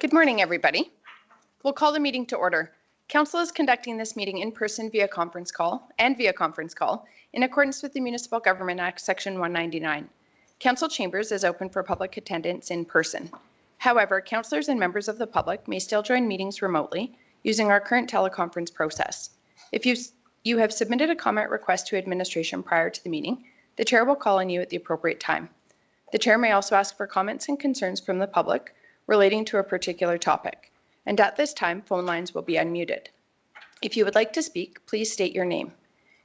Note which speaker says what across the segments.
Speaker 1: Good morning, everybody. We'll call the meeting to order. Council is conducting this meeting in person via conference call in accordance with the Municipal Government Act, Section 199. Council chambers is open for public attendance in person. However, councillors and members of the public may still join meetings remotely using our current teleconference process. If you have submitted a comment request to administration prior to the meeting, the chair will call on you at the appropriate time. The chair may also ask for comments and concerns from the public relating to a particular topic, and at this time, phone lines will be unmuted. If you would like to speak, please state your name.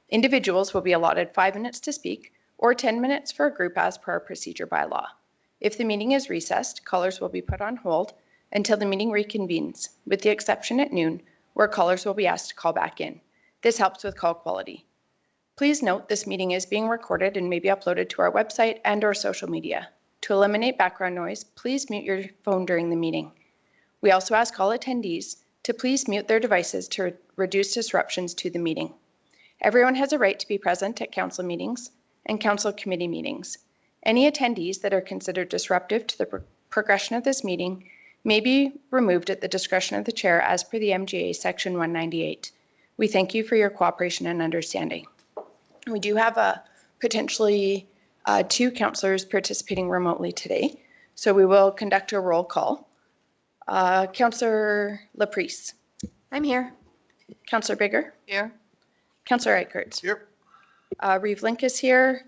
Speaker 1: Individuals will be allotted 5 minutes to speak or 10 minutes for a group as per our procedure by law. If the meeting is recessed, callers will be put on hold until the meeting reconvenes, with the exception at noon, where callers will be asked to call back in. This helps with call quality. Please note this meeting is being recorded and may be uploaded to our website and/or social media. To eliminate background noise, please mute your phone during the meeting. We also ask all attendees to please mute their devices to reduce disruptions to the meeting. Everyone has a right to be present at council meetings and council committee meetings. Any attendees that are considered disruptive to the progression of this meeting may be removed at the discretion of the chair as per the MGA Section 198. We thank you for your cooperation and understanding. We do have potentially 2 councillors participating remotely today, so we will conduct a roll call. Councillor Laprise.
Speaker 2: I'm here.
Speaker 1: Councillor Bigger.
Speaker 2: Here.
Speaker 1: Councillor Eichert.
Speaker 3: Here.
Speaker 1: Reeve Link is here.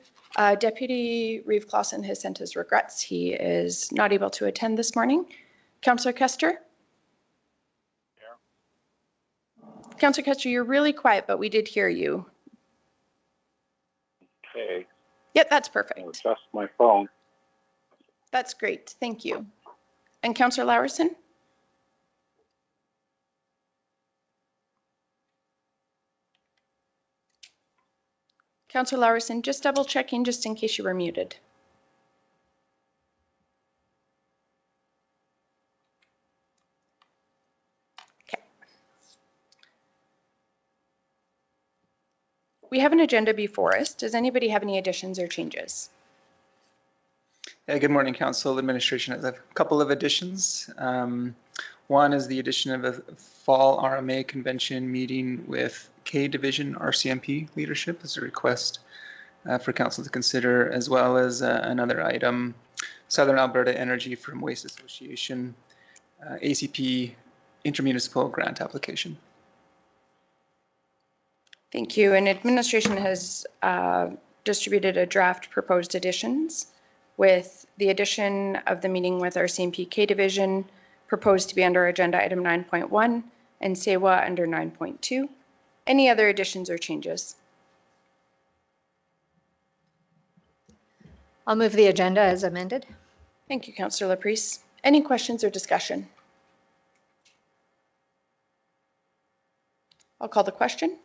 Speaker 1: Deputy Reeve Clausen has sent his regrets. He is not able to attend this morning. Councillor Kester. Here. Councillor Kester, you're really quiet, but we did hear you.
Speaker 3: Okay.
Speaker 1: Yep, that's perfect.
Speaker 3: I'll adjust my phone.
Speaker 1: That's great. Thank you. And Councillor Laursen? Councillor Laursen, just double checking just in case you were muted. Okay. We have an agenda before us. Does anybody have any additions or changes?
Speaker 4: Good morning, Council. Administration has a couple of additions. One is the addition of a fall RMA convention meeting with K Division RCMP leadership as a request for Council to consider, as well as another item, Southern Alberta Energy from Waste Association, ACP intermunicipal grant application.
Speaker 1: Thank you. And administration has distributed a draft proposed additions with the addition of the meeting with our CMP-K division proposed to be under agenda item 9.1 and SEWA under 9.2. Any other additions or changes?
Speaker 2: I'll move the agenda as amended.
Speaker 1: Thank you, Councillor Laprise. Any questions or discussion? I'll call the question.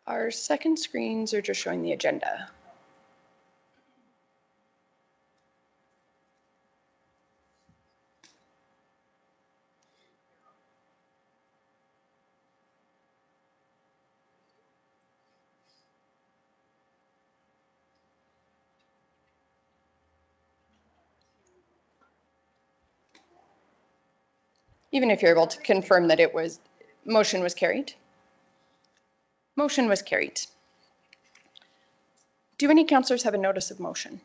Speaker 1: Our second screens are just showing the agenda. Even if you're able to confirm that motion was carried. Motion was carried. Do any councillors have a notice of motion?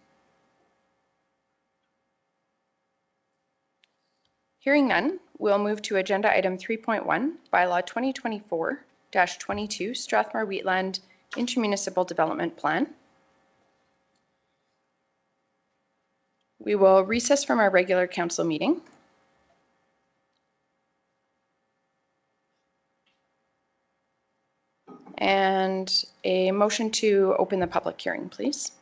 Speaker 1: Hearing none, we'll move to agenda item 3.1, bylaw 2024-22, Strathmore Wheatland Intermunicipal Development Plan. We will recess from our regular council meeting. And a motion to open the public hearing, please.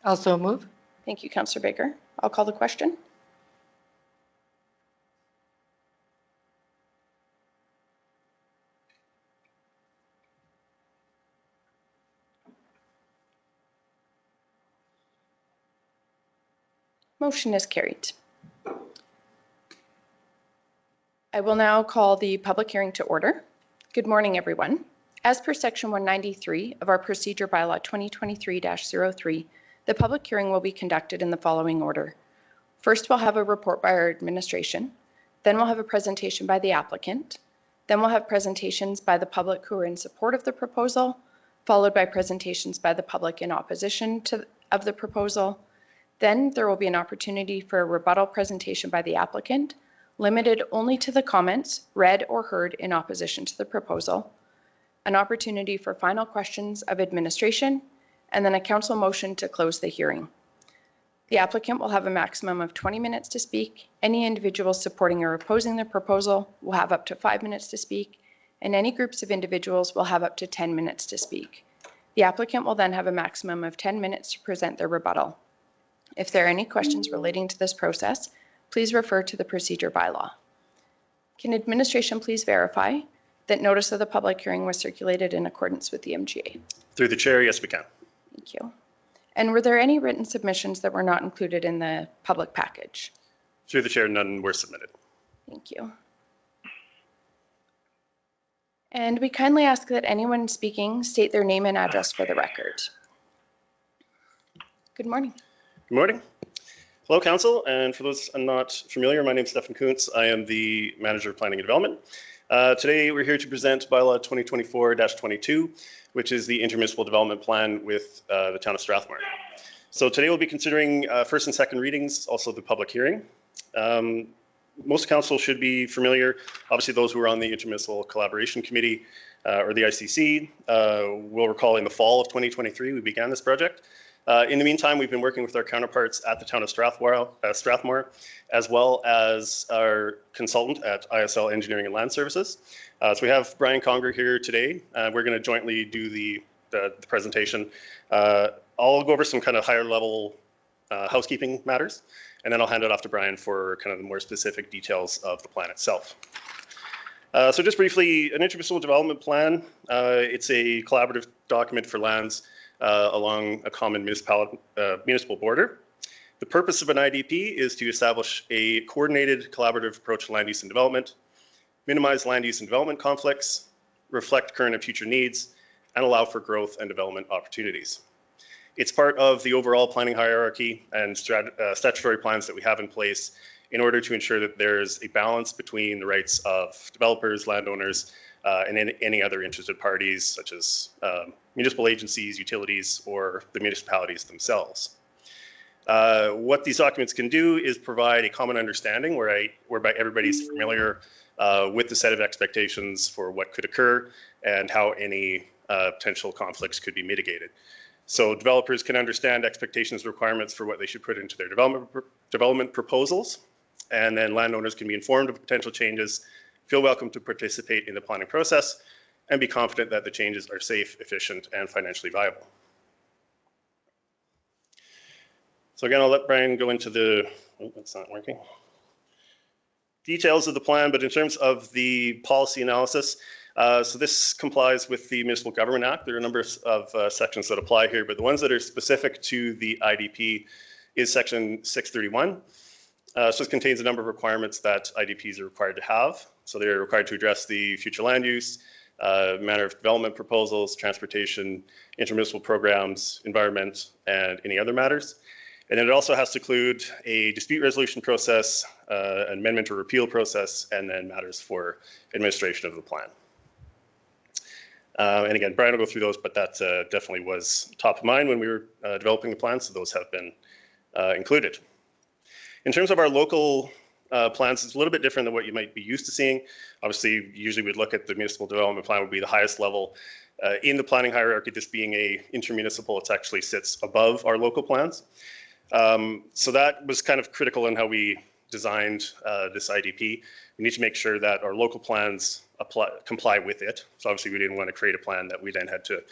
Speaker 2: Also move.
Speaker 1: Thank you, Councillor Baker. I'll call the question. Motion is carried. I will now call the public hearing to order. Good morning, everyone. As per Section 193 of our Procedure Bylaw 2023-03, the public hearing will be conducted in the following order. First, we'll have a report by our administration. Then we'll have a presentation by the applicant. Then we'll have presentations by the public who are in support of the proposal, followed by presentations by the public in opposition of the proposal. Then there will be an opportunity for a rebuttal presentation by the applicant, limited only to the comments read or heard in opposition to the proposal, an opportunity for final questions of administration, and then a council motion to close the hearing. The applicant will have a maximum of 20 minutes to speak. Any individuals supporting or opposing the proposal will have up to 5 minutes to speak, and any groups of individuals will have up to 10 minutes to speak. The applicant will then have a maximum of 10 minutes to present their rebuttal. If there are any questions relating to this process, please refer to the procedure bylaw. Can administration please verify that notice of the public hearing was circulated in accordance with the MGA?
Speaker 3: Through the chair, yes, we can.
Speaker 1: Thank you. And were there any written submissions that were not included in the public package?
Speaker 3: Through the chair, none were submitted.
Speaker 1: Thank you. And we kindly ask that anyone speaking state their name and address for the record. Good morning.
Speaker 3: Good morning. Hello, Council. And for those I'm not familiar, my name is Stefan Kuntz. I am the Manager of Planning and Development. Today, we're here to present Bylaw 2024-22, which is the intermunicipal development plan with the town of Strathmore. So today we'll be considering first and second readings, also the public hearing. Most council should be familiar, obviously those who are on the Intermunicipal Collaboration Committee or the ICC will recall in the fall of 2023 we began this project. In the meantime, we've been working with our counterparts at the town of Strathmore, as well as our consultant at ISL Engineering and Land Services. So we have Brian Conger here today. We're going to jointly do the presentation. I'll go over some kind of higher level housekeeping matters, and then I'll hand it off to Brian for kind of the more specific details of the plan itself. So just briefly, an intermunicipal development plan, it's a collaborative document for lands along a common municipal border. The purpose of an IDP is to establish a coordinated collaborative approach to land use and development, minimize land use and development conflicts, reflect current and future needs, and allow for growth and development opportunities. It's part of the overall planning hierarchy and statutory plans that we have in place in order to ensure that there's a balance between the rights of developers, landowners, and any other interested parties, such as municipal agencies, utilities, or the municipalities themselves. What these documents can do is provide a common understanding whereby everybody's familiar with the set of expectations for what could occur and how any potential conflicts could be mitigated. So developers can understand expectations, requirements for what they should put into their development proposals, and then landowners can be informed of potential changes, feel welcome to participate in the planning process, and be confident that the changes are safe, efficient, and financially viable. So again, I'll let Brian go into the, oh, that's not working, details of the plan, but in terms of the policy analysis, so this complies with the Municipal Government Act. There are a number of sections that apply here, but the ones that are specific to the IDP is Section 631. So this contains a number of requirements that IDPs are required to have. So they're required to address the future land use, manner of development proposals, transportation, intermunicipal programs, environment, and any other matters. And then it also has to include a dispute resolution process, an amendment or repeal process, and then matters for administration of the plan. And again, Brian will go through those, but that definitely was top of mind when we were developing the plan, so those have been included. In terms of our local plans, it's a little bit different than what you might be used to seeing. Obviously, usually we'd look at the municipal development plan would be the highest level. In the planning hierarchy, this being a intermunicipal, it actually sits above our local plans. So that was kind of critical in how we designed this IDP. We need to make sure that our local plans comply with it. So obviously we didn't want to create a plan that we then had to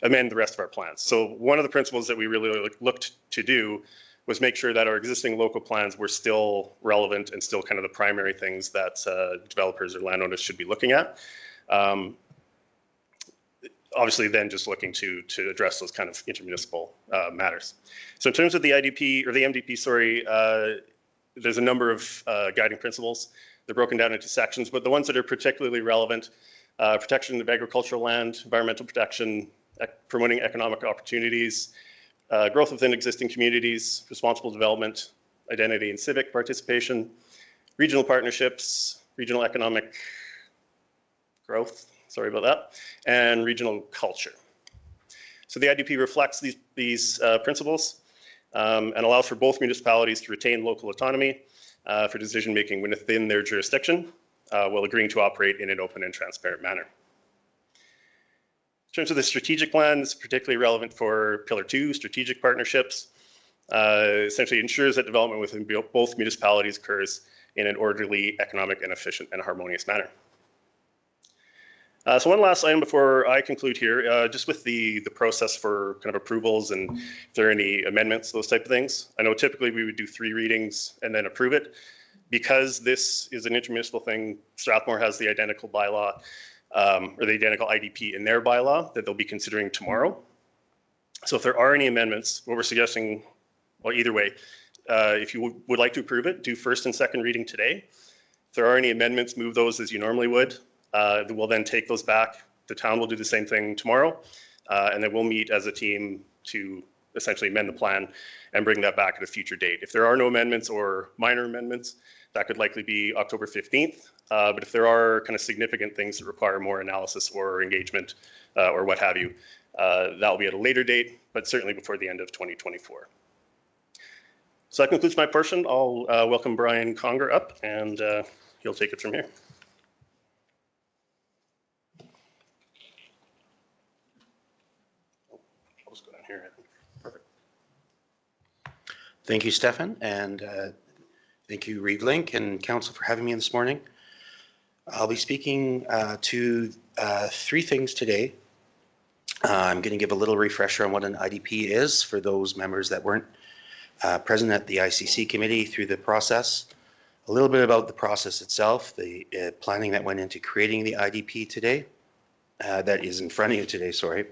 Speaker 3: amend the rest of our plans. So one of the principles that we really looked to do was make sure that our existing local plans were still relevant and still kind of the primary things that developers or landowners should be looking at. obviously then just looking to address those kind of intermunicipal matters. So in terms of the IDP, or the MDP, sorry, there's a number of guiding principles. They're broken down into sections, but the ones that are particularly relevant, protection of agricultural land, environmental protection, promoting economic opportunities, growth within existing communities, responsible development, identity and civic participation, regional partnerships, regional economic growth, sorry about that, and regional culture. So the IDP reflects these principles and allows for both municipalities to retain local autonomy for decision-making within their jurisdiction while agreeing to operate in an open and transparent manner. In terms of the strategic plan, this is particularly relevant for Pillar 2, strategic partnerships. Essentially ensures that development within both municipalities occurs in an orderly, economic, and efficient and harmonious manner. So one last item before I conclude here, just with the process for kind of approvals and if there are any amendments, those type of things. I know typically we would do 3 readings and then approve it. Because this is an intermunicipal thing, Strathmore has the identical bylaw or the identical IDP in their bylaw that they'll be considering tomorrow. So if there are any amendments, what we're suggesting, well, either way, if you would like to approve it, do first and second reading today. If there are any amendments, move those as you normally would. We'll then take those back. The town will do the same thing tomorrow, and then we'll meet as a team to essentially amend the plan and bring that back at a future date. If there are no amendments or minor amendments, that could likely be October 15th. But if there are kind of significant things that require more analysis or engagement or what have you, that will be at a later date, but certainly before the end of 2024. So that concludes my portion. I'll welcome Brian Conger up, and he'll take it from here. I'll just go down here. Perfect.
Speaker 5: Thank you, Stefan, and thank you, Reeve Link and Council for having me this morning. I'll be speaking to 3 things today. I'm going to give a little refresher on what an IDP is for those members that weren't present at the ICC committee through the process. A little bit about the process itself, the planning that went into creating the IDP today, that is in front of you today, sorry.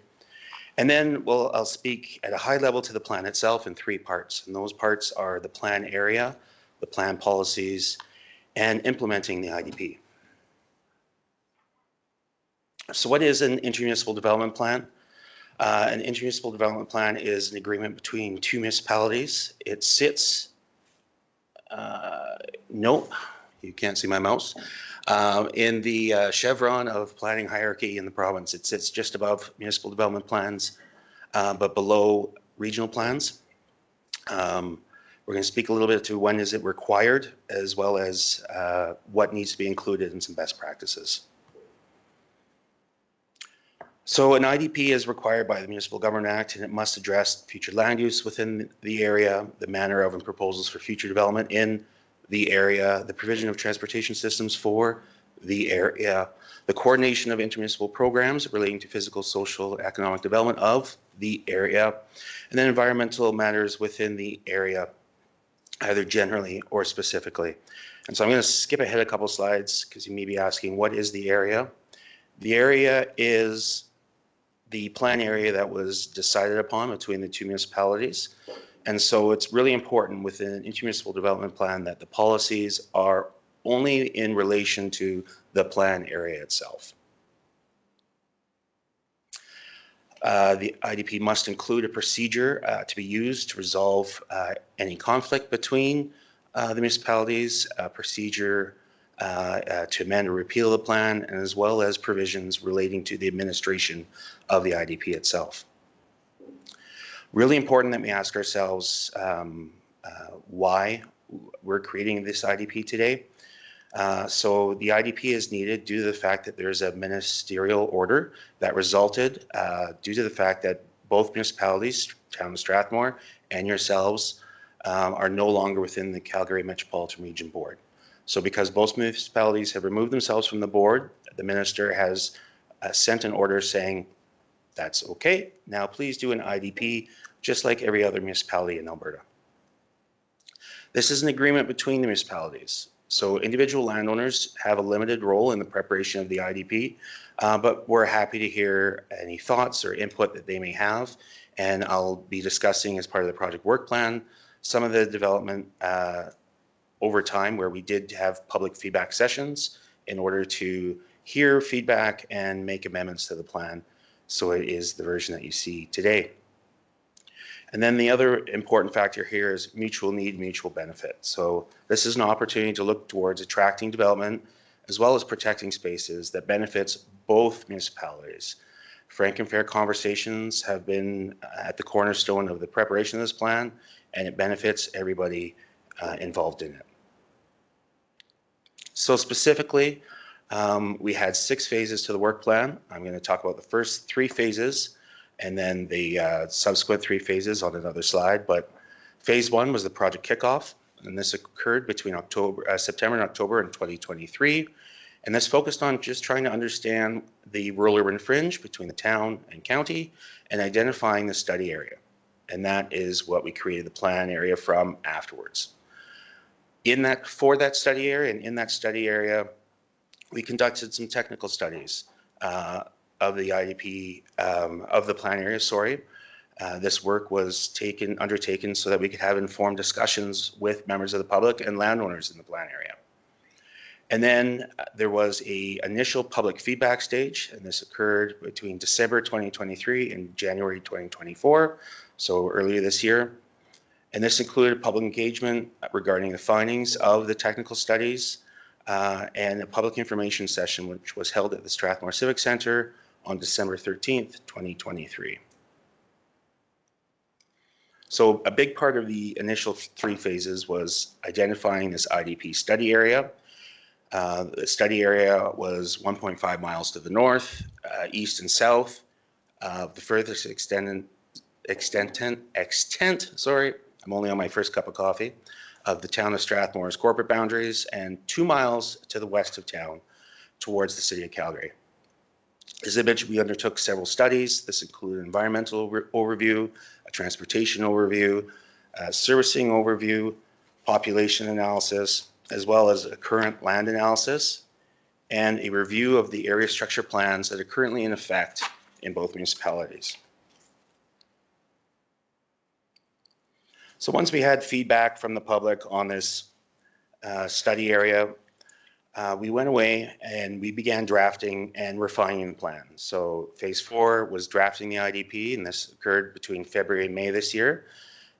Speaker 5: And then I'll speak at a high level to the plan itself in 3 parts. And those parts are the plan area, the plan policies, and implementing the IDP. So what is an intermunicipal development plan? An intermunicipal development plan is an agreement between 2 municipalities. It sits, no, you can't see my mouse, in the chevron of planning hierarchy in the province. It sits just above municipal development plans, but below regional plans. We're going to speak a little bit to when is it required, as well as what needs to be included in some best practices. So an IDP is required by the Municipal Government Act, and it must address future land use within the area, the manner of and proposals for future development in the area, the provision of transportation systems for the area, the coordination of intermunicipal programs relating to physical, social, economic development of the area, and then environmental matters within the area, either generally or specifically. And so I'm going to skip ahead a couple slides because you may be asking, what is the area? The area is the plan area that was decided upon between the 2 municipalities. And so it's really important within an intermunicipal development plan that the policies are only in relation to the plan area itself. The IDP must include a procedure to be used to resolve any conflict between the municipalities, a procedure to amend or repeal the plan, and as well as provisions relating to the administration of the IDP itself. Really important that we ask ourselves why we're creating this IDP today. So the IDP is needed due to the fact that there's a ministerial order that resulted due to the fact that both municipalities, Town of Strathmore and yourselves, are no longer within the Calgary Metropolitan Region Board. So because both municipalities have removed themselves from the board, the minister has sent an order saying, that's okay, now please do an IDP just like every other municipality in Alberta. This is an agreement between the municipalities. So individual landowners have a limited role in the preparation of the IDP. but we're happy to hear any thoughts or input that they may have. And I'll be discussing as part of the project work plan some of the development over time where we did have public feedback sessions in order to hear feedback and make amendments to the plan. So it is the version that you see today. And then the other important factor here is mutual need, mutual benefit. So this is an opportunity to look towards attracting development as well as protecting spaces that benefits both municipalities. Frank and fair conversations have been at the cornerstone of the preparation of this plan, and it benefits everybody involved in it. So specifically, we had 6 phases to the work plan. I'm going to talk about the first 3 phases and then the subsequent 3 phases on another slide. But phase 1 was the project kickoff, and this occurred between September and October in 2023. And this focused on just trying to understand the rural urban fringe between the town and county and identifying the study area. And that is what we created the plan area from afterwards. For that study area, and in that study area, we conducted some technical studies of the IDP, of the plan area, sorry. This work was undertaken so that we could have informed discussions with members of the public and landowners in the plan area. And then there was an initial public feedback stage, and this occurred between December 2023 and January 2024, so earlier this year. And this included public engagement regarding the findings of the technical studies and a public information session which was held at the Strathmore Civic Centre on December 13th, 2023. So a big part of the initial 3 phases was identifying this IDP study area. The study area was 1.5 miles to the north, east and south. The furthest extent, sorry, I'm only on my first cup of coffee, of the town of Strathmore's corporate boundaries, and 2 miles to the west of town towards the city of Calgary. As I mentioned, we undertook several studies. This included environmental overview, a transportation overview, a servicing overview, population analysis, as well as a current land analysis, and a review of the area structure plans that are currently in effect in both municipalities. So once we had feedback from the public on this study area, we went away and we began drafting and refining the plan. So phase 4 was drafting the IDP, and this occurred between February and May this year.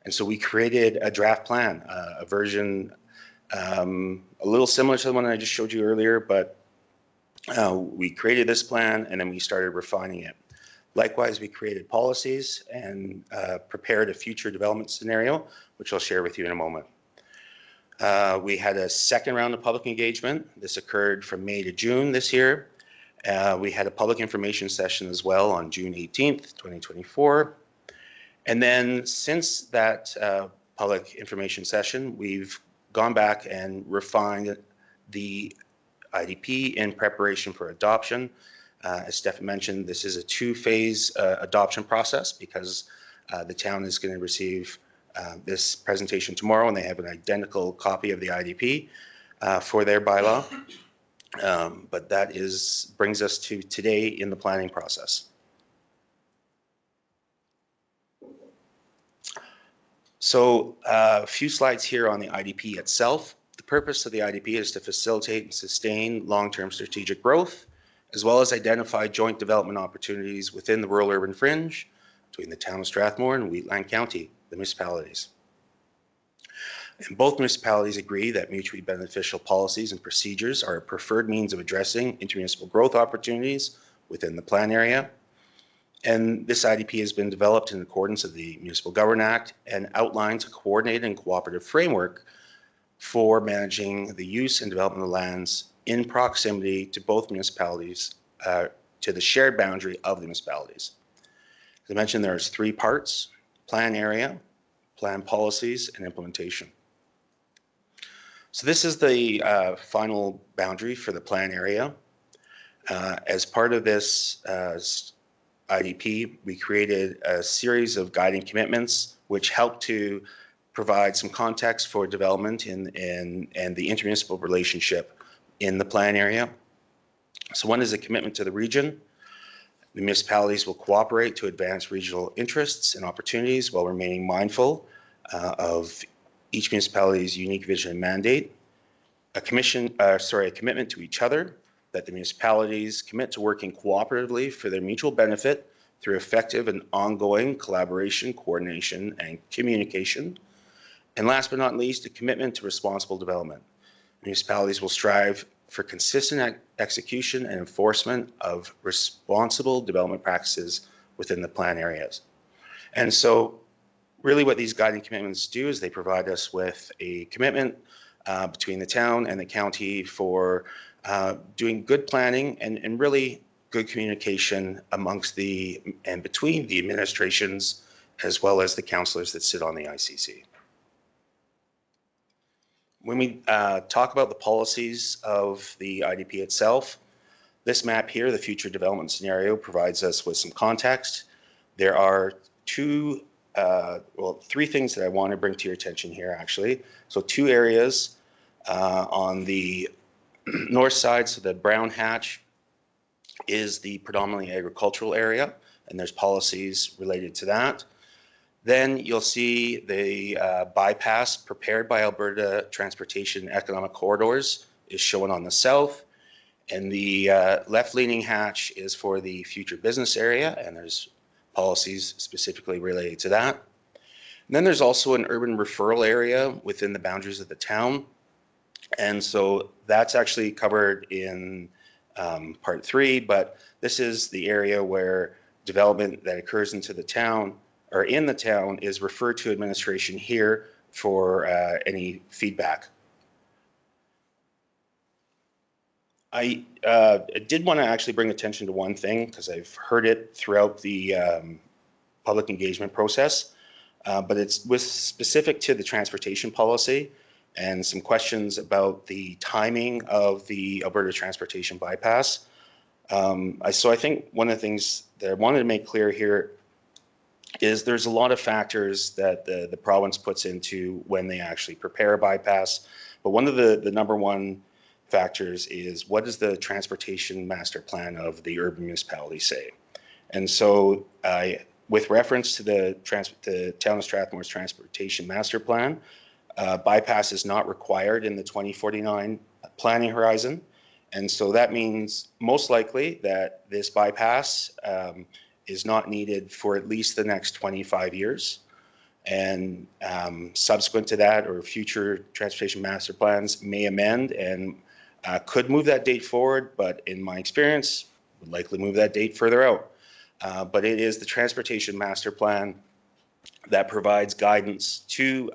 Speaker 5: And so we created a draft plan, a version a little similar to the one I just showed you earlier, but we created this plan and then we started refining it. Likewise, we created policies and prepared a future development scenario, which I'll share with you in a moment. We had a second round of public engagement. This occurred from May to June this year. We had a public information session as well on June 18th, 2024. And then since that public information session, we've gone back and refined the IDP in preparation for adoption. As Stefan mentioned, this is a 2-phase adoption process because the town is going to receive this presentation tomorrow, and they have an identical copy of the IDP for their bylaw. But that brings us to today in the planning process. So a few slides here on the IDP itself. The purpose of the IDP is to facilitate and sustain long-term strategic growth, as well as identify joint development opportunities within the rural urban fringe between the town of Strathmore and Wheatland County, the municipalities. And both municipalities agree that mutually beneficial policies and procedures are a preferred means of addressing intermunicipal growth opportunities within the plan area. And this IDP has been developed in accordance with the Municipal Government Act and outlines a coordinated and cooperative framework for managing the use and development of lands in proximity to both municipalities, to the shared boundary of the municipalities. As I mentioned, there's 3 parts: plan area, plan policies, and implementation. So this is the final boundary for the plan area. As part of this IDP, we created a series of guiding commitments which help to provide some context for development and the intermunicipal relationship in the plan area. So one is a commitment to the region. The municipalities will cooperate to advance regional interests and opportunities while remaining mindful of each municipality's unique vision and mandate. A commitment to each other, that the municipalities commit to working cooperatively for their mutual benefit through effective and ongoing collaboration, coordination, and communication. And last but not least, a commitment to responsible development. Municipalities will strive for consistent execution and enforcement of responsible development practices within the plan areas. And so really what these guiding commitments do is they provide us with a commitment between the town and the county for doing good planning and really good communication amongst and between the administrations as well as the councillors that sit on the ICC. When we talk about the policies of the IDP itself, this map here, the future development scenario, provides us with some context. There are three things that I want to bring to your attention here, actually. So 2 areas on the north side, so the brown hatch is the predominantly agricultural area, and there's policies related to that. Then you'll see the bypass prepared by Alberta Transportation Economic Corridors is shown on the south. And the left-leaning hatch is for the future business area, and there's policies specifically related to that. And then there's also an urban referral area within the boundaries of the town. And so that's actually covered in part 3, but this is the area where development that occurs into the town or in the town is referred to administration here for any feedback. I did want to actually bring attention to one thing because I've heard it throughout the public engagement process, but it's specific to the transportation policy and some questions about the timing of the Alberta Transportation Bypass. So I think one of the things that I wanted to make clear here is there's a lot of factors that the province puts into when they actually prepare a bypass. But one of the number one factors is what does the transportation master plan of the urban municipality say? And so with reference to the town of Strathmore's transportation master plan, bypass is not required in the 2049 planning horizon. And so that means most likely that this bypass is not needed for at least the next 25 years. And subsequent to that, or future transportation master plans may amend and could move that date forward, but in my experience, would likely move that date further out. But it is the transportation master plan that provides guidance to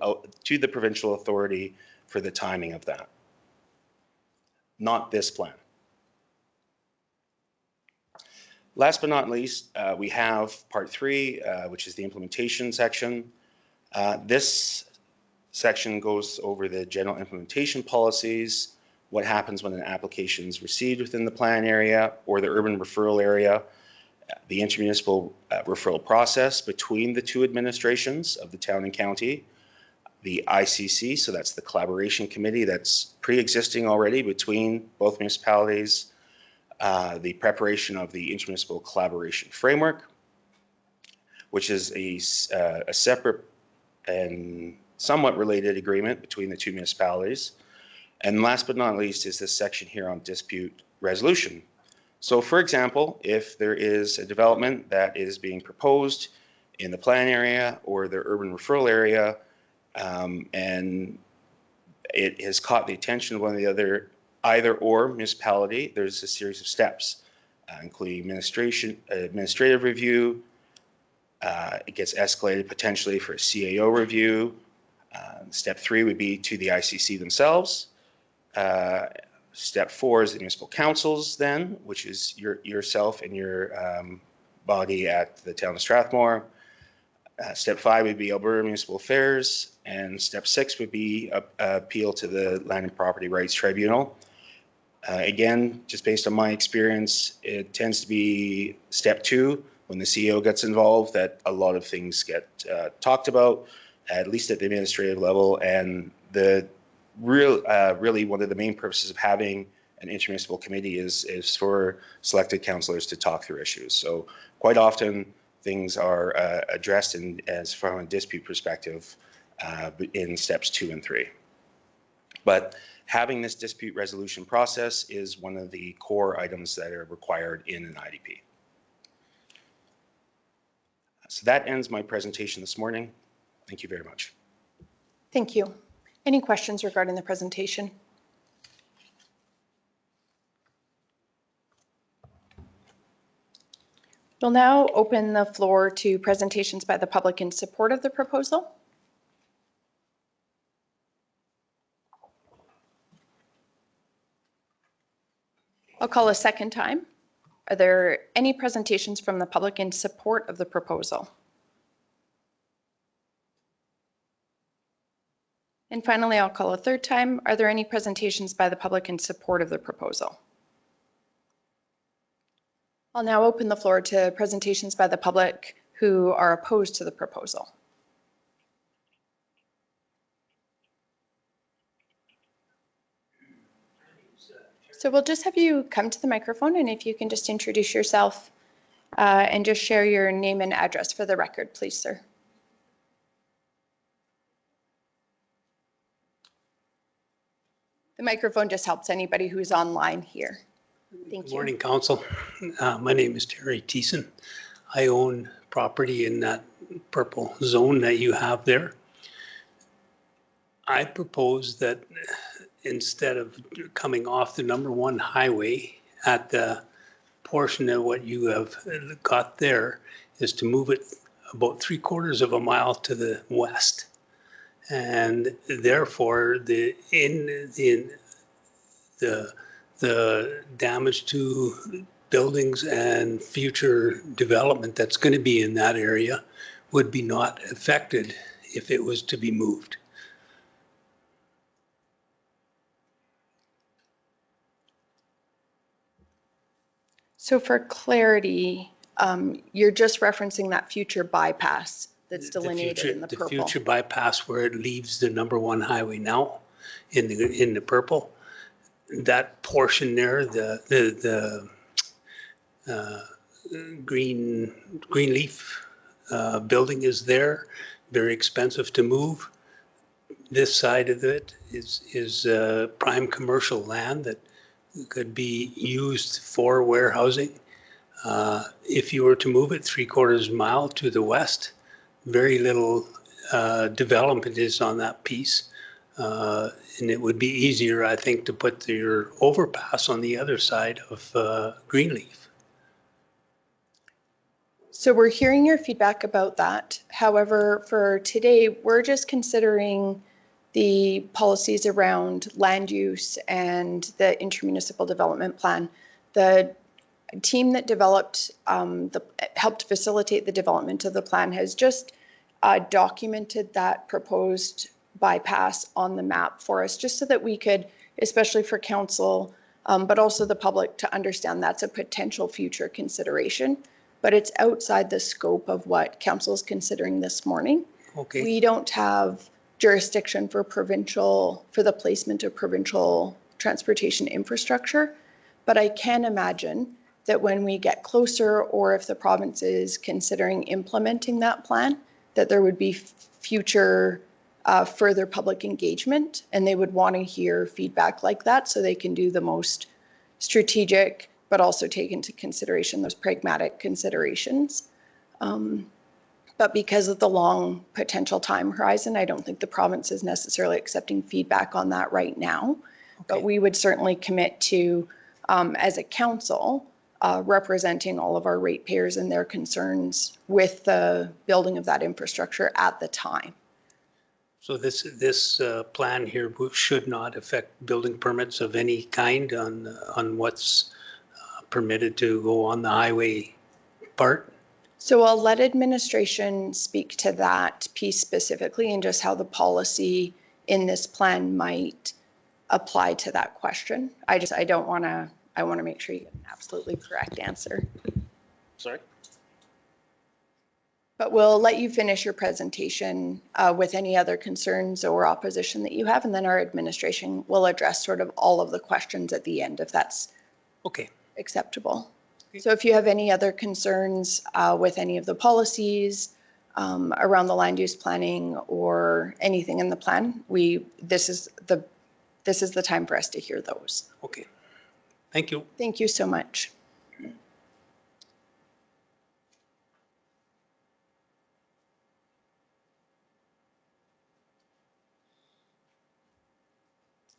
Speaker 5: the provincial authority for the timing of that, not this plan. Last but not least, we have part 3, which is the implementation section. This section goes over the general implementation policies, what happens when an application is received within the plan area or the urban referral area, the intermunicipal referral process between the 2 administrations of the town and county, the ICC, so that's the collaboration committee that's pre-existing already between both municipalities, the preparation of the intermunicipal collaboration framework, which is a separate and somewhat related agreement between the 2 municipalities. And last but not least is this section here on dispute resolution. So for example, if there is a development that is being proposed in the plan area or the urban referral area, and it has caught the attention of one of the other, either or municipality, there's a series of steps, including administrative review. It gets escalated potentially for a CAO review. Step 3 would be to the ICC themselves. Step 4 is the municipal councils then, which is yourself and your body at the town of Strathmore. Step 5 would be Alberta Municipal Affairs, and step 6 would be appeal to the Land and Property Rights Tribunal. Again, just based on my experience, it tends to be step 2 when the CEO gets involved that a lot of things get talked about, at least at the administrative level, and the really one of the main purposes of having an intermunicipal committee is for selected councillors to talk through issues. So quite often things are addressed as from a dispute perspective in steps 2 and 3. But having this dispute resolution process is one of the core items that are required in an IDP. So that ends my presentation this morning. Thank you very much.
Speaker 1: Thank you. Any questions regarding the presentation? We'll now open the floor to presentations by the public in support of the proposal. I'll call a second time. Are there any presentations from the public in support of the proposal? And finally, I'll call a third time. Are there any presentations by the public in support of the proposal? I'll now open the floor to presentations by the public who are opposed to the proposal. So we'll just have you come to the microphone, and if you can just introduce yourself and just share your name and address for the record, please, sir. The microphone just helps anybody who's online here. Thank
Speaker 6: Good
Speaker 1: you.
Speaker 6: morning, Council. My name is Terry Thiessen. I own property in that purple zone that you have there. I propose that instead of coming off the #1 highway at the portion of what you have got there, is to move it about 3/4 of a mile to the west. And therefore, the damage to buildings and future development that's going to be in that area would be not affected if it was to be moved.
Speaker 1: So for clarity, you're just referencing that future bypass that's delineated in the purple.
Speaker 6: The future bypass where it leaves the #1 highway now in the purple. That portion there, the green leaf building is there, very expensive to move. This side of it is prime commercial land that could be used for warehousing. If you were to move it 3/4 mile to the west, very little development is on that piece. And it would be easier, I think, to put your overpass on the other side of Greenleaf.
Speaker 1: So we're hearing your feedback about that. However, for today, we're just considering the policies around land use and the intermunicipal development plan. The team that developed, helped facilitate the development of the plan has just documented that proposed bypass on the map for us, just so that we could, especially for council, but also the public, to understand that's a potential future consideration. But it's outside the scope of what council is considering this morning.
Speaker 6: Okay.
Speaker 1: We don't have jurisdiction for the placement of provincial transportation infrastructure, but I can imagine that when we get closer, or if the province is considering implementing that plan, that there would be future further public engagement, and they would want to hear feedback like that so they can do the most strategic, but also take into consideration those pragmatic considerations. But because of the long potential time horizon, I don't think the province is necessarily accepting feedback on that right now. Okay. But we would certainly commit to, as a council, representing all of our ratepayers and their concerns with the building of that infrastructure at the time.
Speaker 6: So this plan here should not affect building permits of any kind on what's permitted to go on the highway part?
Speaker 1: So I'll let administration speak to that piece specifically, and just how the policy in this plan might apply to that question. I want to make sure you get an absolutely correct answer.
Speaker 3: Sorry?
Speaker 1: But we'll let you finish your presentation with any other concerns or opposition that you have, and then our administration will address sort of all of the questions at the end, if that's
Speaker 6: Okay.
Speaker 1: acceptable. So if you have any other concerns with any of the policies around the land use planning or anything in the plan, this is the time for us to hear those.
Speaker 6: Okay. Thank you.
Speaker 1: Thank you so much.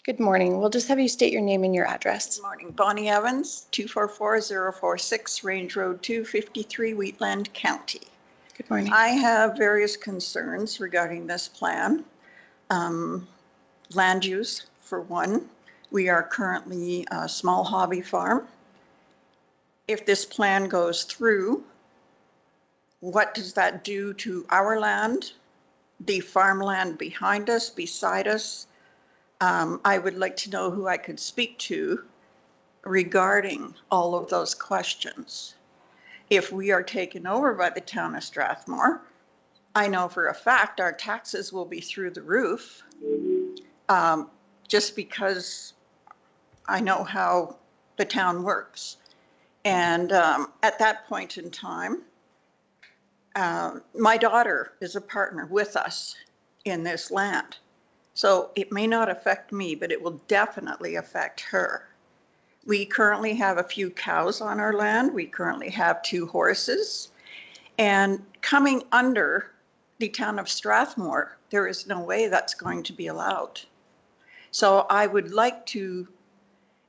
Speaker 1: Good morning. We'll just have you state your name and your address.
Speaker 7: Good morning. Bonnie Evans, 244046 Range Road 253, Wheatland County.
Speaker 1: Good morning.
Speaker 7: I have various concerns regarding this plan. Land use, for one. We are currently a small hobby farm. If this plan goes through, what does that do to our land, the farmland behind us, beside us? I would like to know who I could speak to regarding all of those questions. If we are taken over by the town of Strathmore, I know for a fact our taxes will be through the roof, just because I know how the town works. And at that point in time, my daughter is a partner with us in this land. So it may not affect me, but it will definitely affect her. We currently have a few cows on our land. We currently have 2 horses. And coming under the town of Strathmore, there is no way that's going to be allowed. So I would like to,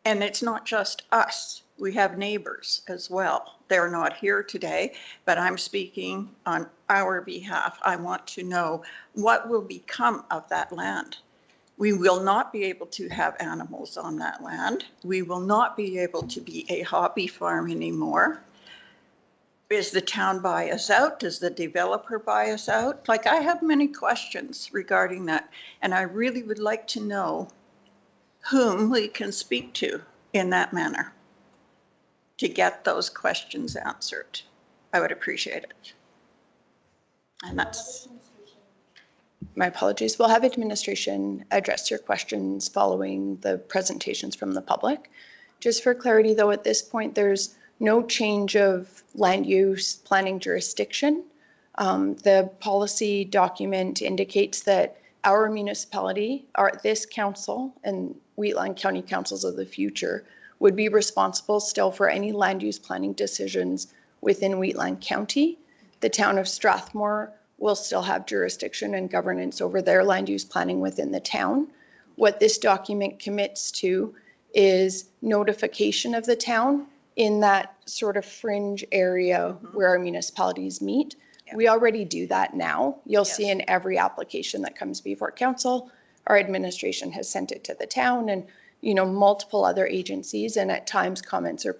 Speaker 7: and it's not just us, we have neighbors as well. They're not here today, but I'm speaking on our behalf. I want to know what will become of that land. We will not be able to have animals on that land. We will not be able to be a hobby farm anymore. Is the town buy us out? Does the developer buy us out? Like, I have many questions regarding that, and I really would like to know whom we can speak to in that manner to get those questions answered. I would appreciate it. And that's...
Speaker 1: My apologies. We'll have administration address your questions following the presentations from the public. Just for clarity, though, at this point, there's no change of land use planning jurisdiction. The policy document indicates that our municipality, this council and Wheatland County Councils of the future would be responsible still for any land use planning decisions within Wheatland County. The town of Strathmore will still have jurisdiction and governance over their land use planning within the town. What this document commits to is notification of the town in that sort of fringe area where our municipalities meet.
Speaker 7: Yeah.
Speaker 1: We already do that now. You'll see
Speaker 7: Yes.
Speaker 1: in every application that comes before council, our administration has sent it to the town and, you know, multiple other agencies, and at times comments are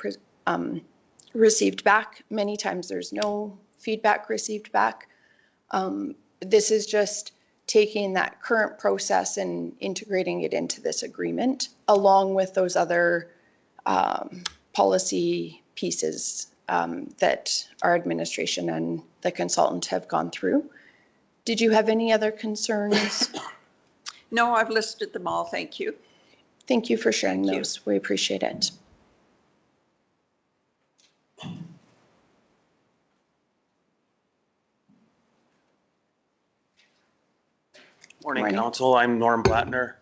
Speaker 1: received back. Many times there's no feedback received back. This is just taking that current process and integrating it into this agreement, along with those other policy pieces that our administration and the consultant have gone through. Did you have any other concerns?
Speaker 7: No, I've listed them all. Thank you.
Speaker 1: Thank you for sharing
Speaker 7: Thank you.
Speaker 1: those. We appreciate it.
Speaker 5: Morning,
Speaker 1: Morning.
Speaker 5: Council. I'm Norm Blattner,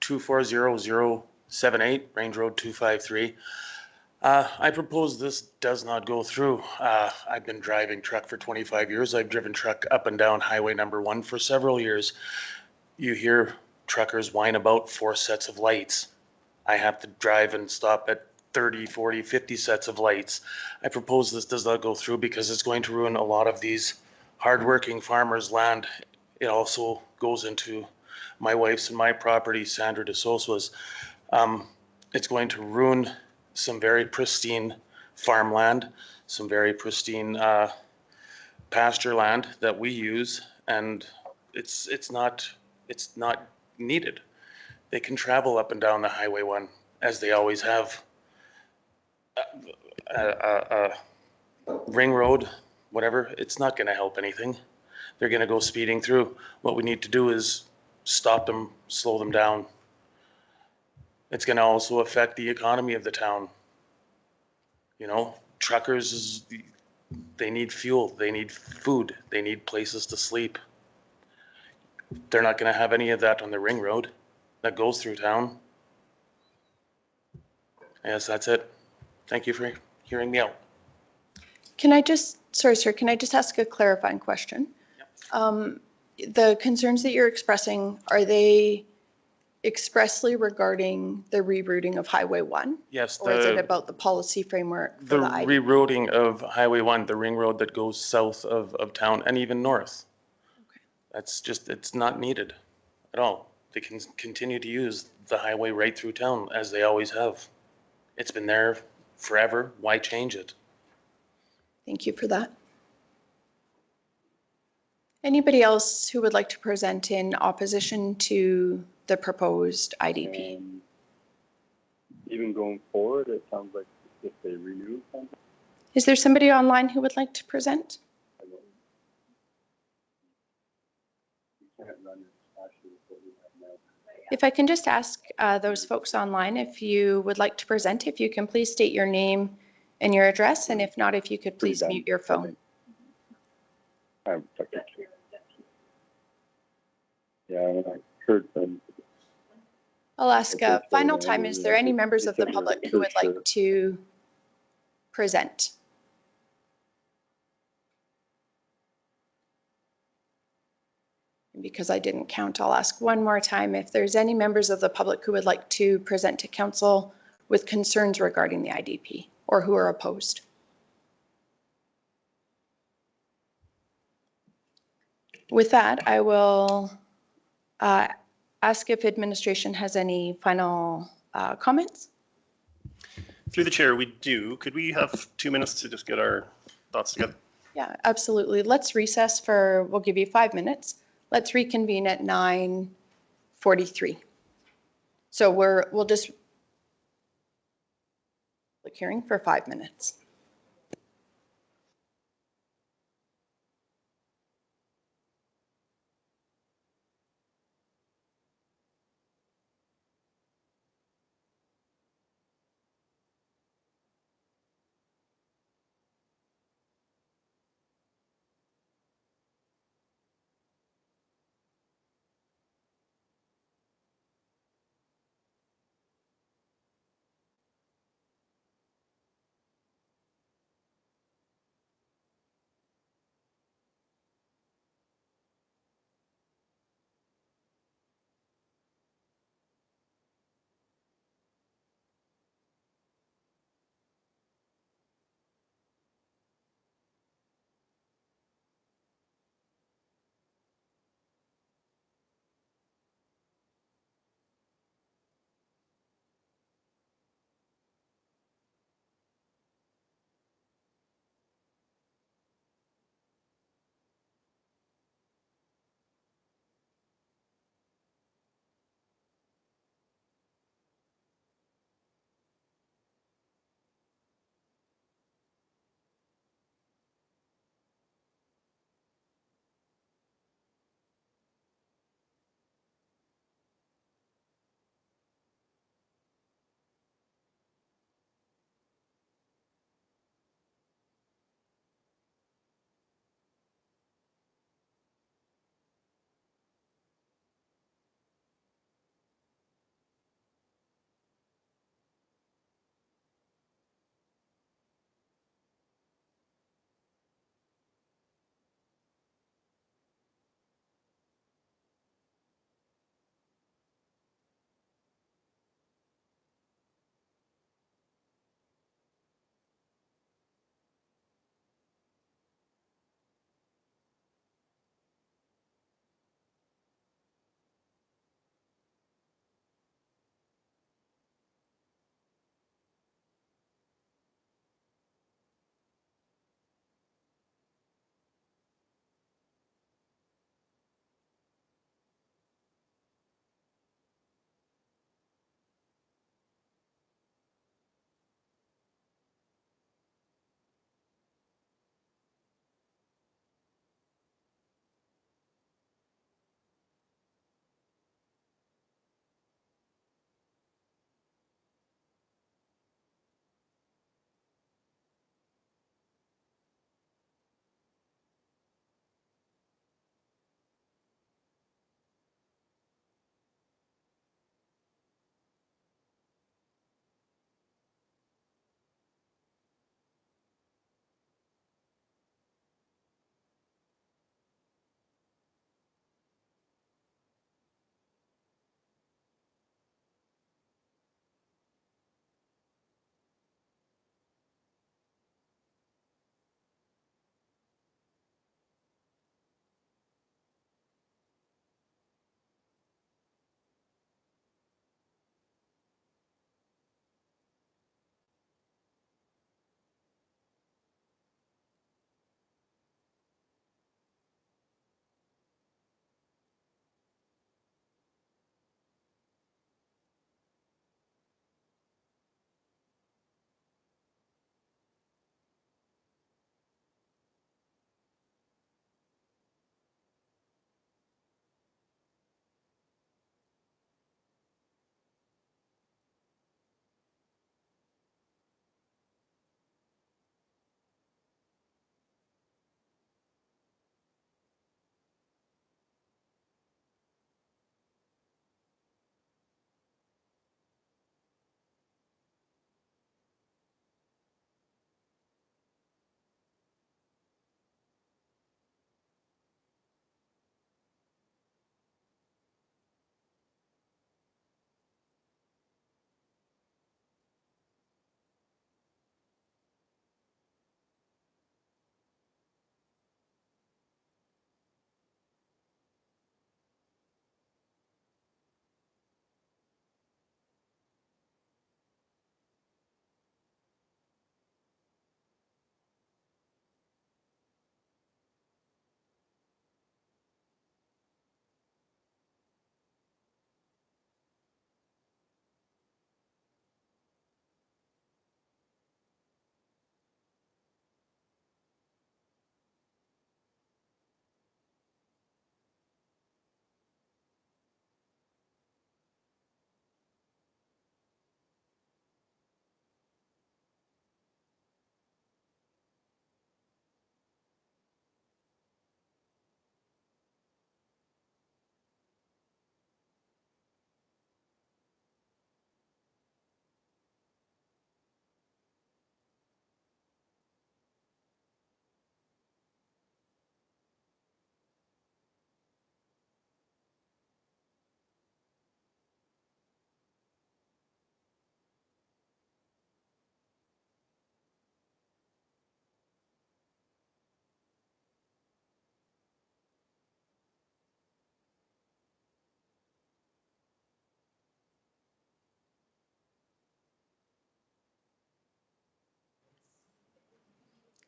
Speaker 5: 240078, Range Road 253. I propose this does not go through. I've been driving truck for 25 years. I've driven truck up and down Highway number 1 for several years. You hear truckers whine about 4 sets of lights. I have to drive and stop at 30, 40, 50 sets of lights. I propose this does not go through because it's going to ruin a lot of these hardworking farmers' land. It also goes into my wife's and my property, Sandra De Sosa's. It's going to ruin some very pristine farmland, some very pristine pasture land that we use, and it's not needed. They can travel up and down the Highway 1 as they always have. Ring road whatever, it's not going to help anything. They're going to go speeding through. What we need to do is stop them, slow them down. It's going to also affect the economy of the town. You know, truckers, they need fuel, they need food, they need places to sleep. They're not going to have any of that on the ring road that goes through town. Yes, that's it. Thank you for hearing me out.
Speaker 1: Sorry, sir, can I just ask a clarifying question? The concerns that you're expressing, are they expressly regarding the rerouting of Highway 1?
Speaker 5: Yes,
Speaker 1: Or is it
Speaker 5: the
Speaker 1: about the policy framework for the IDP?
Speaker 5: rerouting of Highway 1, the ring road that goes south of town and even north. That's just, it's not needed at all. They can continue to use the highway right through town as they always have. It's been there forever. Why change it?
Speaker 1: Thank you for that. Anybody else who would like to present in opposition to the proposed IDP?
Speaker 8: Even going forward, it sounds like if they renew something,
Speaker 1: Is there somebody online who would like to present?
Speaker 8: you can't run it actually with what we have now.
Speaker 1: If I can just ask those folks online, if you would like to present, if you can please state your name and your address, and if not, if you could please mute your phone.
Speaker 8: I'm technically. Yeah, when I heard them.
Speaker 1: I'll ask a final time, is there any members of the public who would like to present? And because I didn't count, I'll ask one more time if there's any members of the public who would like to present to council with concerns regarding the IDP or who are opposed. With that, I will ask if administration has any final comments.
Speaker 3: Through the chair, we do. Could we have 2 minutes to just get our thoughts together?
Speaker 1: Yeah, absolutely. Let's recess for, we'll give you 5 minutes. Let's reconvene at 9:43. So we'll just public hearing for 5 minutes.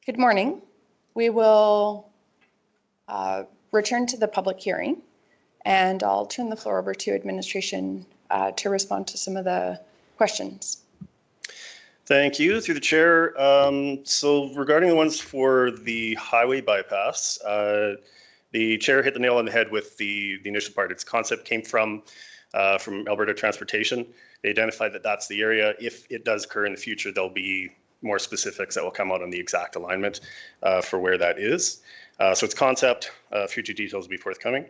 Speaker 1: Good morning. We will return to the public hearing, and I'll turn the floor over to administration to respond to some of the questions.
Speaker 3: Thank you, through the chair. So regarding the ones for the highway bypass, the chair hit the nail on the head with the initial part. Its concept came from Alberta Transportation. They identified that that's the area. If it does occur in the future, there'll be more specifics that will come out on the exact alignment for where that is. So it's concept, future details will be forthcoming.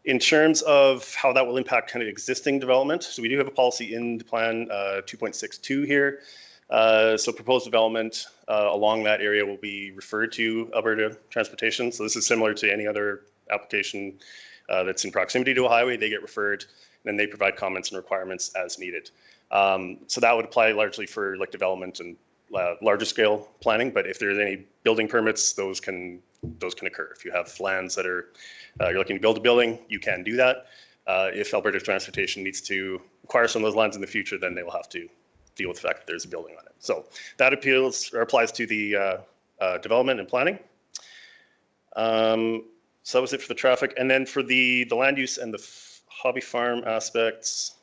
Speaker 3: In terms of how that will impact kind of existing development, so we do have a policy in the plan 2.62 here. So proposed development along that area will be referred to Alberta Transportation. So this is similar to any other application that's in proximity to a highway. They get referred, and then they provide comments and requirements as needed. So that would apply largely for like development and larger scale planning. But if there's any building permits, those can occur. If you have lands that are you're looking to build a building, you can do that. If Alberta Transportation needs to acquire some of those lands in the future, then they will have to deal with the fact that there's a building on it. So that applies to the development and planning. So that was it for the traffic. And then for the land use and the hobby farm aspects,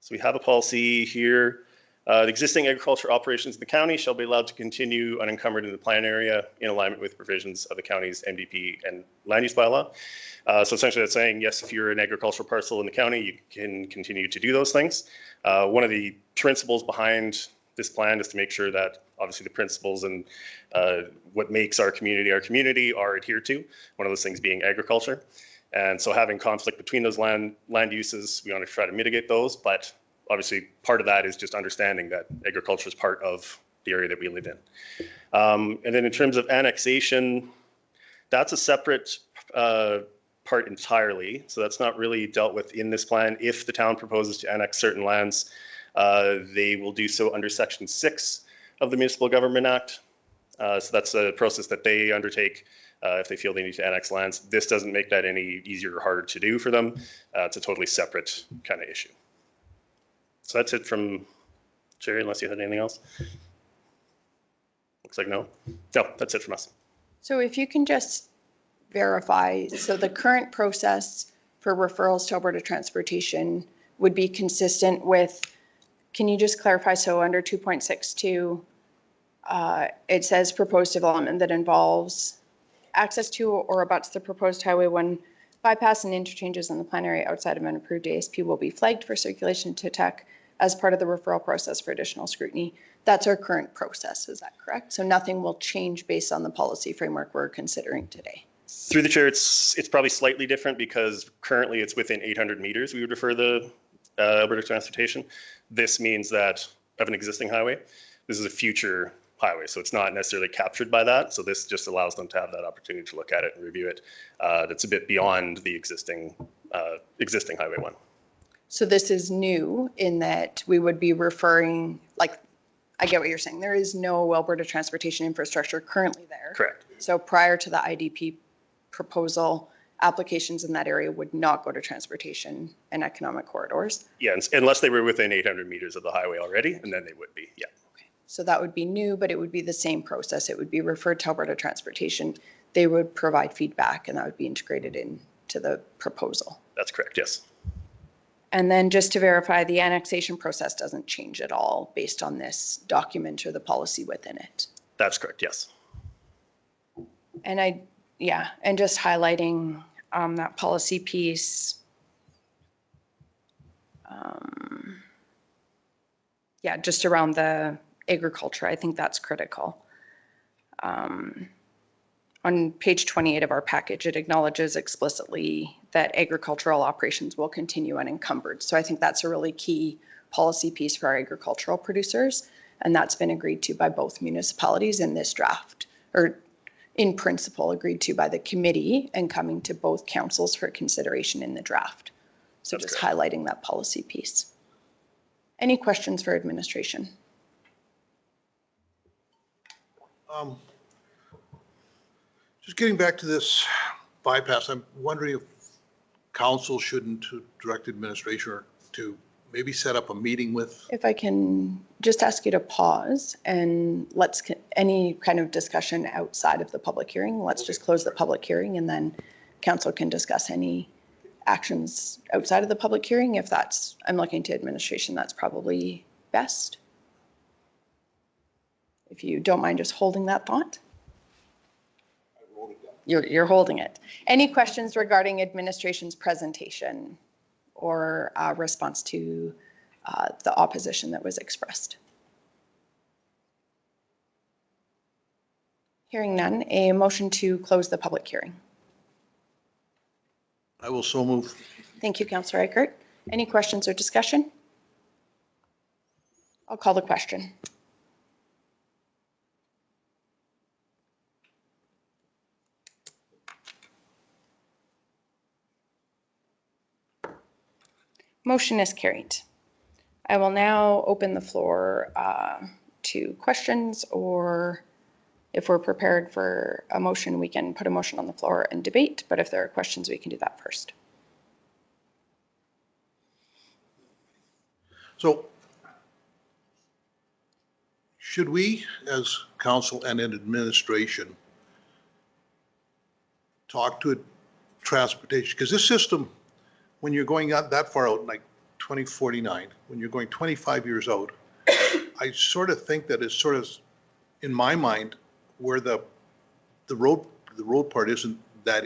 Speaker 3: so we have a policy here. The existing agriculture operations in the county shall be allowed to continue unencumbered in the plan area in alignment with provisions of the county's MDP and land use bylaw. So essentially that's saying, yes, if you're an agricultural parcel in the county, you can continue to do those things. One of the principles behind this plan is to make sure that obviously the principles and what makes our community are adhered to, one of those things being agriculture. And so having conflict between those land uses, we want to try to mitigate those, but obviously part of that is just understanding that agriculture is part of the area that we live in. And then in terms of annexation, that's a separate part entirely. So that's not really dealt with in this plan. If the town proposes to annex certain lands, they will do so under Section 6 of the Municipal Government Act. So that's a process that they undertake if they feel they need to annex lands. This doesn't make that any easier or harder to do for them. It's a totally separate kind of issue. So that's it from Jerry, unless you had anything else. Looks like no. No, that's it from us.
Speaker 1: So if you can just verify, so the current process for referrals to Alberta Transportation would be consistent with, can you just clarify, so under 2.62, it says proposed development that involves access to or abuts the proposed Highway 1 bypass and interchanges in the plan area outside of an approved ASP will be flagged for circulation to TEC as part of the referral process for additional scrutiny. That's our current process, is that correct? So nothing will change based on the policy framework we're considering today.
Speaker 3: Through the chair, it's probably slightly different because currently it's within 800 meters. We would refer the Alberta Transportation. This means that of an existing highway, this is a future highway, so it's not necessarily captured by that. So this just allows them to have that opportunity to look at it and review it. That's a bit beyond the existing Highway 1.
Speaker 1: So this is new in that we would be referring, like, I get what you're saying. There is no Alberta Transportation infrastructure currently there.
Speaker 3: Correct.
Speaker 1: So prior to the IDP proposal, applications in that area would not go to transportation and economic corridors.
Speaker 3: Yeah, unless they were within 800 meters of the highway already, and then they would be, yeah.
Speaker 1: Okay. So that would be new, but it would be the same process. It would be referred to Alberta Transportation. They would provide feedback and that would be integrated into the proposal.
Speaker 3: That's correct, yes.
Speaker 1: And then just to verify, the annexation process doesn't change at all based on this document or the policy within it.
Speaker 3: That's correct, yes.
Speaker 1: And and just highlighting that policy piece. Just around the agriculture, I think that's critical. On page 28 of our package, it acknowledges explicitly that agricultural operations will continue unencumbered. So I think that's a really key policy piece for our agricultural producers. And that's been agreed to by both municipalities in this draft, or in principle agreed to by the committee and coming to both councils for consideration in the draft. So
Speaker 3: That's
Speaker 1: just
Speaker 3: correct.
Speaker 1: highlighting that policy piece. Any questions for administration?
Speaker 9: Just getting back to this bypass, I'm wondering if council shouldn't direct administration to maybe set up a meeting with,
Speaker 1: If I can just ask you to pause and any kind of discussion outside of the public hearing, let's just close the public hearing and then council can discuss any actions outside of the public hearing. If I'm looking to administration, that's probably best. If you don't mind just holding that thought. You're holding it. Any questions regarding administration's presentation or response to the opposition that was expressed? Hearing none, a motion to close the public hearing.
Speaker 9: I will so move.
Speaker 1: Thank you, Councillor Eichert. Any questions or discussion? I'll call the question. Motion is carried. I will now open the floor to questions, or if we're prepared for a motion, we can put a motion on the floor and debate, but if there are questions, we can do that first.
Speaker 9: So should we, as council and in administration, talk to transportation? Because this system, when you're going out that far out, like 2049, when you're going 25 years out, I sort of think that it's sort of, in my mind, where the road part isn't that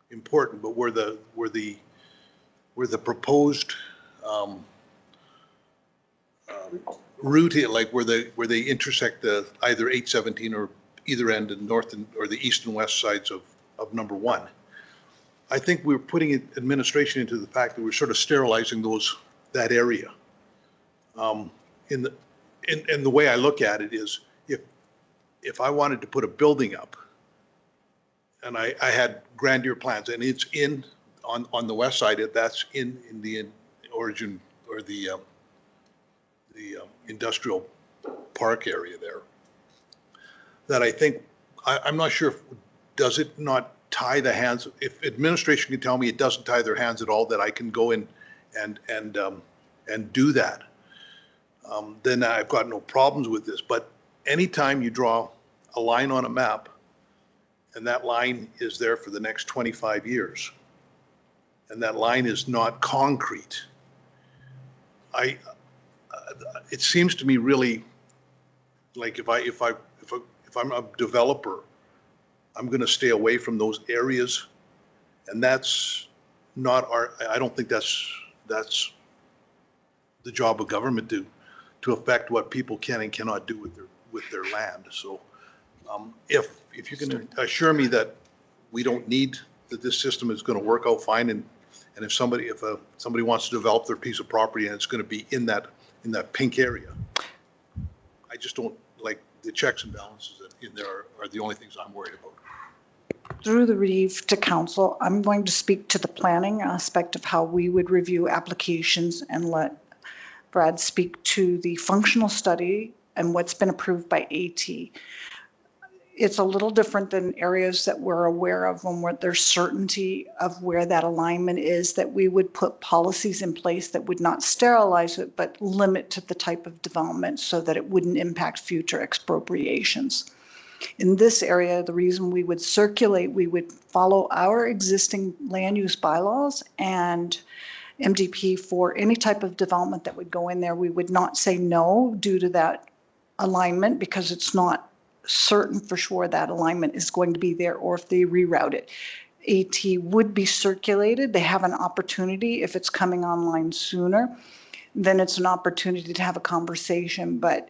Speaker 9: important, but where the proposed route, like where they intersect the either 817 or either end, and north or the east and west sides of number 1. I think we're putting administration into the fact that we're sort of sterilizing that area. And the way I look at it is, if I wanted to put a building up, and I had grandeur plans, and it's on the west side, that's in the origin or the industrial park area there, that I think, I'm not sure, does it not tie the hands? If administration can tell me it doesn't tie their hands at all, that I can go in and do that, then I've got no problems with this. But anytime you draw a line on a map, and that line is there for the next 25 years, and that line is not concrete, it seems to me really like if I'm a developer, I'm going to stay away from those areas, and that's not I don't think that's the job of government to affect what people can and cannot do with their land. So if you can assure me that we don't need, that this system is going to work out fine, and if somebody wants to develop their piece of property and it's going to be in that pink area, I just don't like the checks and balances in there are the only things I'm worried about.
Speaker 10: Through the Reeve to council, I'm going to speak to the planning aspect of how we would review applications, and let Brad speak to the functional study and what's been approved by AT. It's a little different than areas that we're aware of when there's certainty of where that alignment is, that we would put policies in place that would not sterilize it, but limit to the type of development so that it wouldn't impact future expropriations. In this area, the reason we would circulate, we would follow our existing land use bylaws and MDP for any type of development that would go in there. We would not say no due to that alignment, because it's not certain for sure that alignment is going to be there, or if they reroute it. AT would be circulated. They have an opportunity, if it's coming online sooner, then it's an opportunity to have a conversation, but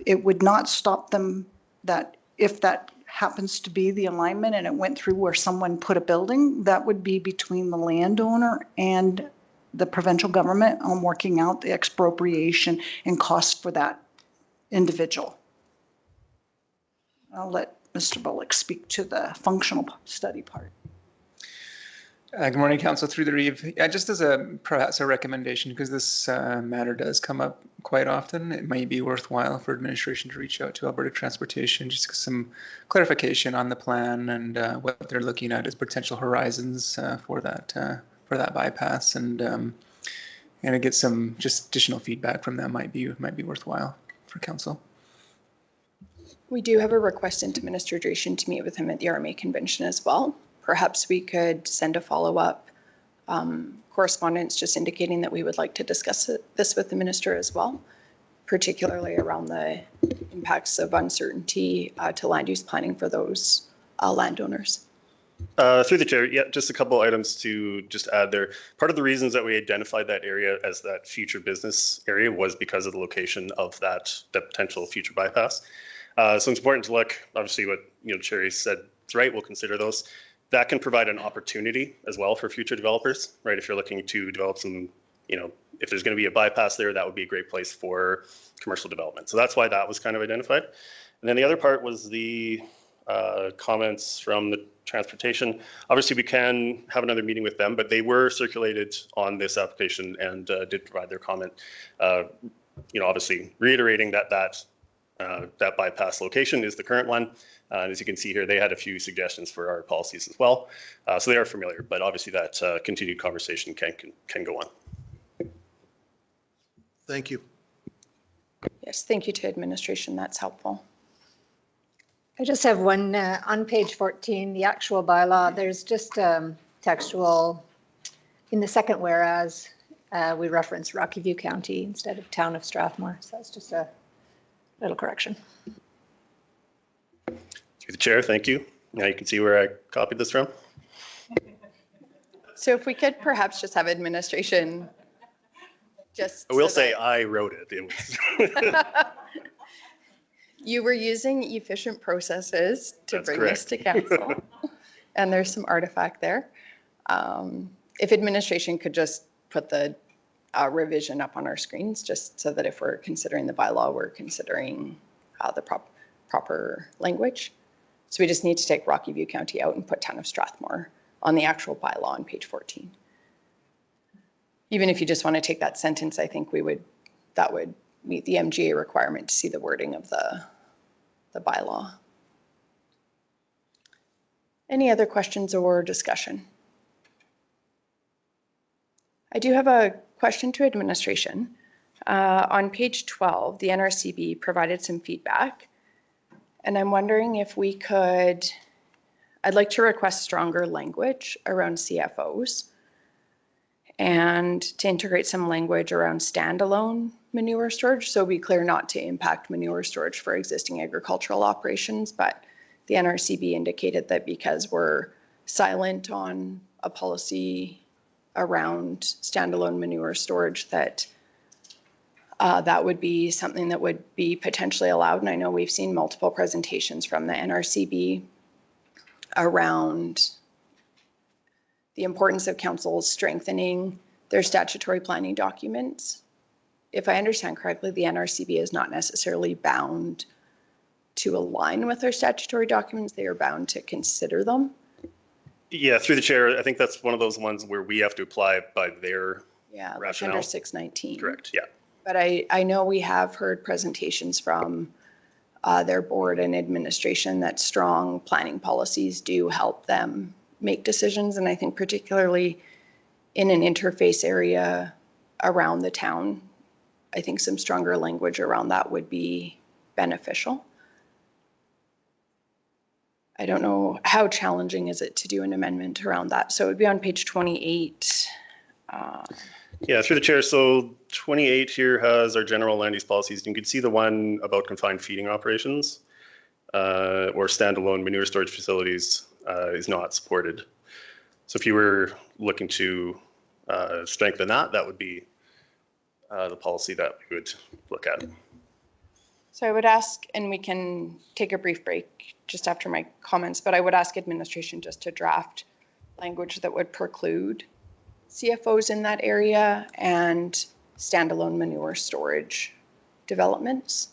Speaker 10: it would not stop them that if that happens to be the alignment and it went through where someone put a building, that would be between the landowner and the provincial government on working out the expropriation and cost for that individual. I'll let Mr. Bullock speak to the functional study part.
Speaker 4: Good morning, Council, through the Reeve. Yeah, just as perhaps a recommendation, because this matter does come up quite often, it might be worthwhile for administration to reach out to Alberta Transportation, just some clarification on the plan and what they're looking at as potential horizons for that bypass. And and to get some just additional feedback from them might be worthwhile for council.
Speaker 1: We do have a request into administration to meet with him at the RMA convention as well. Perhaps we could send a follow-up correspondence just indicating that we would like to discuss this with the minister as well, particularly around the impacts of uncertainty to land use planning for those landowners.
Speaker 3: Through the chair, yeah, just a couple items to just add there. Part of the reasons that we identified that area as that future business area was because of the location of that potential future bypass. So it's important to look, obviously what Cherry said is right, we'll consider those. That can provide an opportunity as well for future developers, right? If you're looking to develop some, if there's going to be a bypass there, that would be a great place for commercial development. So that's why that was kind of identified. And then the other part was the comments from the transportation. Obviously, we can have another meeting with them, but they were circulated on this application and did provide their comment. Obviously reiterating that bypass location is the current one. And as you can see here, they had a few suggestions for our policies as well. So they are familiar, but obviously that continued conversation can go on.
Speaker 9: Thank you.
Speaker 1: Yes, thank you to administration. That's helpful.
Speaker 2: I just have one, on page 14, the actual bylaw, there's just textual, in the second whereas, we reference Rocky View County instead of Town of Strathmore. So that's just a little correction.
Speaker 3: Through the chair, thank you. Now you can see where I copied this from.
Speaker 1: So if we could perhaps just have administration just.
Speaker 3: I will say I wrote it. It was
Speaker 1: You were using efficient processes to
Speaker 3: That's
Speaker 1: bring
Speaker 3: correct.
Speaker 1: this to council. And there's some artifact there. If administration could just put the revision up on our screens, just so that if we're considering the bylaw, we're considering the proper language. So we just need to take Rocky View County out and put Town of Strathmore on the actual bylaw on page 14. Even if you just want to take that sentence, I think that would meet the MGA requirement to see the wording of the bylaw. Any other questions or discussion? I do have a question to administration. On page 12, the NRCB provided some feedback, and I'm wondering if we could, I'd like to request stronger language around CFOs and to integrate some language around standalone manure storage. So be clear not to impact manure storage for existing agricultural operations, but the NRCB indicated that because we're silent on a policy around standalone manure storage, that that would be something that would be potentially allowed. And I know we've seen multiple presentations from the NRCB around the importance of councils strengthening their statutory planning documents. If I understand correctly, the NRCB is not necessarily bound to align with our statutory documents. They are bound to consider them.
Speaker 3: Yeah, through the chair, I think that's one of those ones where we have to apply by their
Speaker 1: Yeah, like
Speaker 3: rationale.
Speaker 1: under 619.
Speaker 3: Correct, yeah.
Speaker 1: But I know we have heard presentations from their board and administration that strong planning policies do help them make decisions. And I think particularly in an interface area around the town, I think some stronger language around that would be beneficial. I don't know how challenging is it to do an amendment around that. So it would be on page 28.
Speaker 3: Yeah, through the chair. So 28 here has our general land use policies. You can see the one about confined feeding operations or standalone manure storage facilities is not supported. So if you were looking to strengthen that, that would be the policy that we would look at.
Speaker 1: So I would ask, and we can take a brief break just after my comments, but I would ask administration just to draft language that would preclude CFOs in that area and standalone manure storage developments.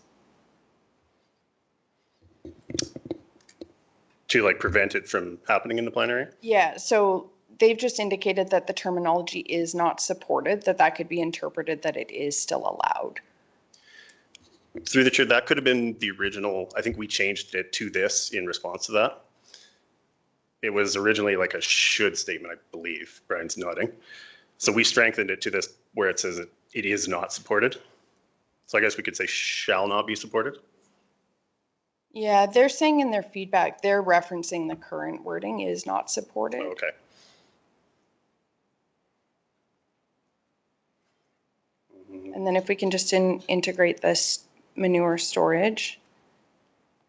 Speaker 3: To like prevent it from happening in the plan area?
Speaker 1: Yeah, so they've just indicated that the terminology is not supported, that could be interpreted that it is still allowed.
Speaker 3: Through the chair, that could have been the original. I think we changed it to this in response to that. It was originally like a should statement, I believe. Brian's nodding. So we strengthened it to this where it says it is not supported. So I guess we could say shall not be supported.
Speaker 1: Yeah, they're saying in their feedback, they're referencing the current wording is not supported.
Speaker 3: Okay.
Speaker 1: And then if we can just integrate this manure storage.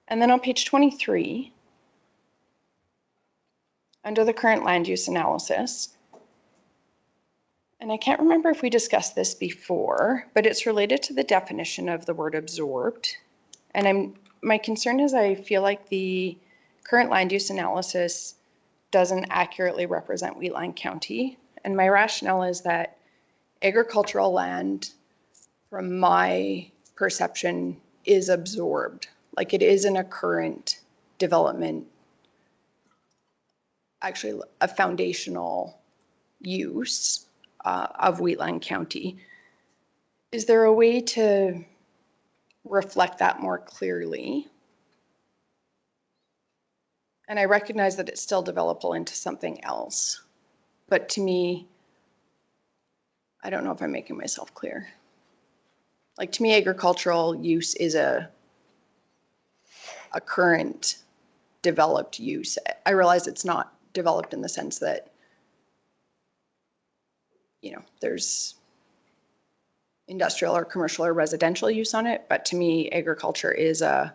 Speaker 1: And then on page 23, under the current land use analysis, and I can't remember if we discussed this before, but it's related to the definition of the word absorbed. And my concern is I feel like the current land use analysis doesn't accurately represent Wheatland County. And my rationale is that agricultural land, from my perception, is absorbed. Like it isn't a current development, actually a foundational use of Wheatland County. Is there a way to reflect that more clearly? And I recognize that it's still developable into something else. But to me, I don't know if I'm making myself clear. Like to me, agricultural use is a current developed use. I realize it's not developed in the sense that, you know, there's industrial or commercial or residential use on it, but to me, agriculture is a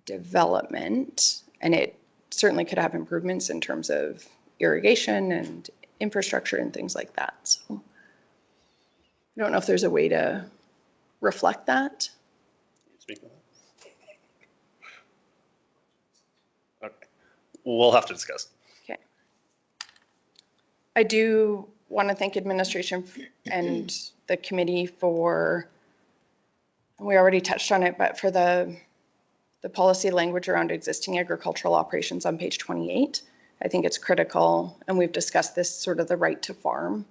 Speaker 1: development, and it certainly could have improvements in terms of irrigation and infrastructure and things like that. So I don't know if there's a way to reflect that.
Speaker 3: Speak of that. Okay. We'll have to discuss.
Speaker 1: Okay. I do want to thank administration and the committee for, we already touched on it, but for the policy language around existing agricultural operations on page 28. I think it's critical, and we've discussed this sort of the right to farm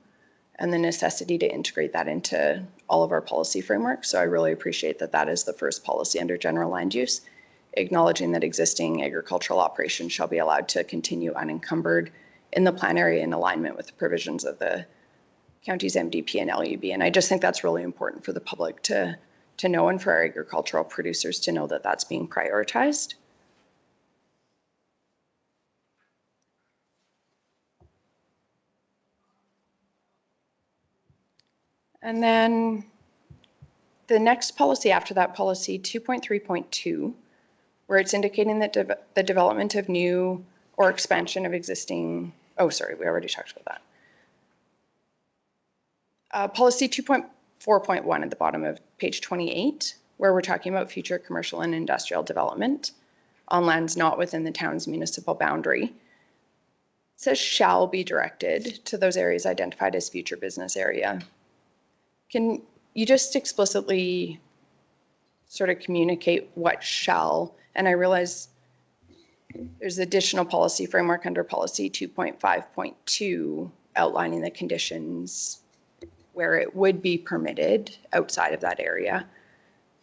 Speaker 1: and the necessity to integrate that into all of our policy frameworks. So I really appreciate that that is the first policy under general land use, acknowledging that existing agricultural operations shall be allowed to continue unencumbered in the plan area in alignment with the provisions of the county's MDP and LUB. And I just think that's really important for the public to know, and for our agricultural producers to know that that's being prioritized. And then the next policy after that, policy 2.3.2, where it's indicating that the development of new or expansion of existing, oh, sorry, we already talked about that. Policy 2.4.1 at the bottom of page 28, where we're talking about future commercial and industrial development on lands not within the town's municipal boundary. It says shall be directed to those areas identified as future business area. Can you just explicitly sort of communicate what shall, and I realize there's additional policy framework under policy 2.5.2 outlining the conditions where it would be permitted outside of that area.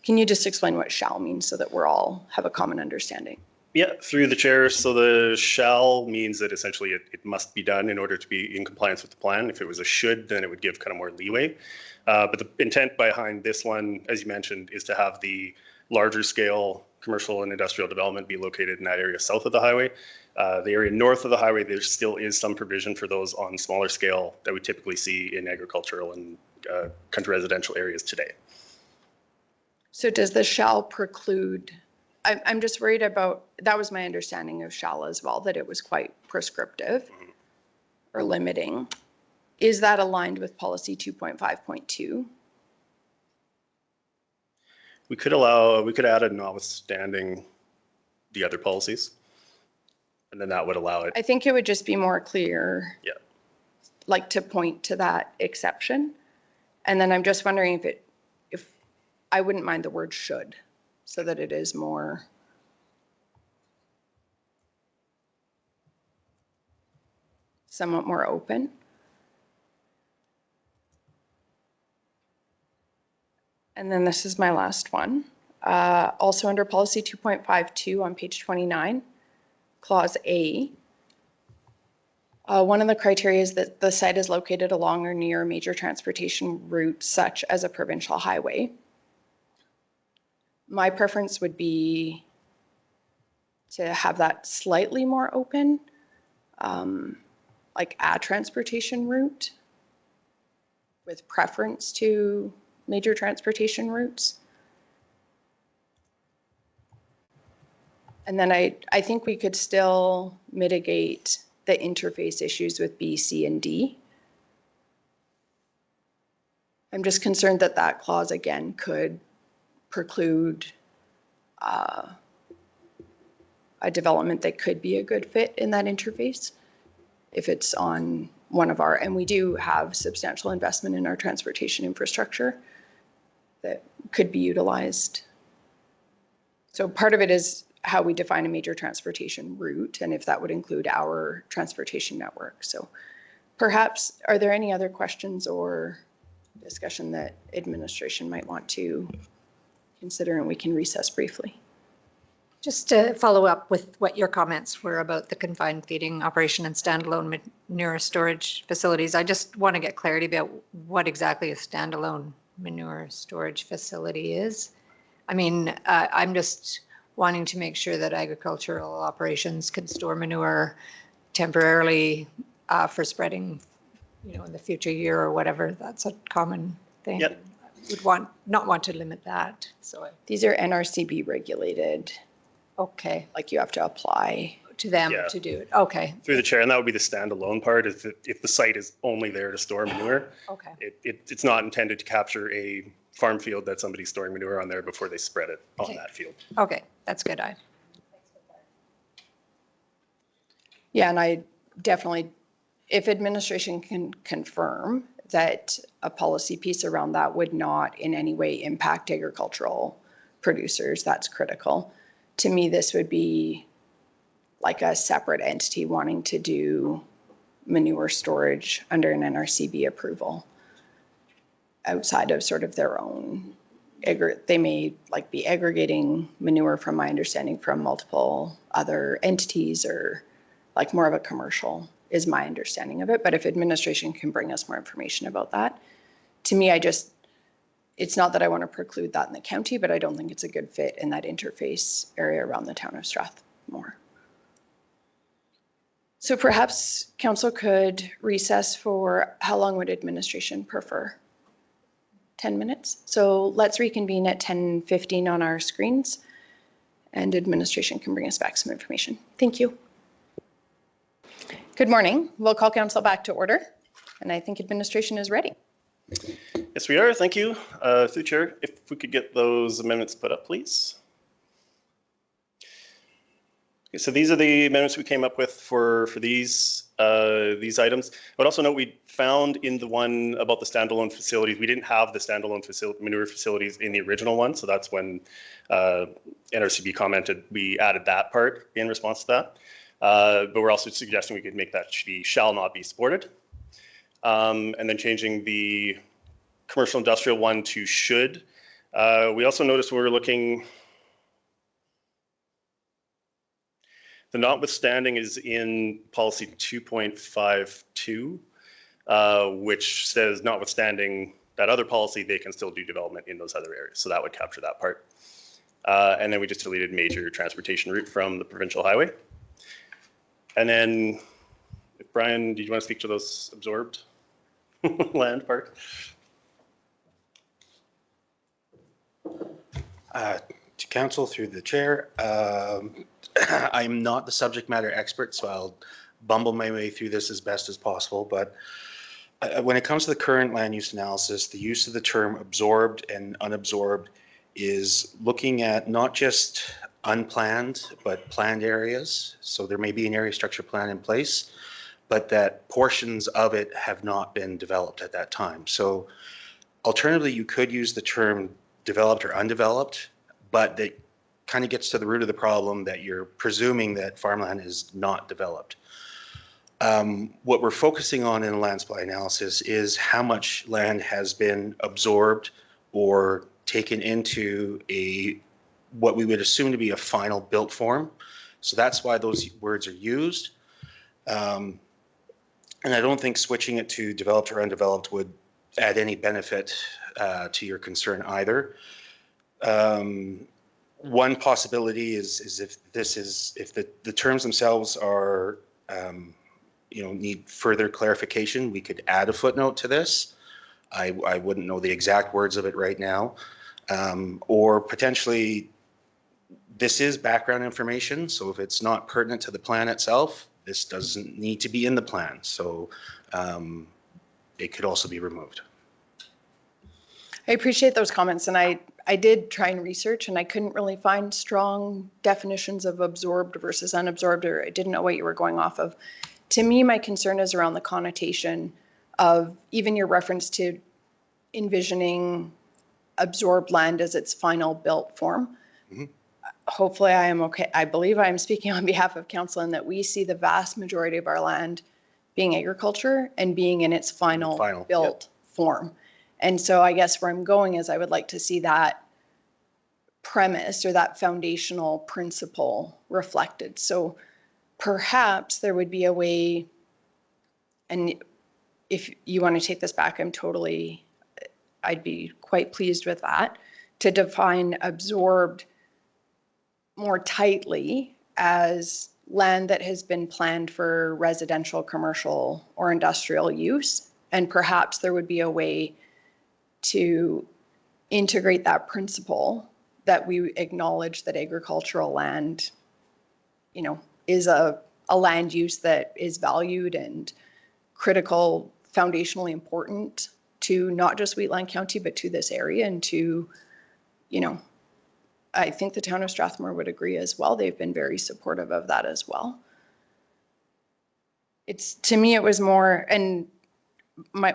Speaker 1: Can you just explain what shall means so that we're all have a common understanding?
Speaker 3: Yeah, through the chair. So the shall means that essentially it must be done in order to be in compliance with the plan. If it was a should, then it would give kind of more leeway. But the intent behind this one, as you mentioned, is to have the larger scale commercial and industrial development be located in that area south of the highway. The area north of the highway, there still is some provision for those on smaller scale that we typically see in agricultural and country residential areas today.
Speaker 1: So does the shall preclude, I'm just worried about, that was my understanding of shall as well, that it was quite prescriptive or limiting. Is that aligned with policy 2.5.2?
Speaker 3: We could add a notwithstanding the other policies, and then that would allow it.
Speaker 1: I think it would just be more clear.
Speaker 3: Yeah.
Speaker 1: Like to point to that exception. And then I'm just wondering if I wouldn't mind the word should, so that it is more somewhat more open. And then this is my last one. Also under policy 2.52 on page 29, clause A, One of the criteria is that the site is located along or near a major transportation route such as a provincial highway. My preference would be to have that slightly more open, like a transportation route with preference to major transportation routes. And then I think we could still mitigate the interface issues with B, C, and D. I'm just concerned that that clause again could preclude a development that could be a good fit in that interface if it's on one of our, and we do have substantial investment in our transportation infrastructure that could be utilized. So part of it is how we define a major transportation route and if that would include our transportation network. So perhaps, are there any other questions or discussion that administration might want to consider, and we can recess briefly?
Speaker 2: Just to follow up with what your comments were about the confined feeding operation and standalone manure storage facilities, I just want to get clarity about what exactly a standalone manure storage facility is. I mean, I'm just wanting to make sure that agricultural operations can store manure temporarily for spreading, in the future year or whatever. That's a common thing.
Speaker 3: Yep.
Speaker 2: Would not want to limit that. So
Speaker 1: These are NRCB regulated.
Speaker 2: okay,
Speaker 1: Like you have to apply.
Speaker 2: to them
Speaker 3: Yeah.
Speaker 2: to do it. Okay,
Speaker 3: Through the chair, and that would be the standalone part, is that if the site is only there to store manure,
Speaker 2: okay.
Speaker 3: it's not intended to capture a farm field that somebody's storing manure on there before they spread it on
Speaker 2: Okay.
Speaker 3: that field.
Speaker 2: Okay, that's good.
Speaker 1: Yeah, and I definitely, if administration can confirm that a policy piece around that would not in any way impact agricultural producers, that's critical. To me, this would be like a separate entity wanting to do manure storage under an NRCB approval outside of sort of their own, they may like be aggregating manure from my understanding from multiple other entities or like more of a commercial is my understanding of it. But if administration can bring us more information about that, to me, it's not that I want to preclude that in the county, but I don't think it's a good fit in that interface area around the town of Strathmore. So perhaps council could recess for, how long would administration prefer? 10 minutes. So let's reconvene at 10:15 on our screens and administration can bring us back some information. Thank you. Good morning. We'll call council back to order. And I think administration is ready.
Speaker 3: Yes, we are. Thank you. Through the chair, if we could get those amendments put up, please. Okay, so these are the amendments we came up with for these items. I would also note we found in the one about the standalone facilities, we didn't have the standalone manure facilities in the original one. So that's when NRCB commented, we added that part in response to that. But we're also suggesting we could make that shall not be supported. And then changing the commercial industrial one to should. We also noticed when we were looking, the notwithstanding is in policy 2.52, which says notwithstanding that other policy, they can still do development in those other areas. So that would capture that part. And then we just deleted major transportation route from the provincial highway. And then, Brian, did you want to speak to those absorbed land part?
Speaker 5: To council through the chair, I'm not the subject matter expert, so I'll bumble my way through this as best as possible. But when it comes to the current land use analysis, the use of the term absorbed and unabsorbed is looking at not just unplanned, but planned areas. So there may be an area structure plan in place, but that portions of it have not been developed at that time. So alternatively, you could use the term developed or undeveloped, but that kind of gets to the root of the problem that you're presuming that farmland is not developed. What we're focusing on in a land supply analysis is how much land has been absorbed or taken into what we would assume to be a final built form. So that's why those words are used. And I don't think switching it to developed or undeveloped would add any benefit to your concern either. One possibility is if the terms themselves are, need further clarification, we could add a footnote to this. I wouldn't know the exact words of it right now. Or potentially, this is background information, so if it's not pertinent to the plan itself, this doesn't need to be in the plan. So it could also be removed.
Speaker 1: I appreciate those comments, and I did try and research, and I couldn't really find strong definitions of absorbed versus unabsorbed, or I didn't know what you were going off of. To me, my concern is around the connotation of even your reference to envisioning absorbed land as its final built form.
Speaker 5: Mm-hmm.
Speaker 1: Hopefully I am okay. I believe I am speaking on behalf of council in that we see the vast majority of our land being agriculture and being in its final built form. And so I guess where I'm going is I would like to see that premise or that foundational principle reflected. So perhaps there would be a way, and if you want to take this back, I'd be quite pleased with that, to define absorbed more tightly as land that has been planned for residential, commercial, or industrial use. And perhaps there would be a way to integrate that principle that we acknowledge that agricultural land, is a land use that is valued and critical, foundationally important to not just Wheatland County, but to this area and to, I think the town of Strathmore would agree as well. They've been very supportive of that as well. To me, it was more, and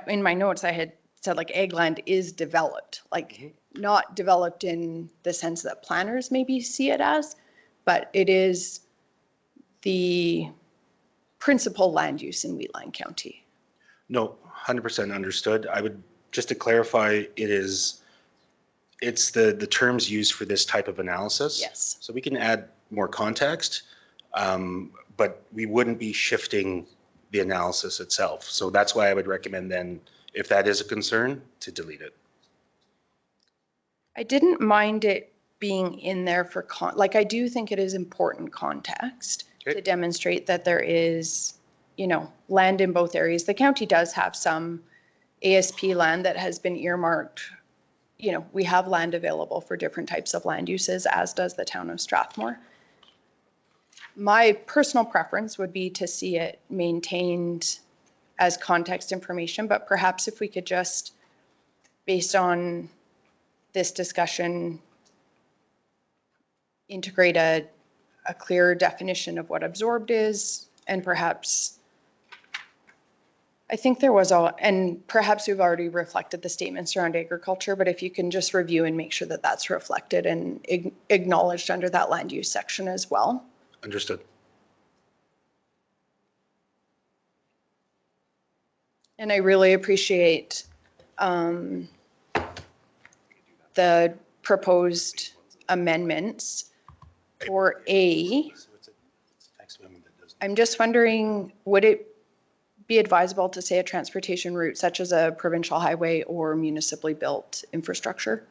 Speaker 1: in my notes, I had said like ag land is developed, like not developed in the sense that planners maybe see it as, but it is the principal land use in Wheatland County.
Speaker 5: No, 100% understood. I would, just to clarify, it's the terms used for this type of analysis.
Speaker 1: Yes.
Speaker 5: So we can add more context, but we wouldn't be shifting the analysis itself. So that's why I would recommend then, if that is a concern, to delete it.
Speaker 1: I didn't mind it being in there for, I do think it is important context to demonstrate that there is, land in both areas. The county does have some ASP land that has been earmarked. We have land available for different types of land uses, as does the town of Strathmore. My personal preference would be to see it maintained as context information, but perhaps if we could just, based on this discussion, integrate a clearer definition of what absorbed is, and perhaps, I think there was and perhaps we've already reflected the statements around agriculture, but if you can just review and make sure that that's reflected and acknowledged under that land use section as well.
Speaker 5: Understood.
Speaker 1: And I really appreciate the proposed amendments for A. I'm just wondering, would it be advisable to say a transportation route such as a provincial highway or municipally built infrastructure?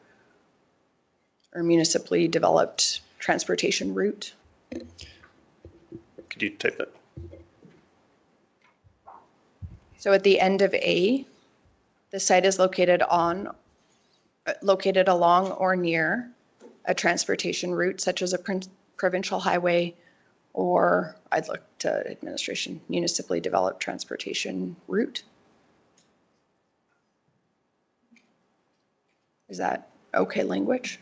Speaker 1: Or municipally developed transportation route?
Speaker 3: Could you type that?
Speaker 1: So at the end of A, the site is located along or near a transportation route such as a provincial highway, or I'd look to administration, municipally developed transportation route. Is that okay language?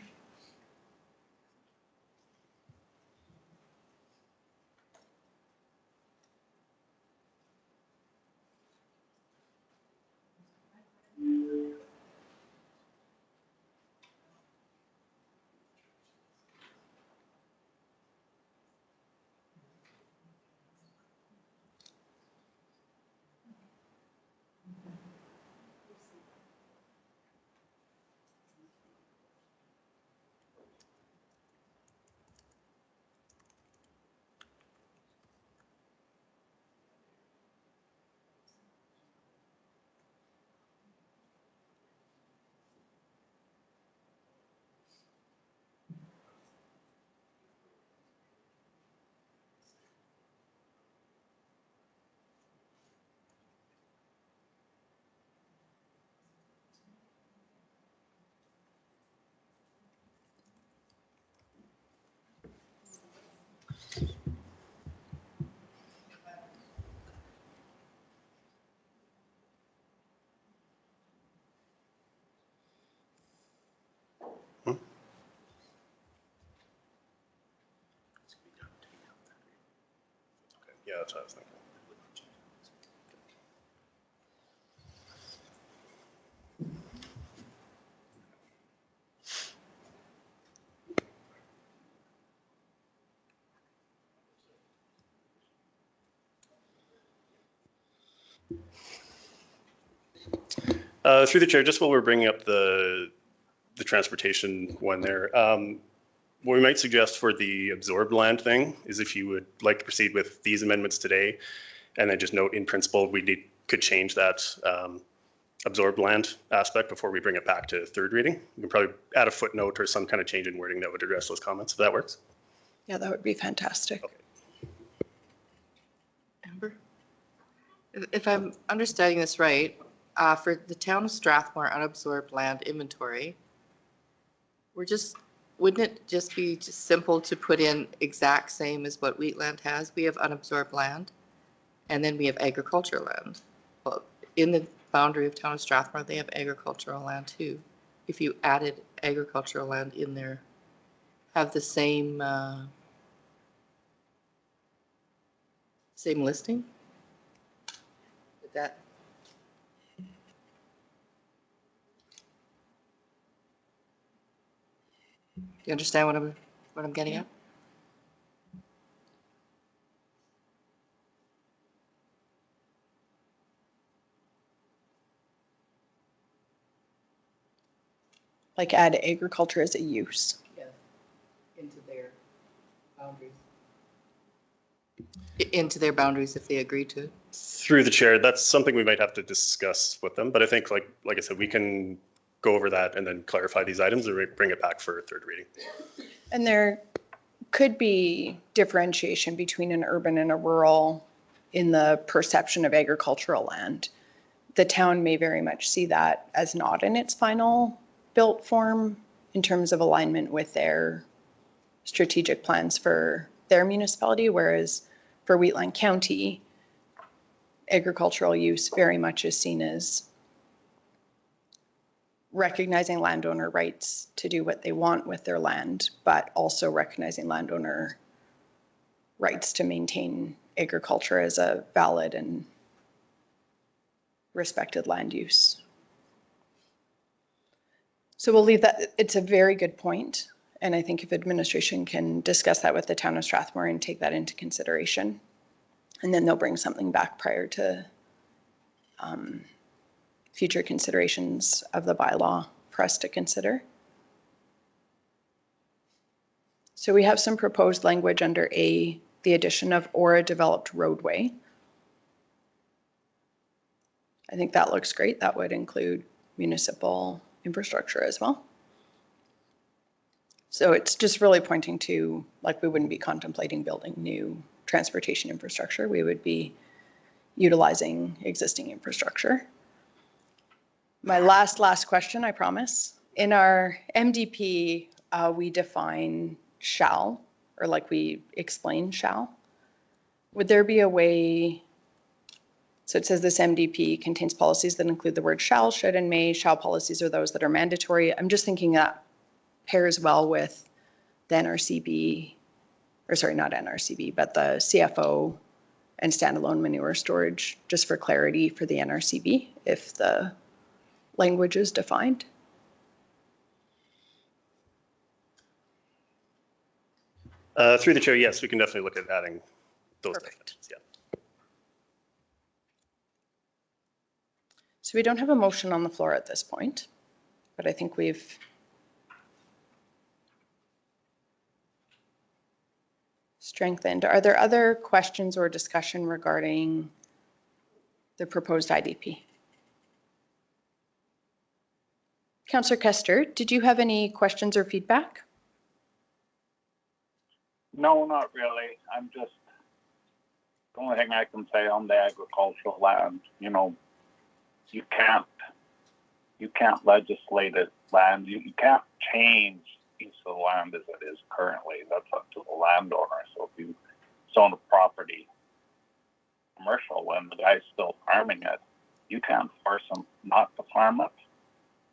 Speaker 3: Yeah, that's what I was thinking. Through the chair, just while we're bringing up the transportation one there, what we might suggest for the absorbed land thing is if you would like to proceed with these amendments today, and then just note in principle, could change that absorbed land aspect before we bring it back to third reading. We can probably add a footnote or some kind of change in wording that would address those comments, if that works.
Speaker 1: Yeah, that would be fantastic.
Speaker 3: Okay.
Speaker 11: Amber? If I'm understanding this right, for the town of Strathmore unabsorbed land inventory, wouldn't it just be simple to put in exact same as what Wheatland has? We have unabsorbed land, and then we have agricultural land. Well, in the boundary of town of Strathmore, they have agricultural land too. If you added agricultural land in there, have the same listing? Would that? Do you understand what I'm getting at?
Speaker 1: Like add agriculture as a use.
Speaker 11: Yes. Into their boundaries. Into their boundaries if they agree to it.
Speaker 3: Through the chair, that's something we might have to discuss with them, but I think like I said, we can go over that and then clarify these items and bring it back for third reading.
Speaker 1: And there could be differentiation between an urban and a rural in the perception of agricultural land. The town may very much see that as not in its final built form in terms of alignment with their strategic plans for their municipality, whereas for Wheatland County, agricultural use very much is seen as recognizing landowner rights to do what they want with their land, but also recognizing landowner rights to maintain agriculture as a valid and respected land use. So we'll leave that. It's a very good point. And I think if administration can discuss that with the town of Strathmore and take that into consideration, and then they'll bring something back prior to future considerations of the bylaw for us to consider. So we have some proposed language under A, the addition of or a developed roadway. I think that looks great. That would include municipal infrastructure as well. So it's just really pointing to, like, we wouldn't be contemplating building new transportation infrastructure. We would be utilizing existing infrastructure. My last question, I promise. In our MDP, we define shall, or like we explain shall. Would there be a way, so it says this MDP contains policies that include the word shall, should, and may. Shall policies are those that are mandatory. I'm just thinking that pairs well with the NRCB, or sorry, not NRCB, but the CFO and standalone manure storage, just for clarity for the NRCB, if the language is defined.
Speaker 3: Through the chair, yes, we can definitely look at adding those definitions, yeah.
Speaker 1: So we don't have a motion on the floor at this point, but I think we've strengthened. Are there other questions or discussion regarding the proposed IDP? Councillor Kester, did you have any questions or feedback?
Speaker 12: No, not really. I'm just, the only thing I can say on the agricultural land, you know, you can't legislate it land. You can't change piece of the land as it is currently. That's up to the landowner. So if you zone a property commercial when the guy's still farming it, you can't force him not to farm it.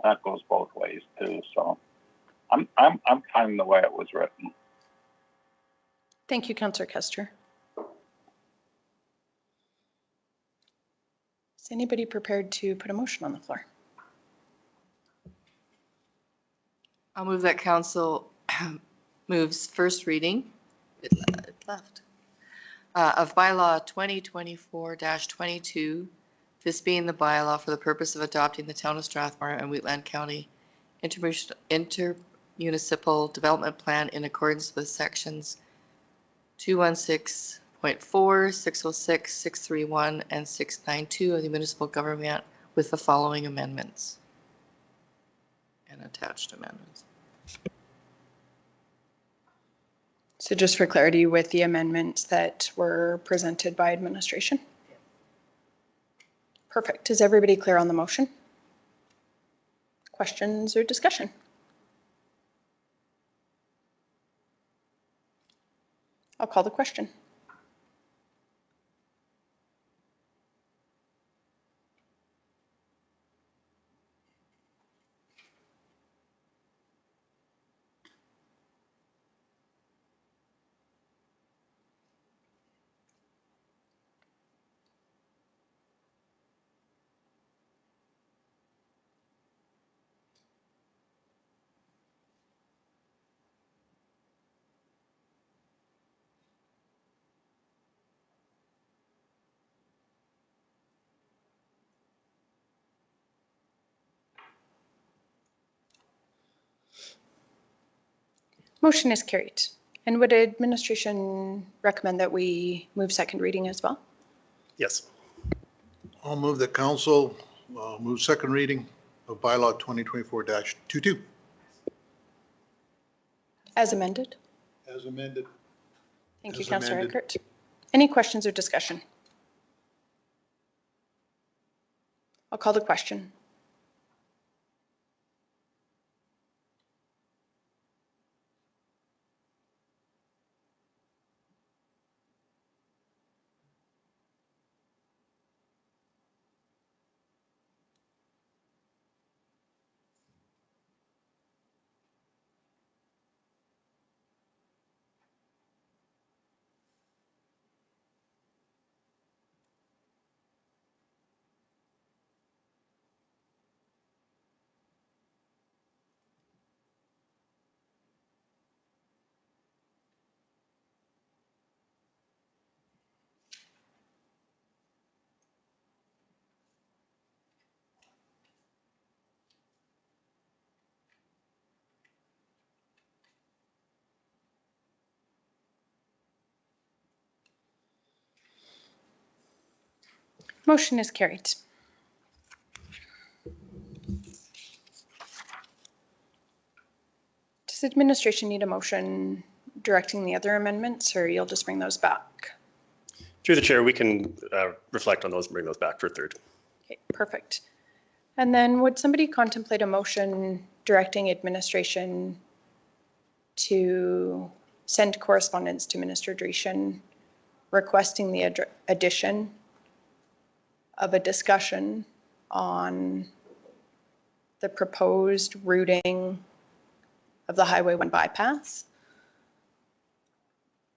Speaker 12: That goes both ways too. So I'm fine the way it was written.
Speaker 1: Thank you, Councillor Kester. Is anybody prepared to put a motion on the floor?
Speaker 11: I'll move that council moves first reading, it left, of bylaw 2024-22, this being the bylaw for the purpose of adopting the Town of Strathmore and Wheatland County intermunicipal development plan in accordance with sections 216.4, 606, 631, and 692 of the municipal government with the following amendments and attached amendments.
Speaker 1: So just for clarity, with the amendments that were presented by administration? Perfect. Is everybody clear on the motion? Questions or discussion? I'll call the question. Motion is carried. And would administration recommend that we move second reading as well?
Speaker 3: Yes.
Speaker 9: I'll move that council move second reading of bylaw 2024-22
Speaker 1: As amended?
Speaker 9: as amended.
Speaker 1: Thank you,
Speaker 9: As
Speaker 1: Councillor
Speaker 9: amended.
Speaker 1: Eckert. Any questions or discussion? I'll call the question. Motion is carried. Does administration need a motion directing the other amendments, or you'll just bring those back?
Speaker 3: Through the chair, we can reflect on those and bring those back for third.
Speaker 1: Okay, perfect. And then would somebody contemplate a motion directing administration to send correspondence to Minister Dreeshen requesting the addition of a discussion on the proposed routing of the Highway 1 bypass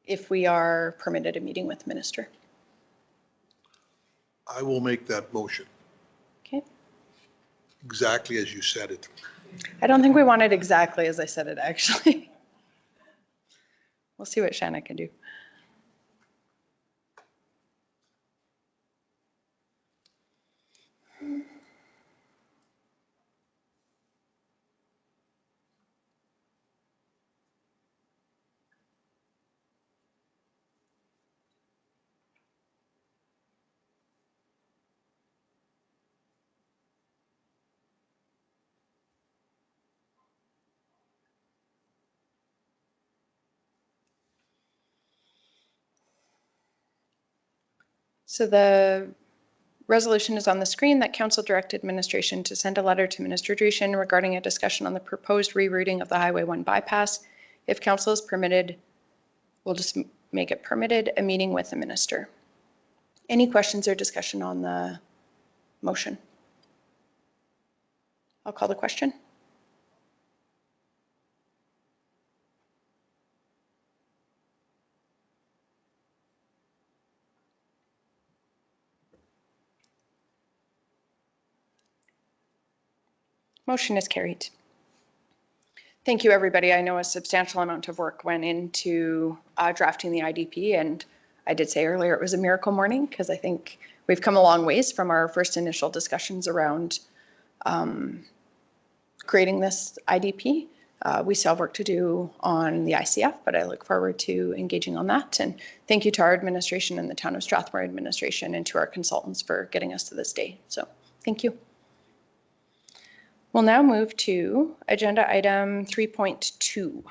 Speaker 1: if we are permitted a meeting with the minister?
Speaker 9: I will make that motion
Speaker 1: Okay.
Speaker 9: exactly as you said it.
Speaker 1: I don't think we want it exactly as I said it, actually. We'll see what Shanna can do. So the resolution is on the screen that council direct administration to send a letter to Minister Dreeshen regarding a discussion on the proposed rerouting of the Highway 1 bypass. If council is permitted, we'll just make it permitted, a meeting with the minister. Any questions or discussion on the motion? I'll call the question. Motion is carried. Thank you, everybody. I know a substantial amount of work went into drafting the IDP, and I did say earlier it was a miracle morning because I think we've come a long ways from our first initial discussions around creating this IDP. We still have work to do on the ICF, but I look forward to engaging on that. And thank you to our administration and the Town of Strathmore administration and to our consultants for getting us to this day. So thank you. We'll now move to agenda item 3.2.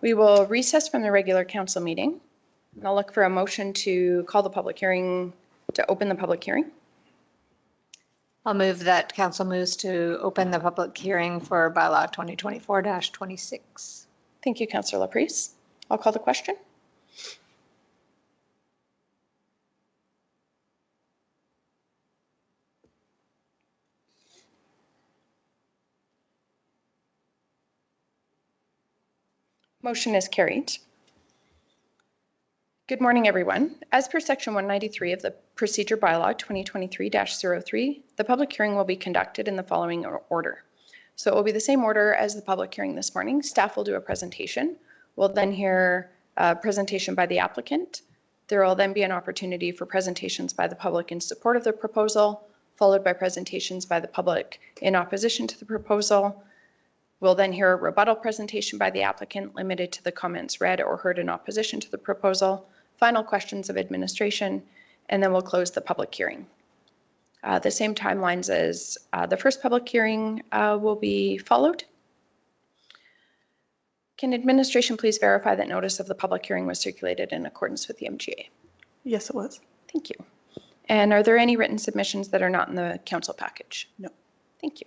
Speaker 1: We will recess from the regular council meeting. And I'll look for a motion to call the public hearing, to open the public hearing.
Speaker 2: I'll move that council moves to open the public hearing for bylaw 2024-26.
Speaker 1: Thank you, Councillor Laprise. I'll call the question. Motion is carried. Good morning, everyone. As per section 193 of the procedure bylaw 2023-03, the public hearing will be conducted in the following order. So it will be the same order as the public hearing this morning. Staff will do a presentation. We'll then hear a presentation by the applicant. There will then be an opportunity for presentations by the public in support of the proposal, followed by presentations by the public in opposition to the proposal. We'll then hear a rebuttal presentation by the applicant limited to the comments read or heard in opposition to the proposal, final questions of administration, and then we'll close the public hearing. The same timelines as the first public hearing will be followed. Can administration please verify that notice of the public hearing was circulated in accordance with the MGA?
Speaker 10: Yes, it was.
Speaker 1: Thank you. And are there any written submissions that are not in the council package?
Speaker 10: No.
Speaker 1: Thank you.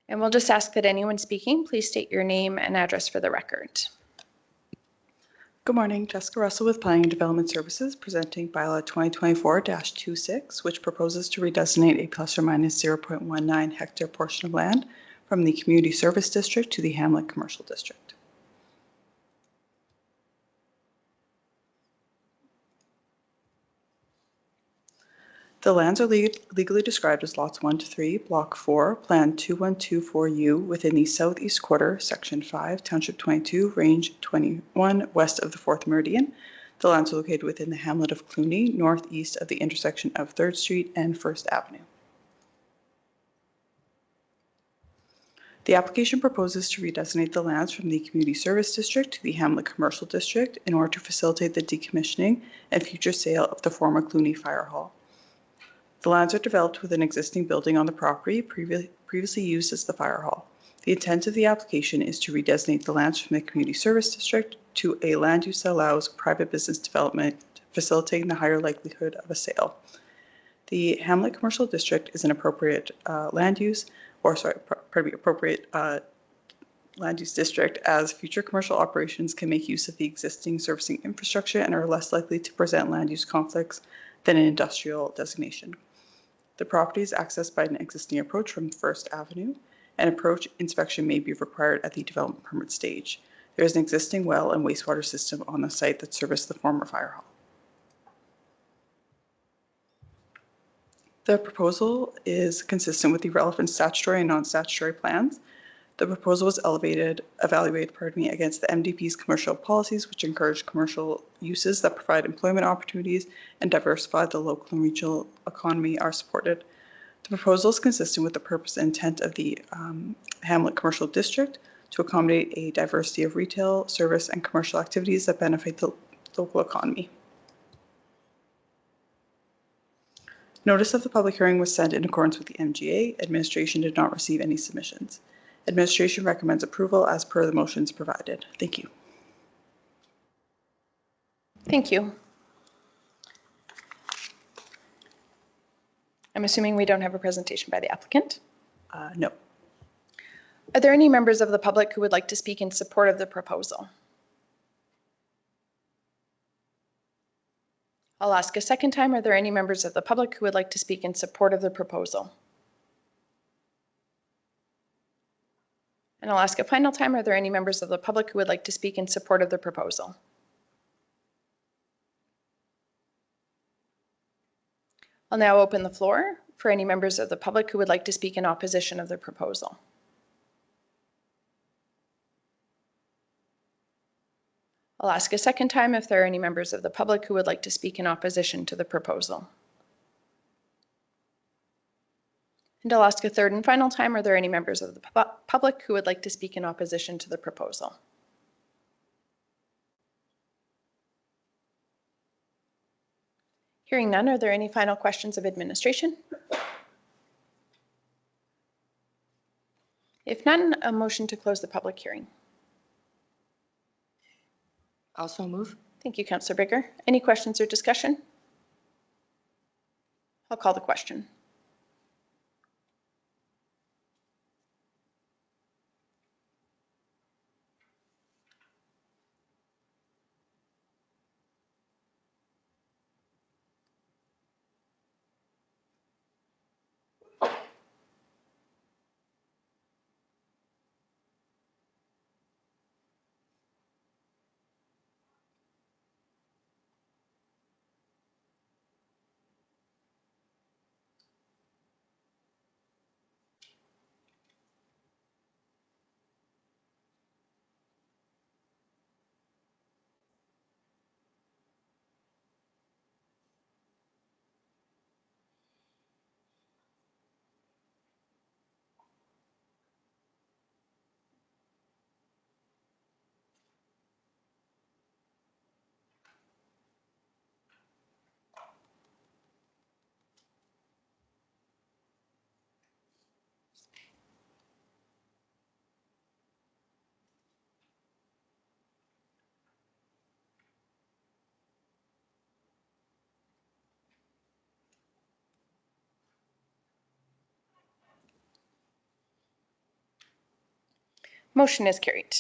Speaker 1: And we'll just ask that anyone speaking, please state your name and address for the record.
Speaker 13: Good morning, Jessica Russell with Planning and Development Services, presenting bylaw 2024-26, which proposes to redesignate a plus or minus 0.19 hectare portion of land from the Community Service District to the Hamlet Commercial District. The lands are legally described as lots 1 to 3, block 4, plan 2124U within the southeast quarter, section 5, township 22, range 21, west of the 4th meridian. The lands are located within the hamlet of Cluny, northeast of the intersection of 3rd Street and 1st Avenue. The application proposes to redesignate the lands from the Community Service District to the Hamlet Commercial District in order to facilitate the decommissioning and future sale of the former Cluny Fire Hall. The lands are developed with an existing building on the property previously used as the fire hall. The intent of the application is to redesignate the lands from the Community Service District to a land use that allows private business development, facilitating the higher likelihood of a sale. The Hamlet Commercial District is an appropriate land use district, as future commercial operations can make use of the existing servicing infrastructure and are less likely to present land use conflicts than an industrial designation. The property is accessed by an existing approach from 1st Avenue. An approach inspection may be required at the development permit stage. There is an existing well and wastewater system on the site that serviced the former fire hall. The proposal is consistent with the relevant statutory and non-statutory plans. The proposal was evaluated against the MDP's commercial policies, which encourage commercial uses that provide employment opportunities and diversify the local and regional economy are supported. The proposal is consistent with the purpose and intent of the Hamlet Commercial District to accommodate a diversity of retail, service, and commercial activities that benefit the local economy. Notice of the public hearing was sent in accordance with the MGA. Administration did not receive any submissions. Administration recommends approval as per the motions provided. Thank you.
Speaker 1: Thank you. I'm assuming we don't have a presentation by the applicant?
Speaker 13: No.
Speaker 1: Are there any members of the public who would like to speak in support of the proposal? I'll ask a second time. Are there any members of the public who would like to speak in support of the proposal? And I'll ask a final time, are there any members of the public who would like to speak in support of the proposal? I'll now open the floor for any members of the public who would like to speak in opposition of the proposal. I'll ask a second time if there are any members of the public who would like to speak in opposition to the proposal. And I'll ask a third and final time, are there any members of the public who would like to speak in opposition to the proposal? Hearing none, are there any final questions of administration? If none, a motion to close the public hearing.
Speaker 11: Also move.
Speaker 1: Thank you, Councillor Bigger. Any questions or discussion? I'll call the question. Motion is carried.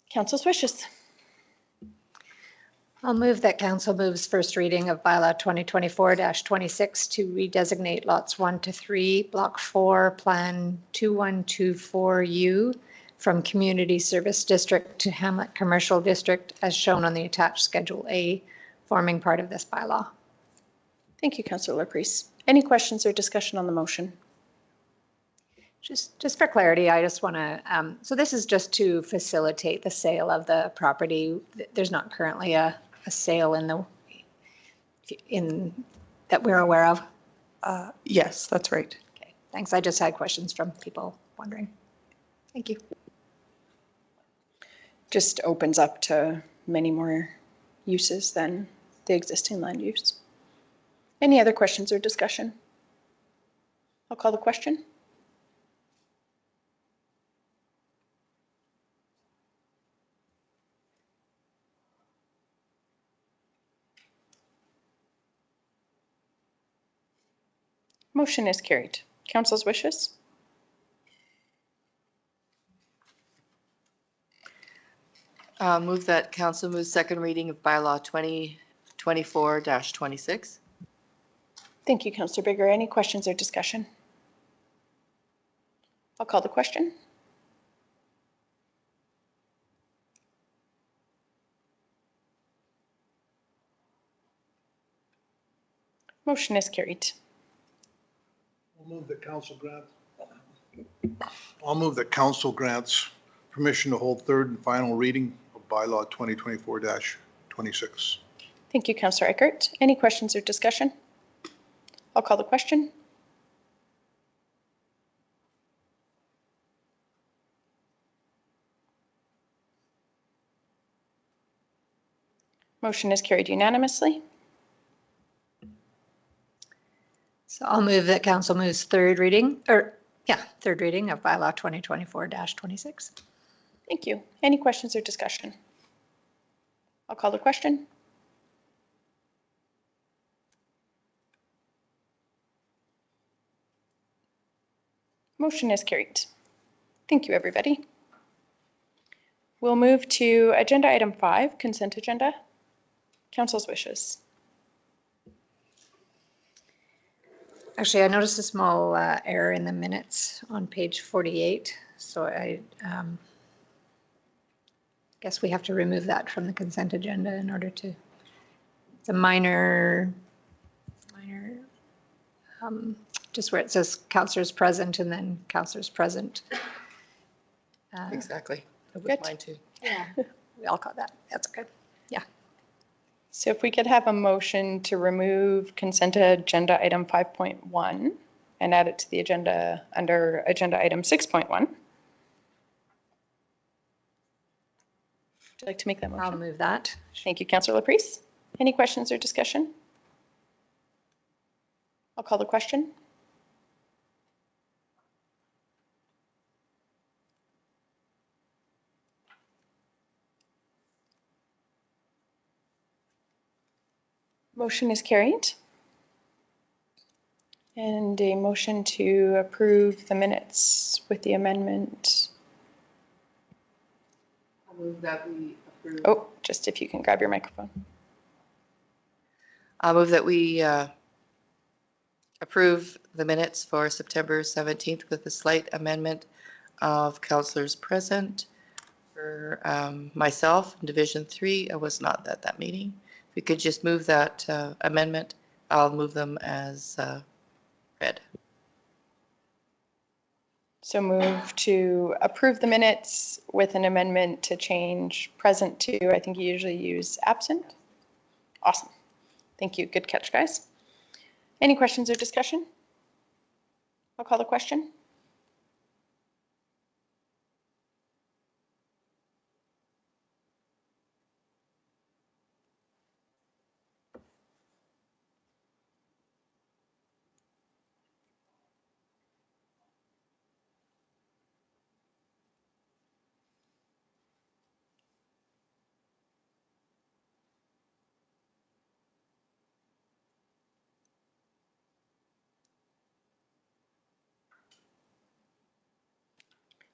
Speaker 1: Council's wishes.
Speaker 2: I'll move that council moves first reading of bylaw 2024-26 to redesignate lots 1 to 3, block 4, plan 2124U from Community Service District to Hamlet Commercial District as shown on the attached Schedule A, forming part of this bylaw.
Speaker 1: Thank you, Councillor Laprise. Any questions or discussion on the motion?
Speaker 2: Just for clarity, I just want to, so this is just to facilitate the sale of the property. There's not currently a sale in that we're aware of.
Speaker 13: Yes, that's right.
Speaker 2: Okay, thanks. I just had questions from people wondering. Thank you.
Speaker 1: Just opens up to many more uses than the existing land use. Any other questions or discussion? I'll call the question. Motion is carried. Council's wishes.
Speaker 11: Move that council moves second reading of bylaw 2024-26.
Speaker 1: Thank you, Councillor Bigger. Any questions or discussion? I'll call the question. Motion is carried.
Speaker 9: I'll move that council grants permission to hold third and final reading of bylaw 2024-26.
Speaker 1: Thank you, Councillor Eckert. Any questions or discussion? I'll call the question. Motion is carried unanimously.
Speaker 2: So I'll move that council moves third reading of bylaw 2024-26.
Speaker 1: Thank you. Any questions or discussion? I'll call the question. Motion is carried. Thank you, everybody. We'll move to agenda item 5, consent agenda. Council's wishes.
Speaker 2: Actually, I noticed a small error in the minutes on page 48. So I guess we have to remove that from the consent agenda in order to It's a minor, just where it says counselors present and then counselors present.
Speaker 11: Exactly. That was
Speaker 1: Good.
Speaker 11: mine too.
Speaker 2: Yeah, we all caught that. That's okay.
Speaker 1: So if we could have a motion to remove consent agenda item 5.1 and add it to the agenda under agenda item 6.1. Would you like to make that
Speaker 2: I'll
Speaker 1: motion?
Speaker 2: move that.
Speaker 1: Thank you, Councillor Laprise. Any questions or discussion? I'll call the question. Motion is carried. And a motion to approve the minutes with the amendment.
Speaker 11: I move that we approve.
Speaker 1: Oh, just if you can grab your microphone.
Speaker 11: I move that we approve the minutes for September 17th with a slight amendment of councillors present. For myself, in Division 3, I was not at that meeting. If we could just move that amendment, I'll move them as read.
Speaker 1: So move to approve the minutes with an amendment to change present to, I think you usually use absent. Awesome. Thank you. Good catch, guys. Any questions or discussion? I'll call the question.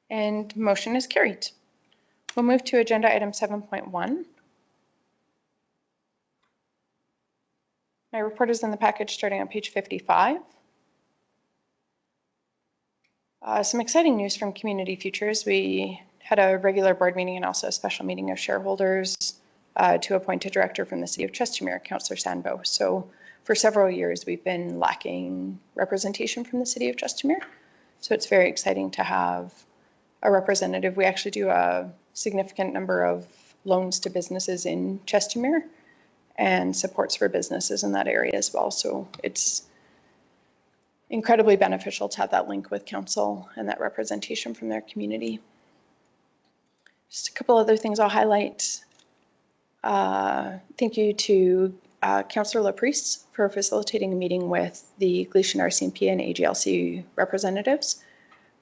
Speaker 1: And motion is carried. We'll move to agenda item 7.1. My report is in the package starting on page 55. Some exciting news from Community Futures. We had a regular board meeting and also a special meeting of shareholders to appoint a director from the City of Chestermere, Councillor Sandbo. So for several years, we've been lacking representation from the City of Chestermere. So it's very exciting to have a representative. We actually do a significant number of loans to businesses in Chestermere and supports for businesses in that area as well. So it's incredibly beneficial to have that link with council and that representation from their community. Just a couple other things I'll highlight. Thank you to Councillor Laprise for facilitating a meeting with the Gleason RCMP and AGLC representatives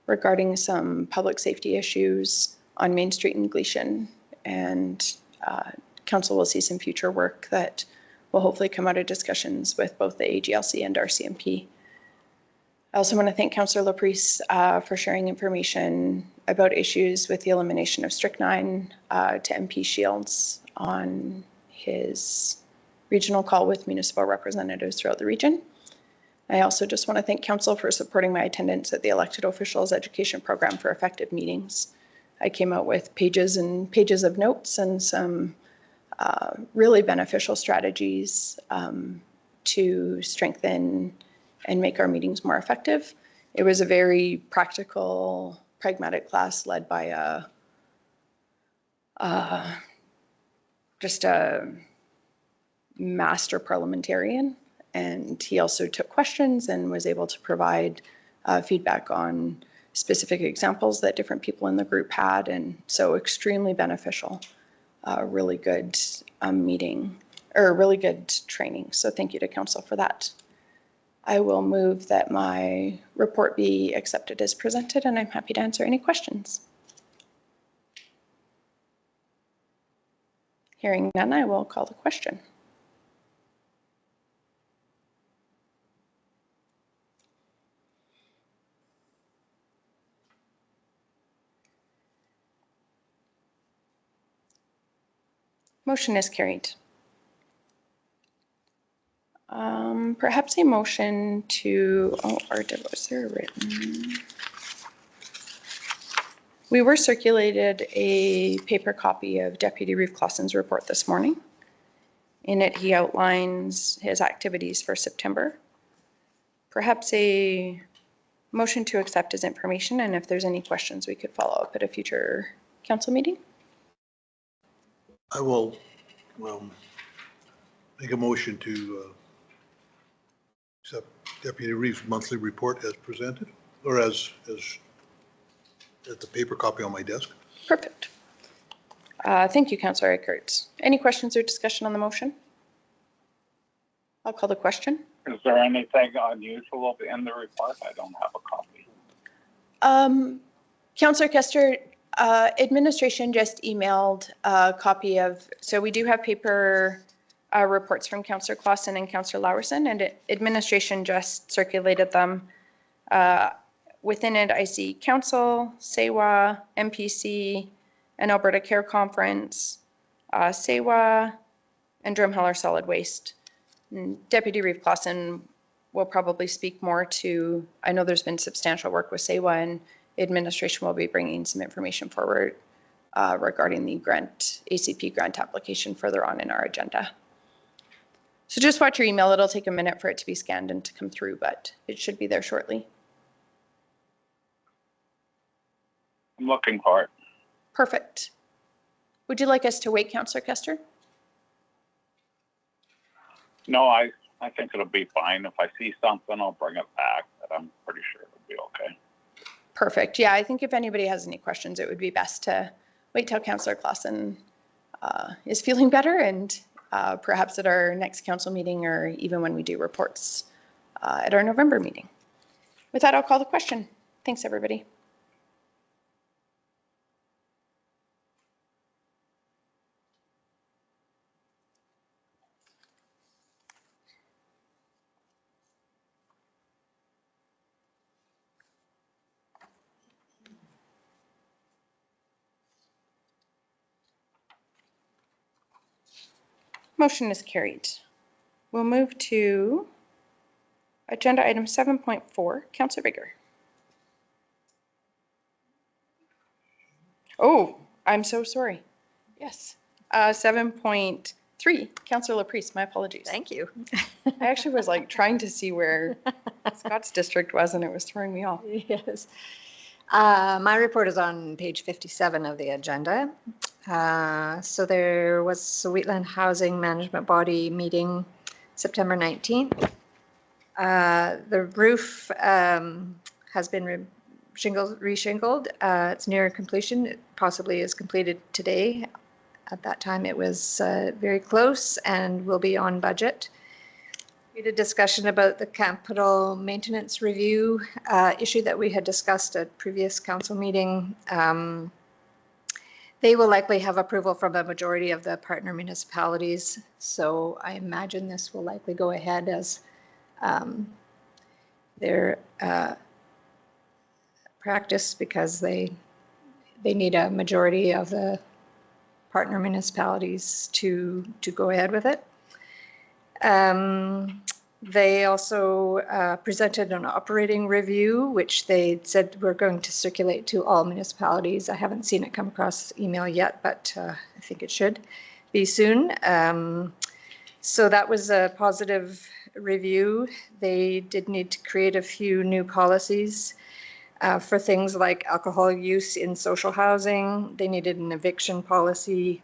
Speaker 1: regarding some public safety issues on Main Street in Gleason. And council will see some future work that will hopefully come out of discussions with both the AGLC and RCMP. I also want to thank Councillor Laprise for sharing information about issues with the elimination of strychnine to MP Shields on his regional call with municipal representatives throughout the region. I also just want to thank council for supporting my attendance at the elected officials education program for effective meetings. I came out with pages and pages of notes and some really beneficial strategies to strengthen and make our meetings more effective. It was a very practical, pragmatic class led by just a master parliamentarian. And he also took questions and was able to provide feedback on specific examples that different people in the group had. And so extremely beneficial, really good meeting, or really good training. So thank you to council for that. I will move that my report be accepted as presented, and I'm happy to answer any questions. Hearing none, I will call the question. Motion is carried. Perhaps a motion to, was there written? We were circulated a paper copy of Deputy Reeve Clausen's report this morning. In it, he outlines his activities for September. Perhaps a motion to accept his information, and if there's any questions, we could follow up at a future council meeting.
Speaker 9: I will make a motion to accept Deputy Reeves' monthly report as presented, or as the paper copy on my desk.
Speaker 1: Perfect. Thank you, Councillor Eckert. Any questions or discussion on the motion? I'll call the question.
Speaker 12: Is there anything unusual in the report? I don't have a copy.
Speaker 1: Councillor Kester, administration just emailed a copy of, so we do have paper reports from Councillor Clausen and Councillor Lawerson, and administration just circulated them. Within it, I see Council, SEWA, MPC, and Alberta Care Conference, SEWA, and Drumheller Solid Waste. And Deputy Reeve Clausen will probably speak more to, I know there's been substantial work with SEWA, and administration will be bringing some information forward regarding the grant, ACP grant application further on in our agenda. So just watch your email. It'll take a minute for it to be scanned and to come through, but it should be there shortly.
Speaker 12: I'm looking for it.
Speaker 1: Perfect. Would you like us to wait, Councillor Kester?
Speaker 12: No, I think it'll be fine. If I see something, I'll bring it back, but I'm pretty sure it'll be okay.
Speaker 1: Perfect. Yeah, I think if anybody has any questions, it would be best to wait till Councillor Clausen is feeling better, and perhaps at our next council meeting, or even when we do reports at our November meeting. With that, I'll call the question. Thanks, everybody. Motion is carried. We'll move to agenda item 7.4, Councillor Bigger. Oh, I'm so sorry. Yes. 7.3, Councillor Laprise, my apologies.
Speaker 2: Thank you.
Speaker 1: I actually was like trying to see where Scott's district was, and it was throwing me off.
Speaker 2: Yes. My report is on page 57 of the agenda. So there was a Wheatland Housing Management Body meeting September 19th. The roof has been reshingled. It's near completion. It possibly is completed today. At that time, it was very close and will be on budget. We had a discussion about the capital maintenance review issue that we had discussed at previous council meeting. They will likely have approval from a majority of the partner municipalities. So I imagine this will likely go ahead as their practice, because they need a majority of the partner municipalities to go ahead with it. They also presented an operating review, which they said we're going to circulate to all municipalities. I haven't seen it come across email yet, but I think it should be soon. So that was a positive review. They did need to create a few new policies for things like alcohol use in social housing. They needed an eviction policy,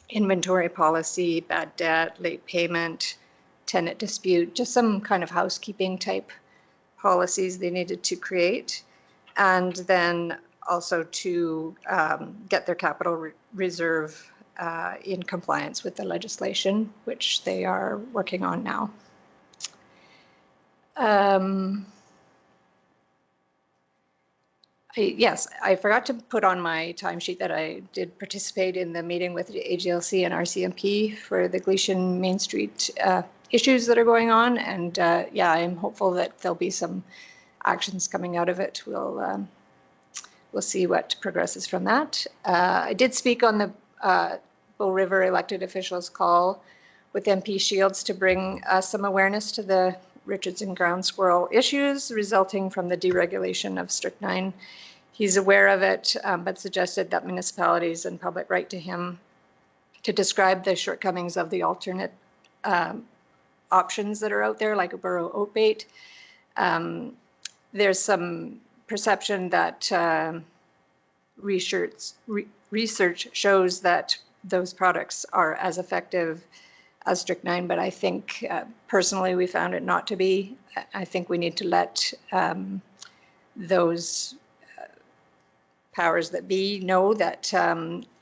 Speaker 2: inventory policy, bad debt, late payment, tenant dispute, just some kind of housekeeping type policies they needed to create. And then also to get their capital reserve in compliance with the legislation, which they are working on now. Yes, I forgot to put on my timesheet that I did participate in the meeting with the AGLC and RCMP for the Gleason Main Street issues that are going on. And yeah, I'm hopeful that there'll be some actions coming out of it. We'll see what progresses from that. I did speak on the Bow River elected officials call with MP Shields to bring some awareness to the Richardson ground squirrel issues resulting from the deregulation of strychnine. He's aware of it, but suggested that municipalities and public write to him to describe the shortcomings of the alternate options that are out there, like a burrow oat bait. There's some perception that research shows that those products are as effective as strychnine, but I think personally we found it not to be. I think we need to let those powers that be know that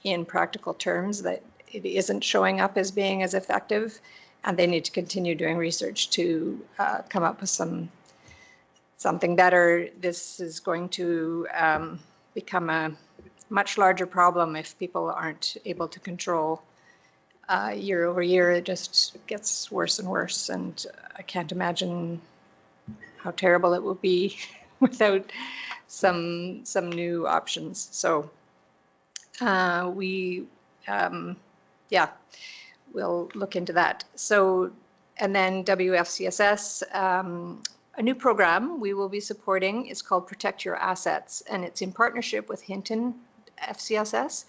Speaker 2: in practical terms that it isn't showing up as being as effective, and they need to continue doing research to come up with something better. This is going to become a much larger problem if people aren't able to control year over year. It just gets worse and worse, and I can't imagine how terrible it will be without some new options. So we'll look into that. So, and then WFCSS, a new program we will be supporting is called Protect Your Assets, and it's in partnership with Hinton FCSS.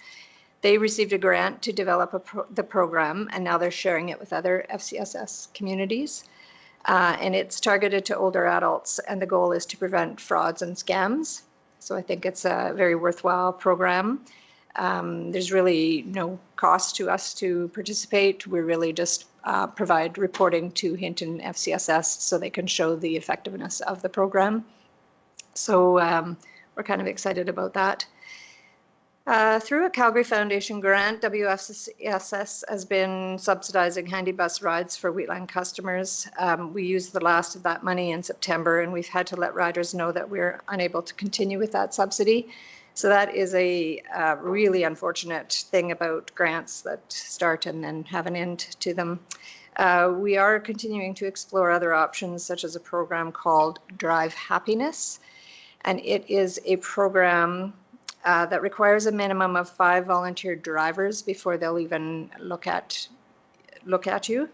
Speaker 2: They received a grant to develop the program, and now they're sharing it with other FCSS communities. And it's targeted to older adults, and the goal is to prevent frauds and scams. So I think it's a very worthwhile program. There's really no cost to us to participate. We really just provide reporting to Hinton FCSS so they can show the effectiveness of the program. So we're kind of excited about that. Through a Calgary Foundation grant, WFCSS has been subsidizing handy bus rides for Wheatland customers. We used the last of that money in September, and we've had to let riders know that we're unable to continue with that subsidy. So that is a really unfortunate thing about grants that start and then have an end to them. We are continuing to explore other options, such as a program called Drive Happiness, and it is a program that requires a minimum of 5 volunteer drivers before they'll even look at you.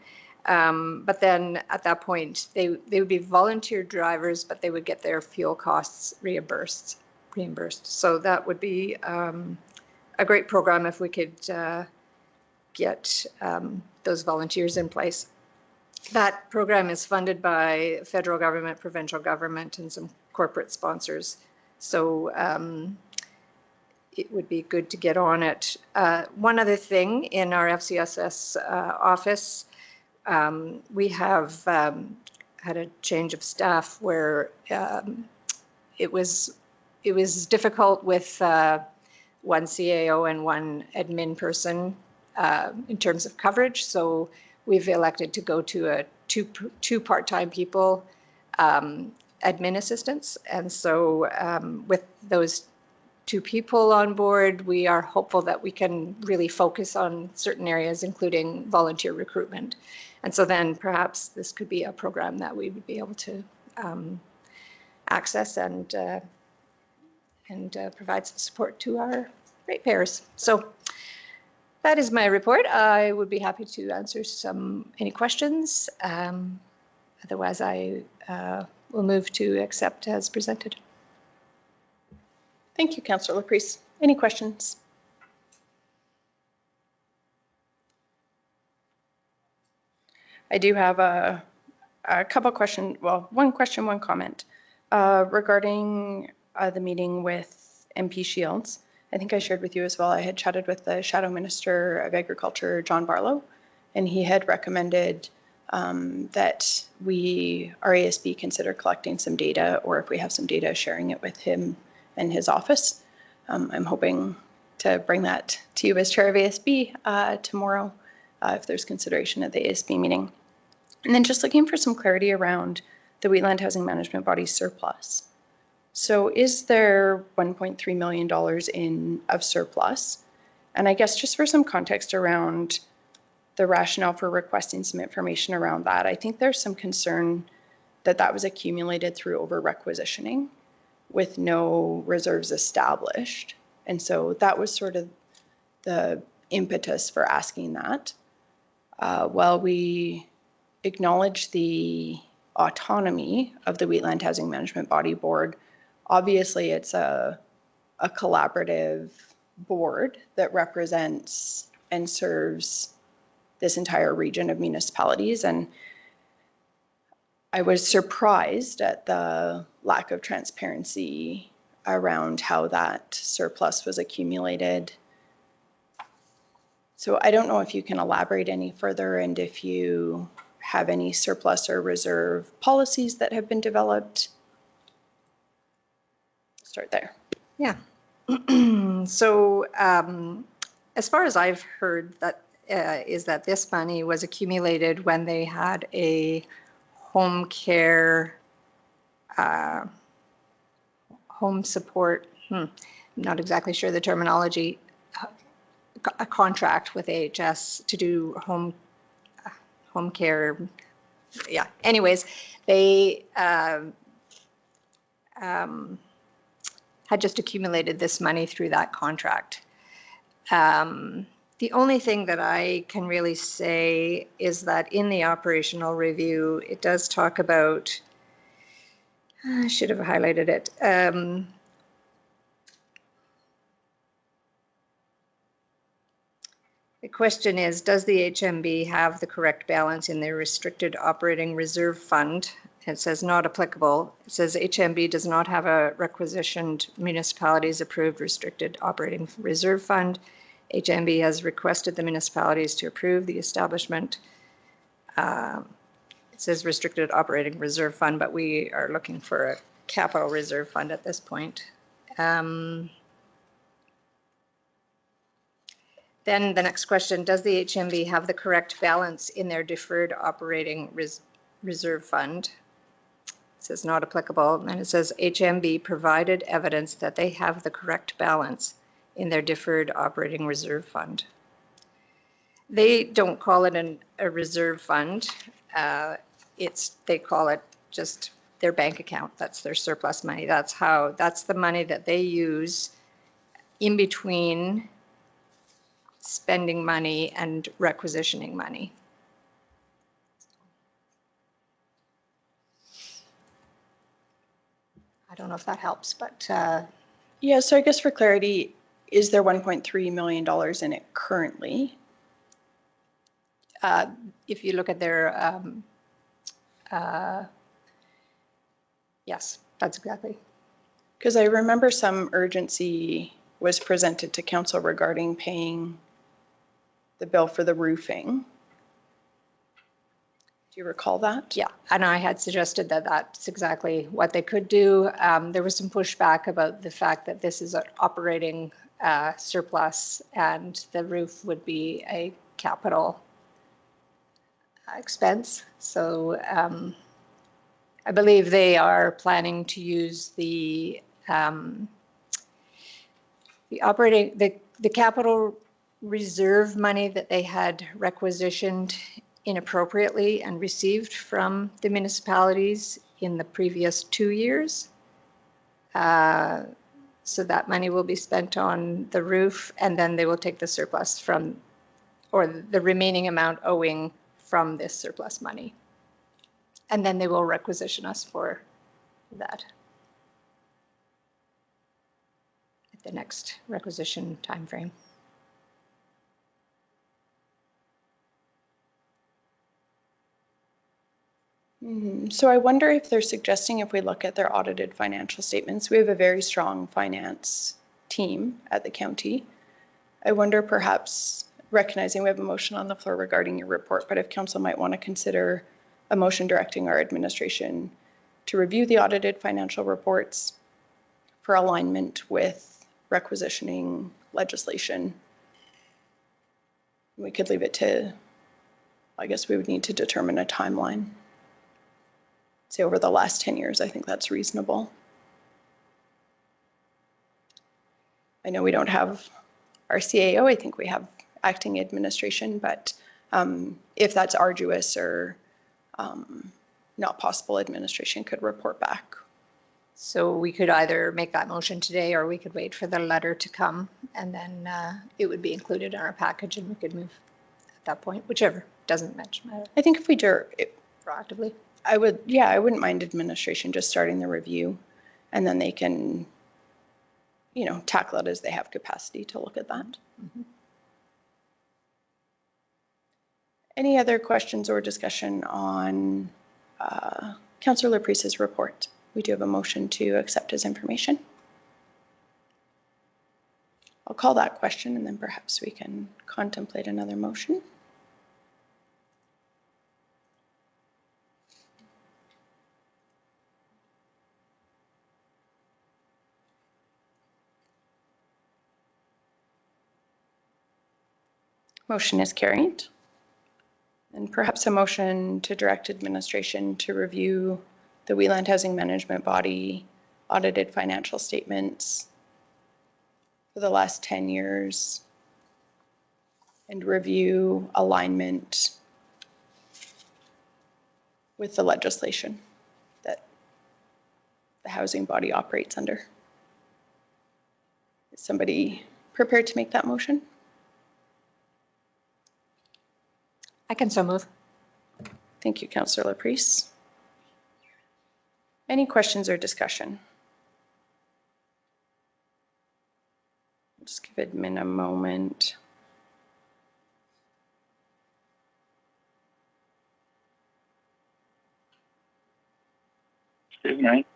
Speaker 2: But then at that point, they would be volunteer drivers, but they would get their fuel costs reimbursed. So that would be a great program if we could get those volunteers in place. That program is funded by federal government, provincial government, and some corporate sponsors. So it would be good to get on it. One other thing, in our FCSS office, we have had a change of staff where it was difficult with one CAO and one admin person in terms of coverage. So we've elected to go to two part-time people, admin assistants. And so with those 2 people on board, we are hopeful that we can really focus on certain areas, including volunteer recruitment. And so then perhaps this could be a program that we would be able to access and provide some support to our ratepayers. So that is my report. I would be happy to answer any questions. Otherwise, I will move to accept as presented.
Speaker 1: Thank you, Councillor Laprise. Any questions? I do have a couple questions. Well, one question, one comment regarding the meeting with MP Shields. I think I shared with you as well. I had chatted with the Shadow Minister of Agriculture, John Barlow, and he had recommended that our ASB consider collecting some data, or if we have some data, sharing it with him and his office. I'm hoping to bring that to you as chair of ASB tomorrow, if there's consideration at the ASB meeting. And then just looking for some clarity around the Wheatland Housing Management Body's surplus. So is there $1.3 million of surplus? And I guess just for some context around the rationale for requesting some information around that, I think there's some concern that that was accumulated through over-requisitioning with no reserves established. And so that was sort of the impetus for asking that. While we acknowledge the autonomy of the Wheatland Housing Management Body Board, obviously it's a collaborative board that represents and serves this entire region of municipalities. And I was surprised at the lack of transparency around how that surplus was accumulated. So I don't know if you can elaborate any further and if you have any surplus or reserve policies that have been developed. Start there.
Speaker 2: Yeah. So as far as I've heard, that is that this money was accumulated when they had a home care, home support, not exactly sure the terminology, a contract with AHS to do home care. Yeah, anyways, they had just accumulated this money through that contract. The only thing that I can really say is that in the operational review, it does talk about, I should have highlighted it. The question is, does the HMB have the correct balance in their restricted operating reserve fund? It says not applicable. It says HMB does not have a requisitioned municipalities approved restricted operating reserve fund. HMB has requested the municipalities to approve the establishment. It says restricted operating reserve fund, but we are looking for a capital reserve fund at this point. Then the next question, does the HMB have the correct balance in their deferred operating reserve fund? It says not applicable. And it says HMB provided evidence that they have the correct balance in their deferred operating reserve fund. They don't call it a reserve fund. They call it just their bank account. That's their surplus money. That's the money that they use in between spending money and requisitioning money. I don't know if that helps, but
Speaker 1: yeah, so I guess for clarity, is there $1.3 million in it currently?
Speaker 2: If you look at their, yes, that's exactly.
Speaker 1: Because I remember some urgency was presented to council regarding paying the bill for the roofing. Do you recall that?
Speaker 2: Yeah, and I had suggested that that's exactly what they could do. There was some pushback about the fact that this is an operating surplus and the roof would be a capital expense. So I believe they are planning to use the capital reserve money that they had requisitioned inappropriately and received from the municipalities in the previous 2 years. So that money will be spent on the roof, and then they will take the surplus from, or the remaining amount owing from this surplus money. And then they will requisition us for that at the next requisition timeframe.
Speaker 1: So I wonder if they're suggesting if we look at their audited financial statements, we have a very strong finance team at the county. I wonder perhaps, recognizing we have a motion on the floor regarding your report, but if council might want to consider a motion directing our administration to review the audited financial reports for alignment with requisitioning legislation. We could leave it to, I guess we would need to determine a timeline. Say over the last 10 years, I think that's reasonable. I know we don't have our CAO, I think we have acting administration, but if that's arduous or not possible, administration could report back.
Speaker 2: So we could either make that motion today or we could wait for the letter to come and then it would be included in our package and we could move at that point, whichever, doesn't matter.
Speaker 1: I think if we do it
Speaker 2: proactively.
Speaker 1: I wouldn't mind administration just starting the review and then they can, tackle it as they have capacity to look at that.
Speaker 2: Mm-hmm.
Speaker 1: Any other questions or discussion on Councillor Laprise's report? We do have a motion to accept his information. I'll call that question and then perhaps we can contemplate another motion. Motion is carried. And perhaps a motion to direct administration to review the Wheeland Housing Management Body audited financial statements for the last 10 years and review alignment with the legislation that the housing body operates under. Is somebody prepared to make that motion?
Speaker 2: I can so move.
Speaker 1: Thank you, Councillor Laprise. Any questions or discussion? Just give admin a moment.
Speaker 12: Excuse me.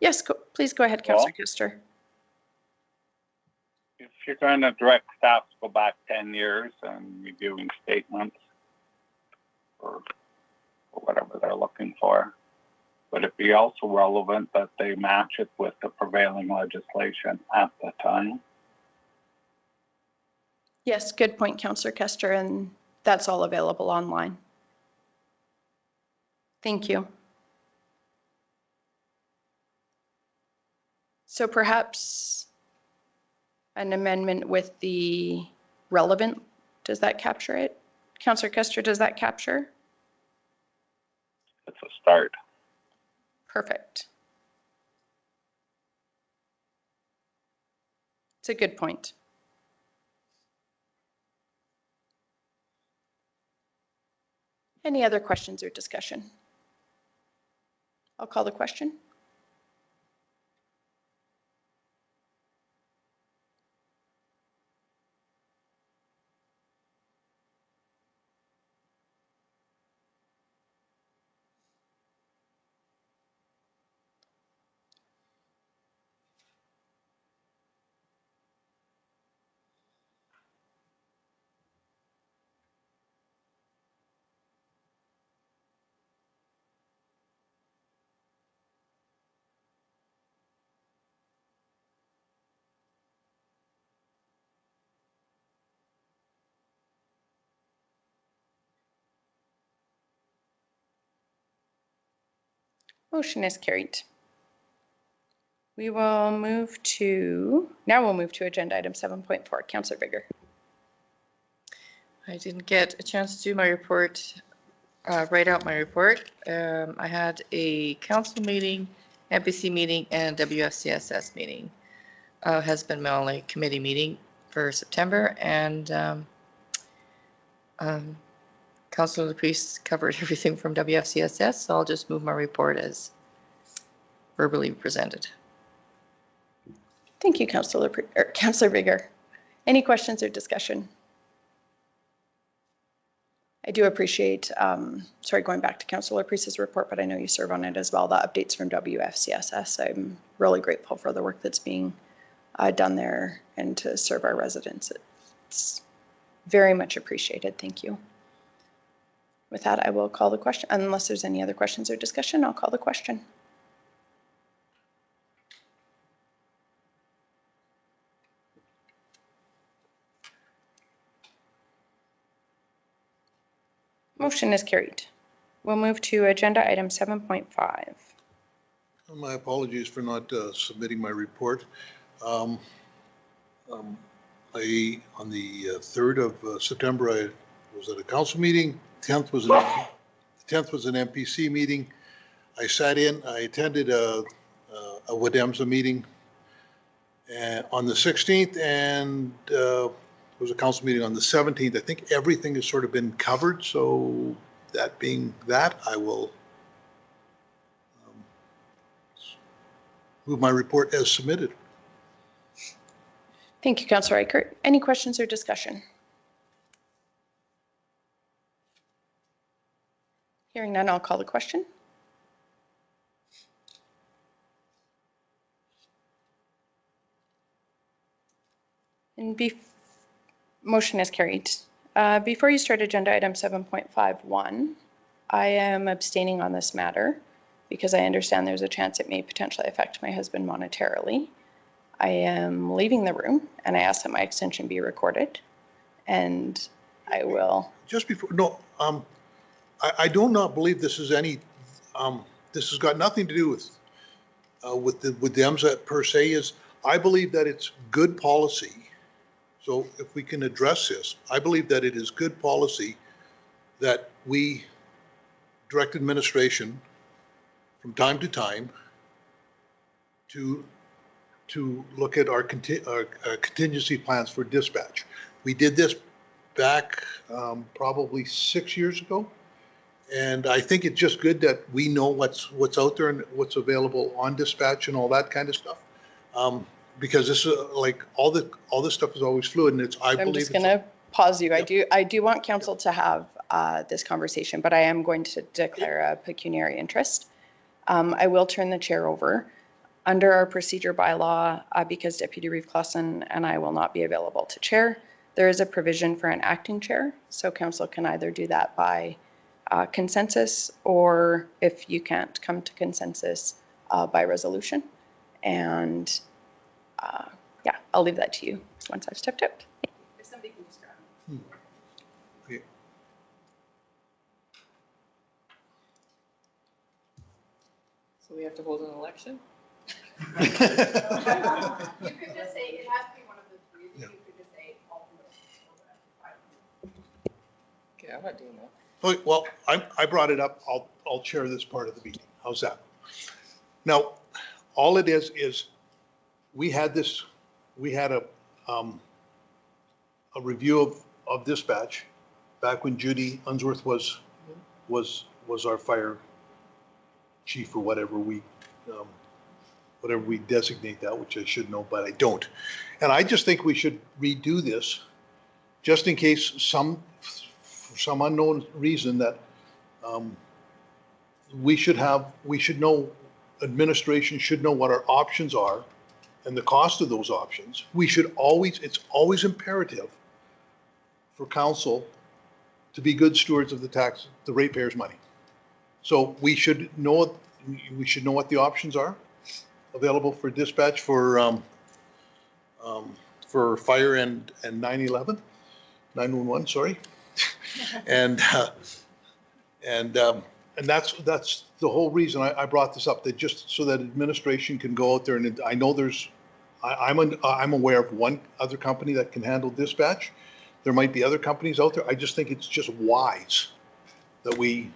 Speaker 1: Yes, please go ahead, Councillor Kuster.
Speaker 12: If you're going to direct staff to go back 10 years and reviewing statements or whatever they're looking for, would it be also relevant that they match it with the prevailing legislation at the time?
Speaker 1: Yes, good point, Councillor Kester, and that's all available online. Thank you. So perhaps an amendment with the relevant, does that capture it? Councillor Kester, does that capture?
Speaker 12: It's a start.
Speaker 1: Perfect. It's a good point. Any other questions or discussion? I'll call the question. Motion is carried. We will move to, now we'll move to agenda item 7.4. Councillor Bigger.
Speaker 11: I didn't get a chance to do my report, write out my report. I had a council meeting, MPC meeting, and WFCSS meeting. Has been my only committee meeting for September, and Councillor Laprice covered everything from WFCSS, so I'll just move my report as verbally presented.
Speaker 1: Thank you, Councillor Bigger. Any questions or discussion? I do appreciate, sorry, going back to Councillor Laprice's report, but I know you serve on it as well, the updates from WFCSS. I'm really grateful for the work that's being done there and to serve our residents. It's very much appreciated. Thank you. With that, I will call the question. Unless there's any other questions or discussion, I'll call the question. Motion is carried. We'll move to agenda item 7.5.
Speaker 9: My apologies for not submitting my report. On the 3rd of September, I was at a council meeting. 10th was an MPC meeting. I sat in, I attended a WADEMSA meeting on the 16th, and there was a council meeting on the 17th. I think everything has sort of been covered. So that being that, I will move my report as submitted.
Speaker 1: Thank you, Councillor Eichert. Any questions or discussion? Hearing none, I'll call the question. And motion is carried. Before you start agenda item 7.51, I am abstaining on this matter because I understand there's a chance it may potentially affect my husband monetarily. I am leaving the room and I ask that my extension be recorded, and I will.
Speaker 9: Just before, no, I do not believe this is any, this has got nothing to do with the MSAT per se. Is, I believe that it's good policy. So if we can address this, I believe that it is good policy that we direct administration from time to time to look at our contingency plans for dispatch. We did this back probably 6 years ago. And I think it's just good that we know what's out there and what's available on dispatch and all that kind of stuff. Because this is like all this stuff is always fluid, and it's,
Speaker 1: I'm just going to pause you.
Speaker 9: Yep.
Speaker 1: I do want council to have this conversation, but I am going to declare a pecuniary interest. I will turn the chair over. Under our procedure bylaw, because Deputy Reeve Clausen and I will not be available to chair, there is a provision for an acting chair. So council can either do that by consensus, or if you can't come to consensus, by resolution. And yeah, I'll leave that to you once I've stepped out. If somebody can just grab me.
Speaker 9: Okay.
Speaker 11: So we have to hold an election?
Speaker 1: You could just say, it has to be one of the three.
Speaker 9: Yeah.
Speaker 1: You could just say all of them.
Speaker 11: Okay, I'm not doing that.
Speaker 9: Okay, well, I brought it up. I'll chair this part of the meeting. How's that? Now, all it is we had a review of dispatch back when Judy Unsworth was our fire chief, or whatever we designate that, which I should know, but I don't. And I just think we should redo this, just in case for some unknown reason that we should know, administration should know what our options are and the cost of those options. It's always imperative for council to be good stewards of the ratepayers' money. So we should know what the options are available for dispatch for fire and 911, sorry. And that's the whole reason I brought this up, that just so that administration can go out there, and I know I'm aware of one other company that can handle dispatch. There might be other companies out there. I just think it's just wise that we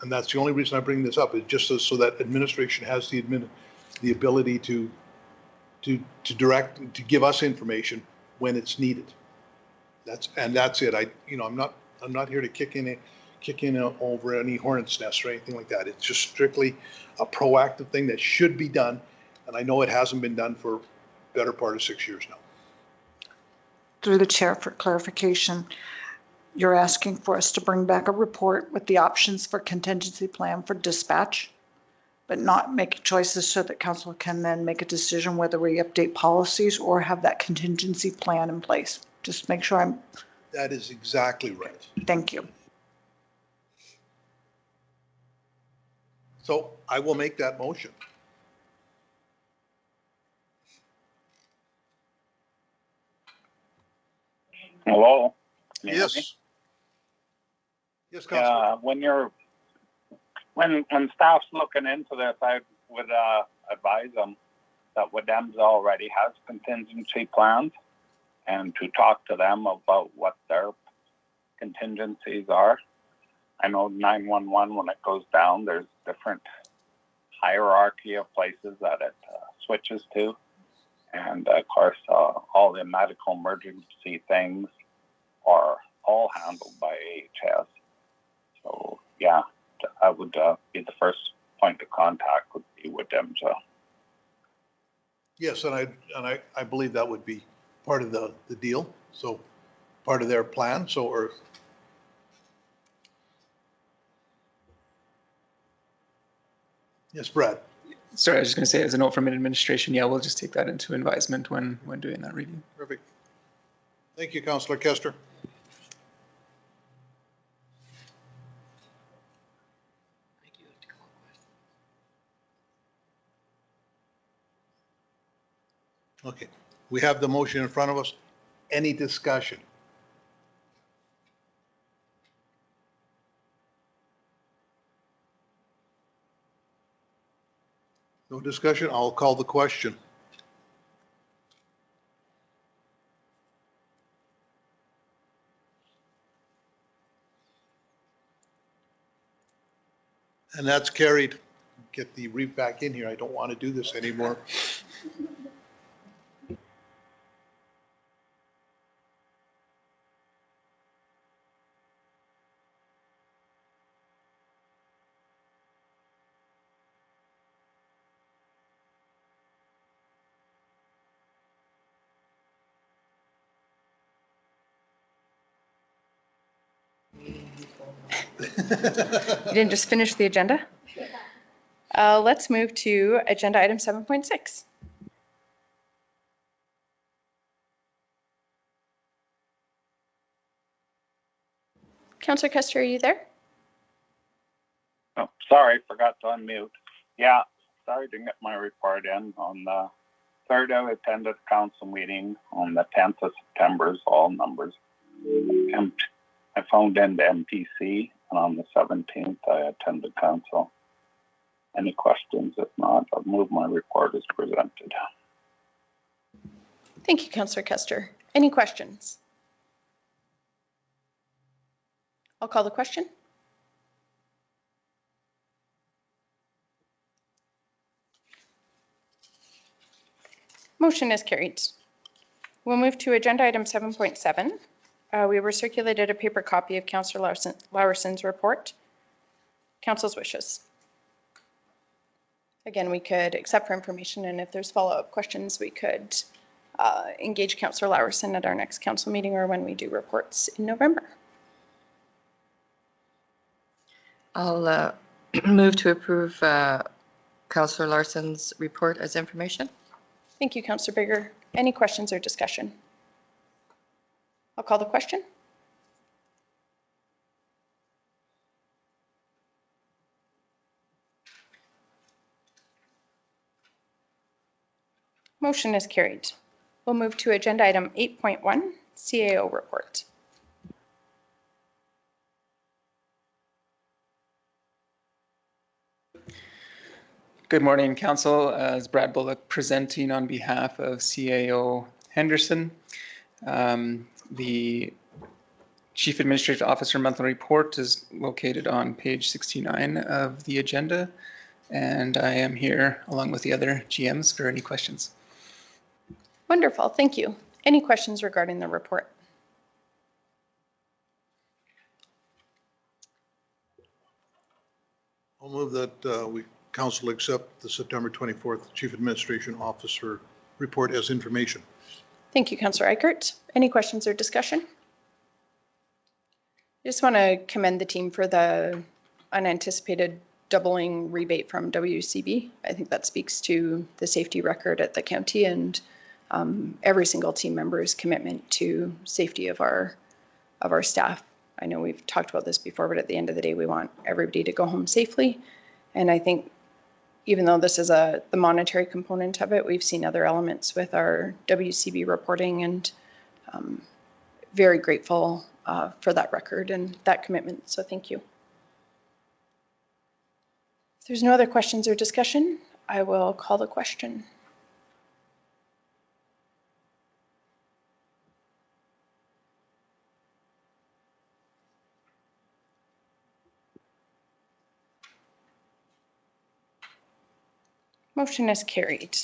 Speaker 9: and that's the only reason I bring this up, is just so that administration has the ability to direct, to give us information when it's needed. That's it. I'm not here to kick in over any hornet's nest or anything like that. It's just strictly a proactive thing that should be done, and I know it hasn't been done for better part of 6 years now.
Speaker 10: Through the chair, for clarification, you're asking for us to bring back a report with the options for contingency plan for dispatch, but not make choices so that council can then make a decision whether we update policies or have that contingency plan in place. Just make sure
Speaker 9: That is exactly right.
Speaker 10: thank you.
Speaker 9: So I will make that motion.
Speaker 12: Hello? Can you hear me?
Speaker 9: Yes. Yes, Councilor.
Speaker 12: When staff's looking into this, I would advise them that WDEMS already has contingency plans, and to talk to them about what their contingencies are. I know 911, when it goes down, there's different hierarchy of places that it switches to. And of course, all the medical emergency things are all handled by AHS. So yeah, I would be the first point of contact would be with them. So
Speaker 9: Yes, and I believe that would be part of the deal. So part of their plan. So, or Yes, Brad.
Speaker 4: Sorry, I was just going to say as a note from administration, yeah, we'll just take that into advisement when doing that review.
Speaker 9: Perfect. Thank you, Councillor Kester. Okay, we have the motion in front of us. Any discussion? No discussion? I'll call the question. And that's carried. Get the reef back in here. I don't want to do this anymore.
Speaker 1: You didn't just finish the agenda? Let's move to agenda item 7.6. Councillor Kester, are you there?
Speaker 12: Oh, sorry, forgot to unmute. Yeah, sorry to get my report in. On the 3rd, I attended a council meeting. On the 10th of September, all numbers. And I phoned in to MPC, and on the 17th, I attended council. Any questions? If not, I'll move my report as presented.
Speaker 1: Thank you, Councillor Kester. Any questions? I'll call the question. Motion is carried. We'll move to agenda item 7.7. We were circulated a paper copy of Councillor Lawerson's report. Council's wishes. Again, we could accept for information, and if there's follow-up questions, we could engage Councillor Lawerson at our next council meeting or when we do reports in November.
Speaker 11: I'll move to approve Councillor Larson's report as information.
Speaker 1: Thank you, Councillor Bigger. Any questions or discussion? I'll call the question. Motion is carried. We'll move to agenda item 8.1, CAO report.
Speaker 4: Good morning, Council. As Brad Bullock presenting on behalf of CAO Henderson. The Chief Administrative Officer monthly report is located on page 69 of the agenda, and I am here along with the other GMs for any questions.
Speaker 1: Wonderful, thank you. Any questions regarding the report?
Speaker 9: I'll move that council accept the September 24th Chief Administration Officer report as information.
Speaker 1: Thank you, Councillor Eichert. Any questions or discussion? I just want to commend the team for the unanticipated doubling rebate from WCB. I think that speaks to the safety record at the county and every single team member's commitment to safety of our staff. I know we've talked about this before, but at the end of the day, we want everybody to go home safely. And I think even though this is the monetary component of it, we've seen other elements with our WCB reporting, and very grateful for that record and that commitment. So thank you. If there's no other questions or discussion, I will call the question. Motion is carried.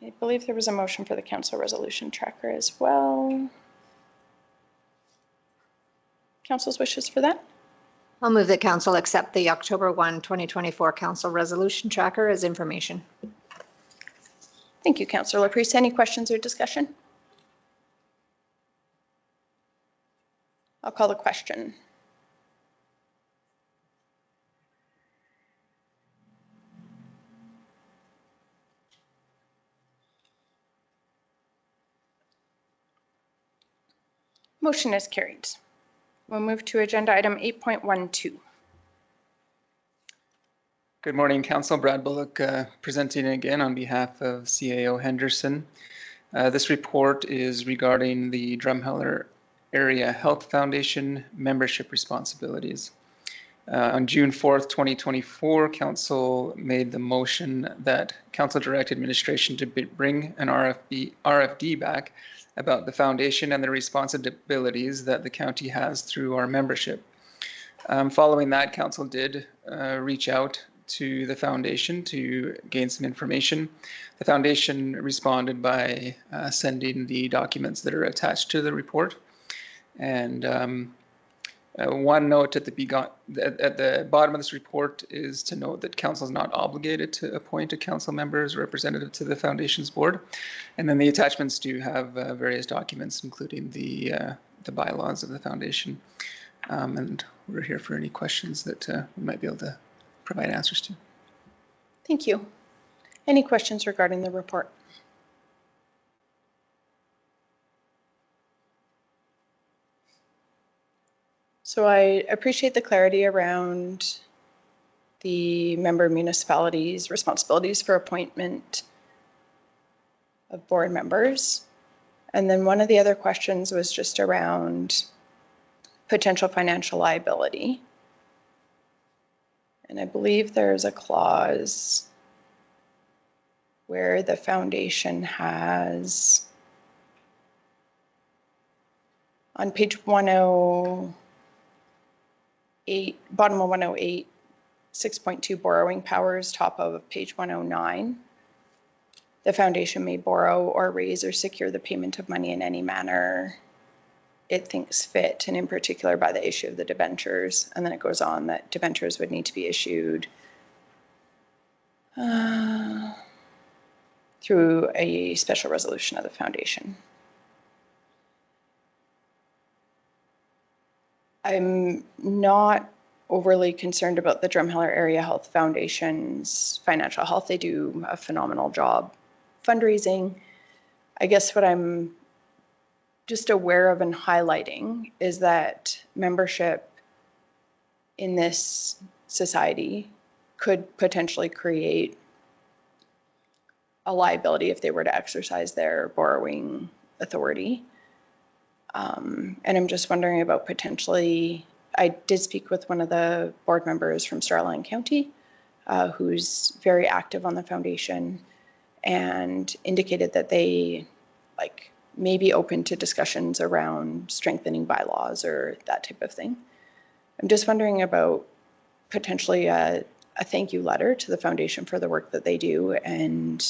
Speaker 1: I believe there was a motion for the council resolution tracker as well. Council's wishes for that?
Speaker 2: I'll move that council accept the October 1, 2024 council resolution tracker as information.
Speaker 1: Thank you, Councillor Laprise. Any questions or discussion? I'll call the question. Motion is carried. We'll move to agenda item 8.12.
Speaker 4: Good morning, Council. Brad Bullock presenting again on behalf of CAO Henderson. This report is regarding the Drumheller Area Health Foundation membership responsibilities. On June 4th, 2024, Council made the motion that Council direct administration to bring an RFD back about the foundation and the responsibilities that the county has through our membership. Following that, Council did reach out to the foundation to gain some information. The foundation responded by sending the documents that are attached to the report. And one note at the bottom of this report is to note that council is not obligated to appoint a council member as representative to the foundation's board. And then the attachments do have various documents, including the bylaws of the foundation. And we're here for any questions that we might be able to provide answers to.
Speaker 1: Thank you. Any questions regarding the report? So I appreciate the clarity around the member municipalities' responsibilities for appointment of board members. And then one of the other questions was just around potential financial liability. And I believe there's a clause where the foundation has, on page 108, bottom of 108, 6.2 borrowing powers, top of page 109. The foundation may borrow or raise or secure the payment of money in any manner it thinks fit, and in particular by the issue of the debentures. And then it goes on that debentures would need to be issued through a special resolution of the foundation. I'm not overly concerned about the Drumheller Area Health Foundation's financial health. They do a phenomenal job fundraising. I guess what I'm just aware of and highlighting is that membership in this society could potentially create a liability if they were to exercise their borrowing authority. And I'm just wondering about potentially, I did speak with one of the board members from Starland County, who's very active on the foundation, and indicated that they may be open to discussions around strengthening bylaws or that type of thing. I'm just wondering about potentially a thank you letter to the foundation for the work that they do. And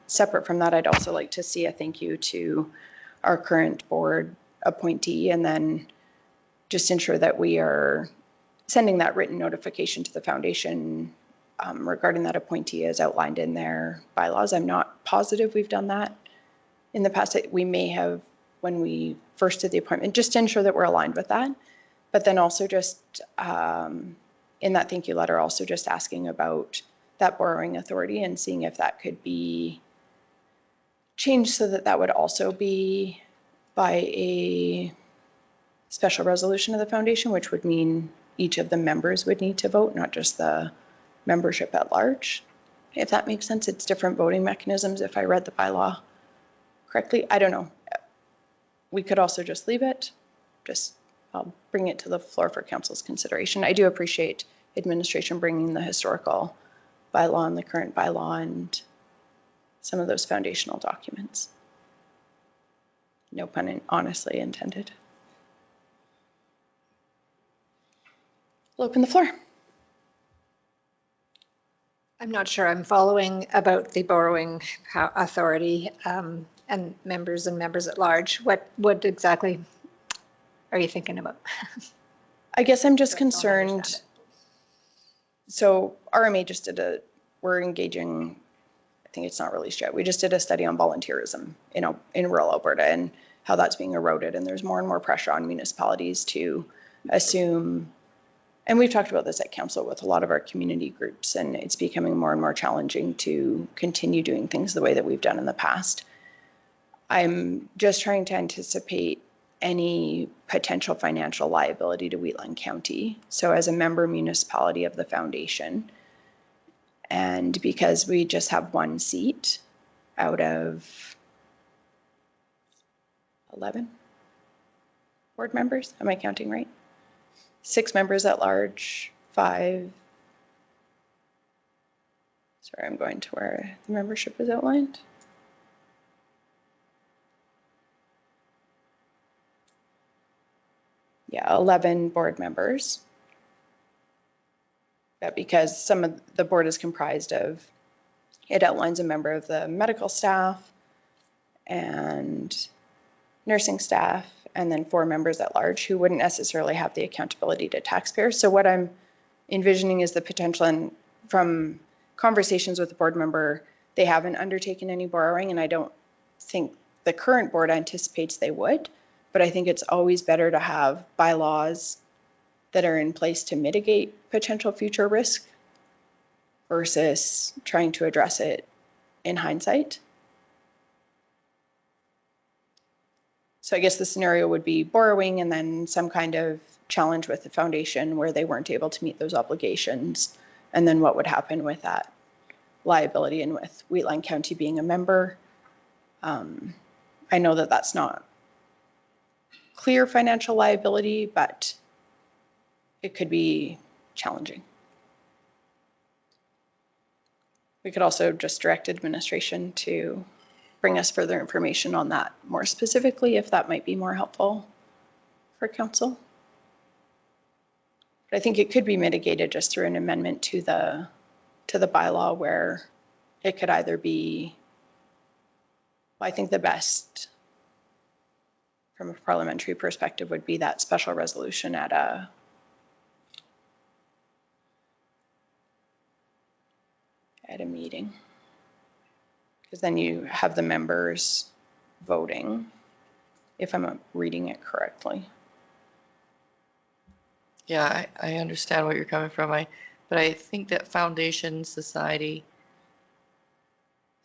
Speaker 1: separate from that, I'd also like to see a thank you to our current board appointee, and then just ensure that we are sending that written notification to the foundation regarding that appointee as outlined in their bylaws. I'm not positive we've done that in the past. We may have when we first did the appointment, just to ensure that we're aligned with that. But then also just in that thank you letter, also just asking about that borrowing authority and seeing if that could be changed so that that would also be by a special resolution of the foundation, which would mean each of the members would need to vote, not just the membership at large. If that makes sense, it's different voting mechanisms if I read the bylaw correctly. I don't know. We could also just leave it. I'll bring it to the floor for council's consideration. I do appreciate administration bringing the historical bylaw and the current bylaw and some of those foundational documents. No pun honestly intended. I'll open the floor.
Speaker 2: I'm not sure I'm following about the borrowing authority and members at large. What exactly are you thinking about?
Speaker 1: I guess I'm just concerned. So RMA just we're engaging, I think it's not released yet. We just did a study on volunteerism in rural Alberta and how that's being eroded. And there's more and more pressure on municipalities to assume, and we've talked about this at council with a lot of our community groups, and it's becoming more and more challenging to continue doing things the way that we've done in the past. I'm just trying to anticipate any potential financial liability to Wheatland County. So as a member municipality of the foundation, and because we just have one seat out of 11 board members, am I counting right? 6 members at large, 5. Sorry, I'm going to where the membership is outlined. Yeah, 11 board members. But because some of the board is comprised of, it outlines a member of the medical staff and nursing staff, and then 4 members at large who wouldn't necessarily have the accountability to taxpayers. So what I'm envisioning is the potential, and from conversations with the board member, they haven't undertaken any borrowing, and I don't think the current board anticipates they would, but I think it's always better to have bylaws that are in place to mitigate potential future risk versus trying to address it in hindsight. So I guess the scenario would be borrowing and then some kind of challenge with the foundation where they weren't able to meet those obligations. And then what would happen with that liability, and with Wheatland County being a member. I know that that's not clear financial liability, but it could be challenging. We could also just direct administration to bring us further information on that more specifically, if that might be more helpful for council. But I think it could be mitigated just through an amendment to the bylaw, where it could either be, well, I think the best from a parliamentary perspective would be that special resolution at a meeting, because then you have the members voting, if I'm reading it correctly.
Speaker 11: Yeah, I understand where you're coming from. But I think that foundation society,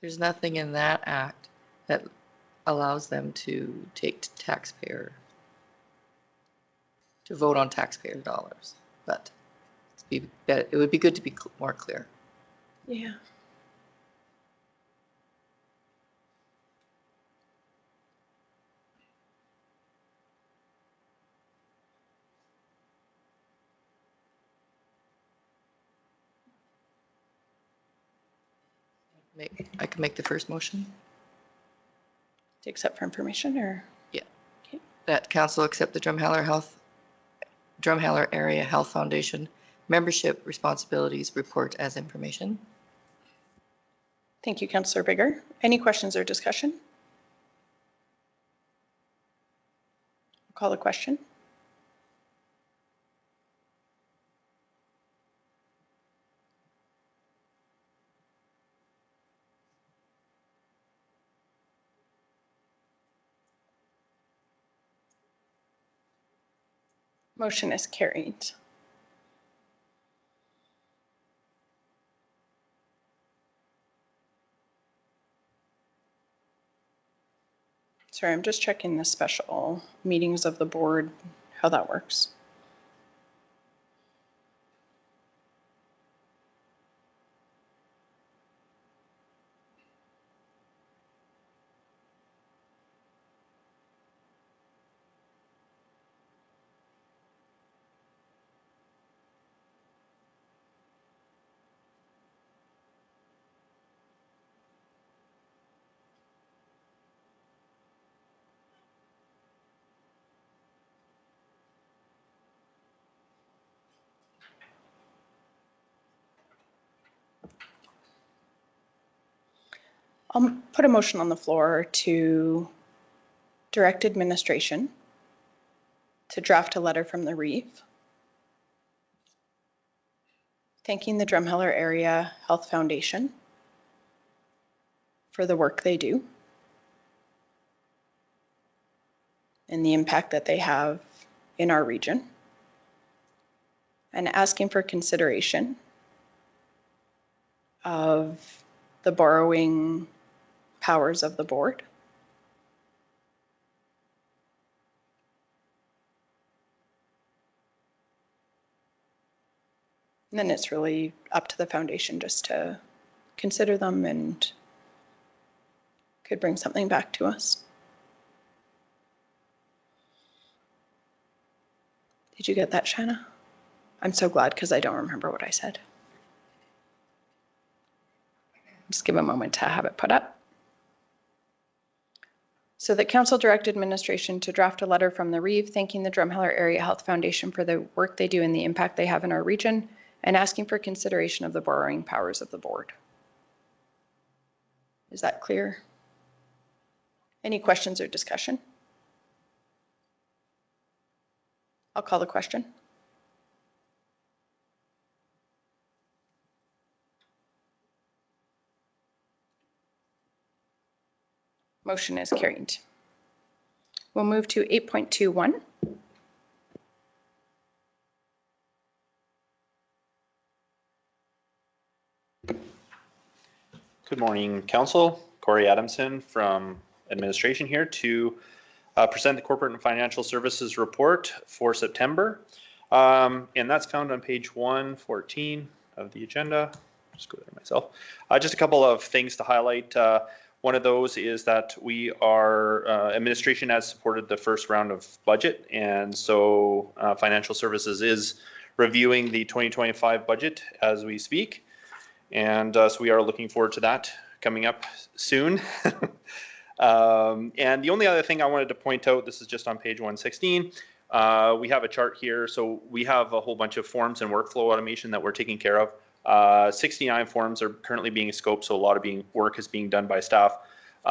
Speaker 11: there's nothing in that act that allows them to take to vote on taxpayer dollars. But it would be good to be more clear.
Speaker 1: Yeah.
Speaker 11: I can make the first motion.
Speaker 1: To accept for information, or?
Speaker 11: Yeah. Okay. That council accept the Drumheller Area Health Foundation membership responsibilities report as information.
Speaker 1: Thank you, Councillor Bigger. Any questions or discussion? I'll call the question. Motion is carried. Sorry, I'm just checking the special meetings of the board, how that works. I'll put a motion on the floor to direct administration to draft a letter from the Reeve thanking the Drumheller Area Health Foundation for the work they do and the impact that they have in our region, and asking for consideration of the borrowing powers of the board And then it's really up to the foundation just to consider them and could bring something back to us. Did you get that, Shanna? I'm so glad because I don't remember what I said. Just give a moment to have it put up. So that council direct administration to draft a letter from the Reeve thanking the Drumheller Area Health Foundation for the work they do and the impact they have in our region and asking for consideration of the borrowing powers of the board. Is that clear? Any questions or discussion? I'll call the question. Motion is carried. We'll move to 8.21.
Speaker 14: Good morning, Council. Corey Adamson from Administration here to present the Corporate and Financial Services Report for September. And that's found on page 114 of the agenda. Just go there myself. Just a couple of things to highlight. One of those is that we are, administration has supported the first round of budget, and so Financial Services is reviewing the 2025 budget as we speak. And so we are looking forward to that coming up soon. And the only other thing I wanted to point out, this is just on page 116, we have a chart here. So we have a whole bunch of forms and workflow automation that we're taking care of. 69 forms are currently being scoped, so a lot of work is being done by staff.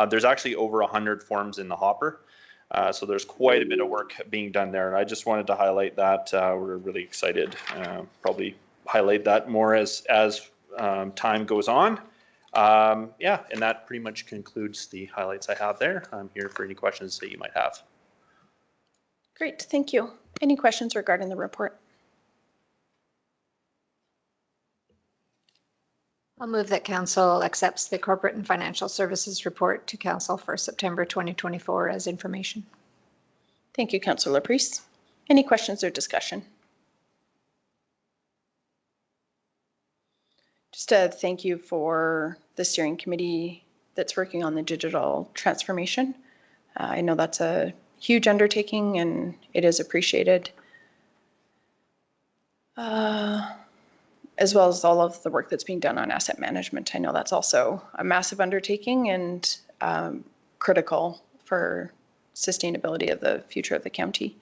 Speaker 14: There's actually over 100 forms in the hopper. So there's quite a bit of work being done there. And I just wanted to highlight that. We're really excited. Probably highlight that more as time goes on. Yeah, and that pretty much concludes the highlights I have there. I'm here for any questions that you might have.
Speaker 1: Great, thank you. Any questions regarding the report?
Speaker 2: I'll move that council accepts the Corporate and Financial Services Report to council for September 2024 as information.
Speaker 1: Thank you, Councillor Priest. Any questions or discussion? Just to thank you for the steering committee that's working on the digital transformation. I know that's a huge undertaking and it is appreciated. As well as all of the work that's being done on asset management. I know that's also a massive undertaking and critical for sustainability of the future of the county.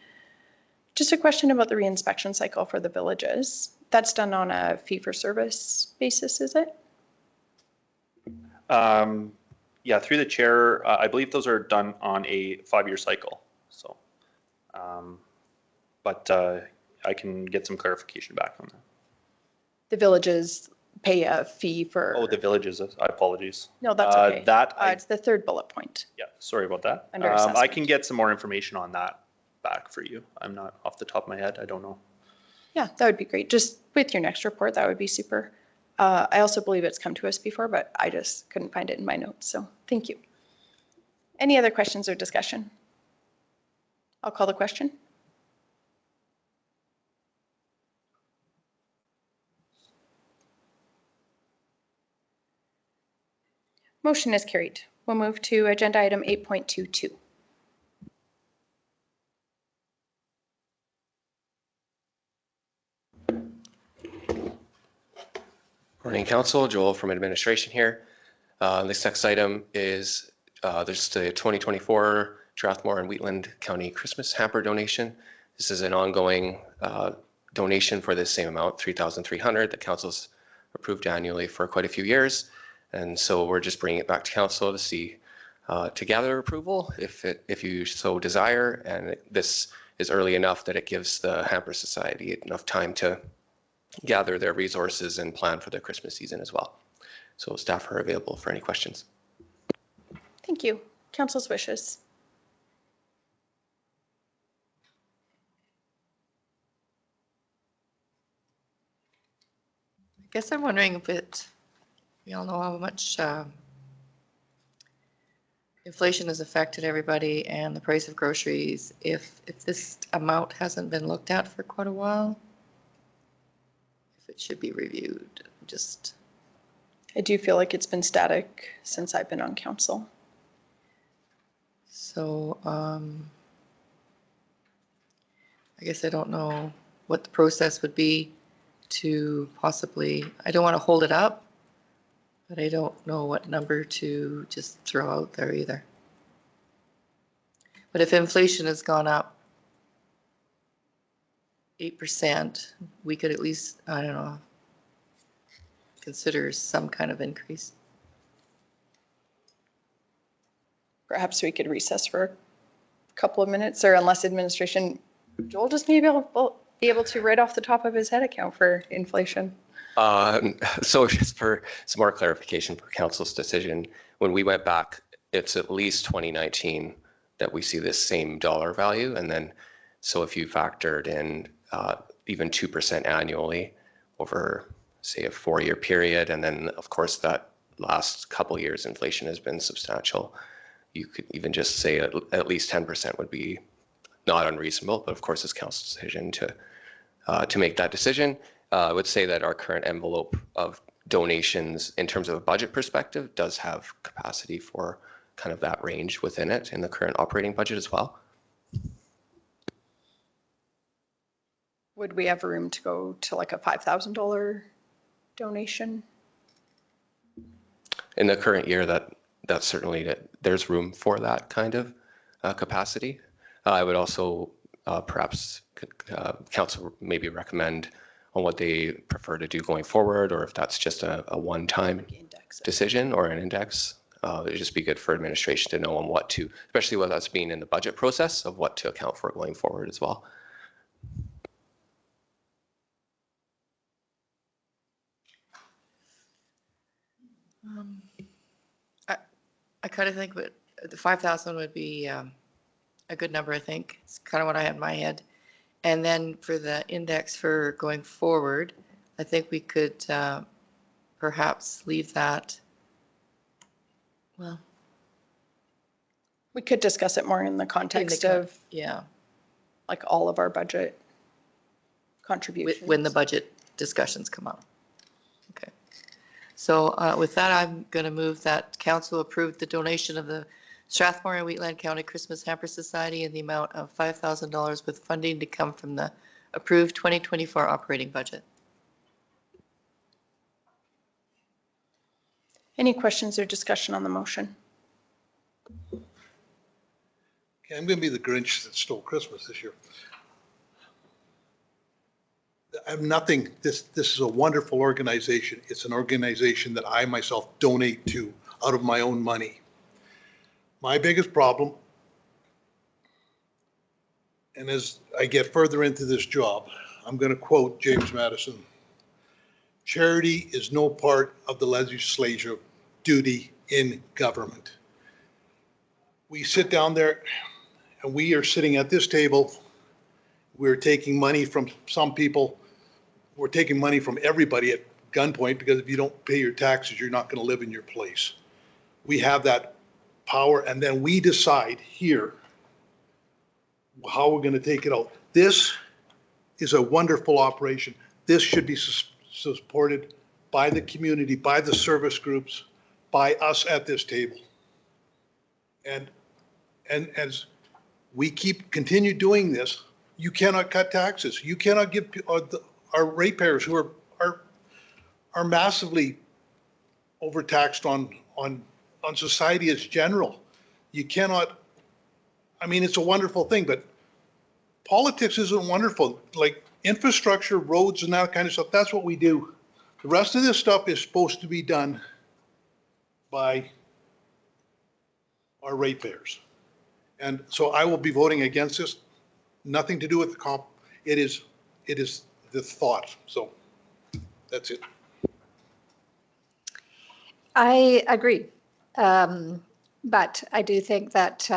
Speaker 1: Just a question about the reinspection cycle for the villages. That's done on a fee-for-service basis, is it?
Speaker 14: Yeah, through the chair, I believe those are done on a 5-year cycle. So, but I can get some clarification back on that.
Speaker 1: The villages pay a fee for...
Speaker 14: Oh, the villages, apologies.
Speaker 1: No, that's okay.
Speaker 14: It's
Speaker 1: the third bullet point.
Speaker 14: Yeah, sorry about that.
Speaker 1: Under
Speaker 14: I
Speaker 1: assessment.
Speaker 14: can get some more information on that back for you. I'm not off the top of my head. I don't know.
Speaker 1: Yeah, that would be great. Just with your next report, that would be super. I also believe it's come to us before, but I just couldn't find it in my notes. So thank you. Any other questions or discussion? I'll call the question. Motion is carried. We'll move to agenda item 8.22.
Speaker 15: Morning, Council. Joel from Administration here. This next item is there's the 2024 Strathmore and Wheatland County Christmas hamper donation. This is an ongoing donation for the same amount, $3,300, that Council's approved annually for quite a few years. And so we're just bringing it back to Council to see, to gather approval if you so desire. And this is early enough that it gives the Hamper Society enough time to gather their resources and plan for the Christmas season as well. So staff are available for any questions.
Speaker 1: Thank you. Council's wishes.
Speaker 11: I guess I'm wondering if we all know how much inflation has affected everybody and the price of groceries, if this amount hasn't been looked at for quite a while, it should be reviewed, just.
Speaker 1: I do feel like it's been static since I've been on council.
Speaker 11: So, I guess I don't know what the process would be to possibly, I don't want to hold it up, but I don't know what number to just throw out there either. But if inflation has gone up 8%, we could at least, I don't know, consider some kind of increase.
Speaker 1: Perhaps we could recess for a couple of minutes, or unless administration, Joel just maybe will be able to right off the top of his head account for inflation.
Speaker 15: So just for some more clarification for council's decision, when we went back, it's at least 2019 that we see this same dollar value. And then, so if you factored in even 2% annually over, say, a 4-year period, and then of course that last couple years inflation has been substantial, you could even just say at least 10% would be not unreasonable, but of course it's council's decision to make that decision. I would say that our current envelope of donations in terms of a budget perspective does have capacity for kind of that range within it in the current operating budget as well.
Speaker 1: Would we have room to go to like a $5,000 donation?
Speaker 15: In the current year, that's certainly, there's room for that kind of capacity. I would also perhaps council maybe recommend on what they prefer to do going forward, or if that's just a one-time decision or an index. It'd just be good for administration to know on what to, especially with us being in the budget process, of what to account for going forward as well.
Speaker 11: I kind of think that the 5,000 would be a good number, I think. It's kind of what I had in my head. And then for the index for going forward, I think we could perhaps leave that, well.
Speaker 1: We could discuss it more in the context of like all of our budget contributions.
Speaker 11: When the budget discussions come up. Okay. So with that, I'm going to move that council approved the donation of the Strathmore and Wheatland County Christmas Hamper Society in the amount of $5,000 with funding to come from the approved 2024 operating budget.
Speaker 1: Any questions or discussion on the motion?
Speaker 9: Okay, I'm going to be the Grinch that stole Christmas this year. I have nothing, this is a wonderful organization. It's an organization that I myself donate to out of my own money. My biggest problem, and as I get further into this job, I'm going to quote James Madison: charity is no part of the legislative duty in government. We sit down there and we are sitting at this table. We're taking money from some people. We're taking money from everybody at gunpoint, because if you don't pay your taxes, you're not going to live in your place. We have that power, and then we decide here how we're going to take it out. This is a wonderful operation. This should be supported by the community, by the service groups, by us at this table. And as we continue doing this, you cannot cut taxes. You cannot give our ratepayers, who are massively overtaxed on society as general. You cannot, I mean, it's a wonderful thing, but politics isn't wonderful. Like infrastructure, roads and that kind of stuff, that's what we do. The rest of this stuff is supposed to be done by our ratepayers. And so I will be voting against this. Nothing to do with the comp. It is the thought. So that's it.
Speaker 2: I agree. But I do think that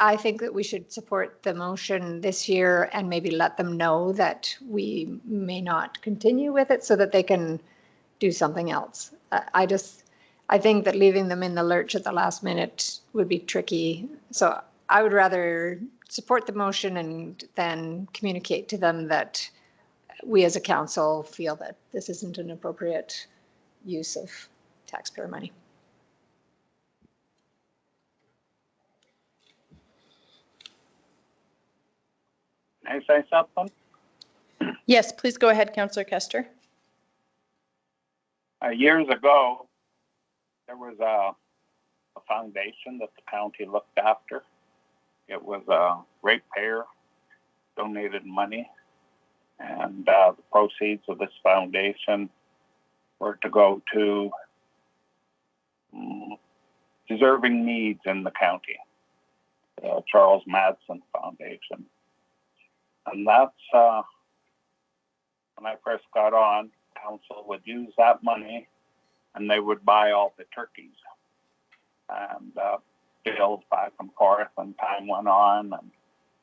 Speaker 2: I think that we should support the motion this year and maybe let them know that we may not continue with it so that they can do something else. I think that leaving them in the lurch at the last minute would be tricky. So I would rather support the motion and then communicate to them that we as a council feel that this isn't an appropriate use of taxpayer money.
Speaker 12: Can I say something?
Speaker 1: Yes, please go ahead, Councillor Kester.
Speaker 12: Years ago, there was a foundation that the county looked after. It was a ratepayer donated money, and the proceeds of this foundation were to go to deserving needs in the county, the Charles Madsen Foundation. And that's, when I first got on, council would use that money and they would buy all the turkeys and bills back and forth, and time went on, and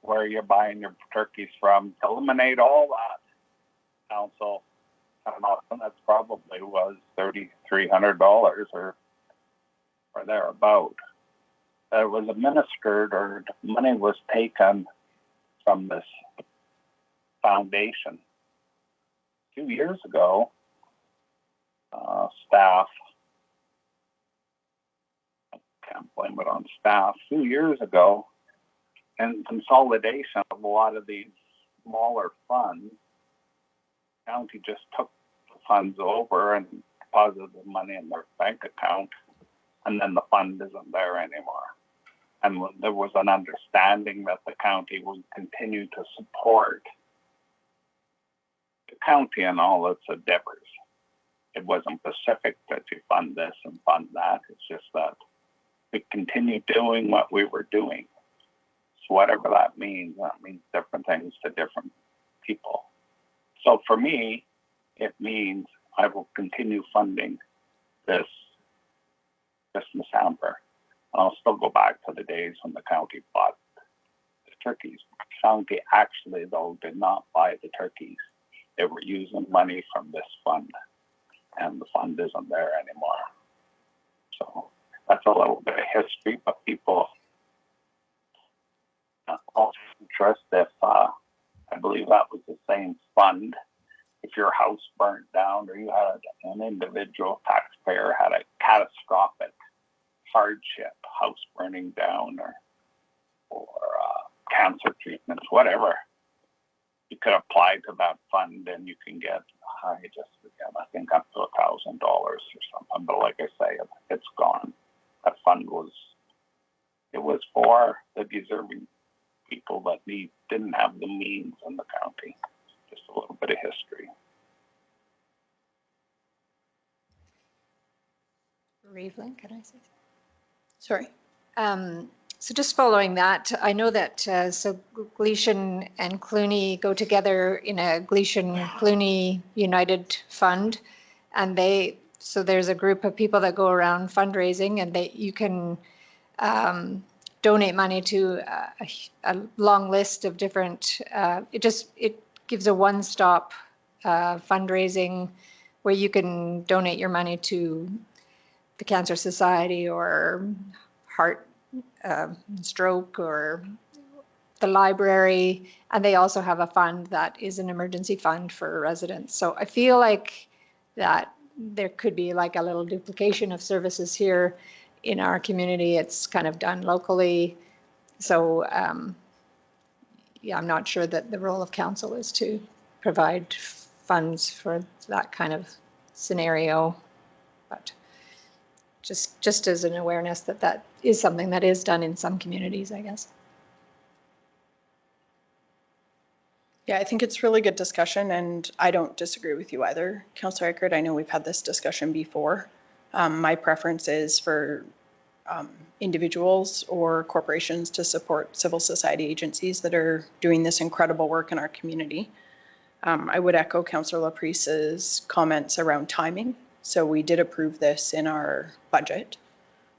Speaker 12: where you're buying your turkeys from. To eliminate all that, council come up, and that probably was $3,300 or thereabout. It was administered, or money was taken from this foundation. 2 years ago, staff, I can't blame it on staff, 2 years ago, in consolidation of a lot of these smaller funds, the county just took the funds over and deposited the money in their bank account, and then the fund isn't there anymore. And there was an understanding that the county would continue to support the county and all its endeavors. It wasn't specific that you fund this and fund that. It's just that we continue doing what we were doing. So whatever that means different things to different people. So for me, it means I will continue funding this Christmas hamper. I'll still go back to the days when the county bought the turkeys. The county actually, though, did not buy the turkeys. They were using money from this fund, and the fund isn't there anymore. So that's a little bit of history, but people also trust if, I believe that was the same fund. If your house burnt down, or you had an individual taxpayer had a catastrophic hardship, house burning down, or cancer treatments, whatever, you could apply to that fund and you can get, I just forget, I think up to $1,000 or something. But like I say, it's gone. That fund was for the deserving people that didn't have the means in the county. Just a little bit of history.
Speaker 2: Revelin, can I say?
Speaker 1: Sorry.
Speaker 2: So just following that, I know that so Gleason and Clooney go together in a Gleason-Clooney United Fund, and so there's a group of people that go around fundraising, and you can donate money to a long list of different. It gives a one-stop fundraising where you can donate your money to the Cancer Society or Heart Stroke or the library, and they also have a fund that is an emergency fund for residents. So I feel like that there could be like a little duplication of services here in our community. It's kind of done locally. So yeah, I'm not sure that the role of council is to provide funds for that kind of scenario, but just as an awareness that is something that is done in some communities, I guess.
Speaker 1: Yeah, I think it's really good discussion, and I don't disagree with you either, Councillor Eckert. I know we've had this discussion before. My preference is for individuals or corporations to support civil society agencies that are doing this incredible work in our community. I would echo Councillor Laprice's comments around timing. So we did approve this in our budget.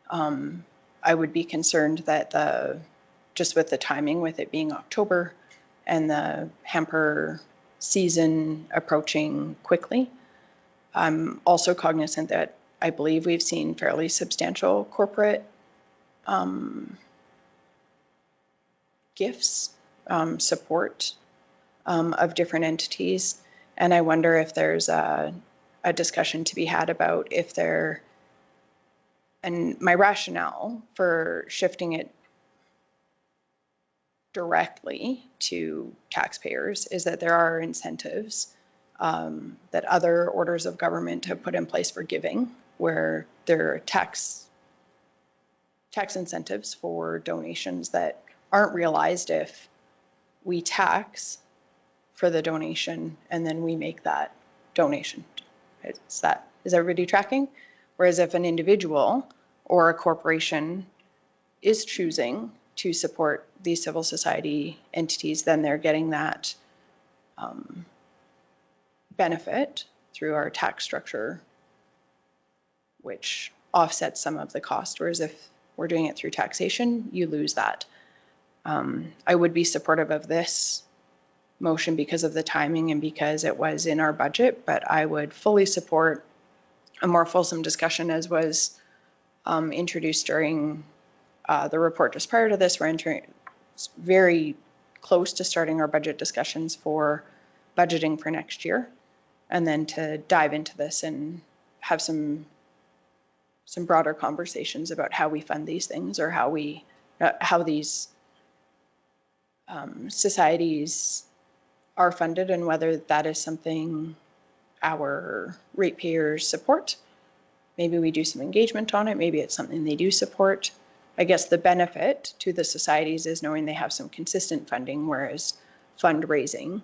Speaker 1: I would be concerned that just with the timing, with it being October and the hamper season approaching quickly. I'm also cognizant that I believe we've seen fairly substantial corporate gifts, support of different entities. And I wonder if there's a discussion to be had about if there, and my rationale for shifting it directly to taxpayers is that there are incentives that other orders of government have put in place for giving, where there are tax incentives for donations that aren't realized if we tax for the donation and then we make that donation. Is everybody tracking? Whereas if an individual or a corporation is choosing to support these civil society entities, then they're getting that benefit through our tax structure, which offsets some of the cost. Whereas if we're doing it through taxation, you lose that. I would be supportive of this motion because of the timing and because it was in our budget, but I would fully support a more fulsome discussion as was introduced during the report just prior to this. We're entering very close to starting our budget discussions for budgeting for next year, and then to dive into this and have some broader conversations about how we fund these things, or how these societies are funded, and whether that is something our ratepayers support. Maybe we do some engagement on it. Maybe it's something they do support. I guess the benefit to the societies is knowing they have some consistent funding, whereas fundraising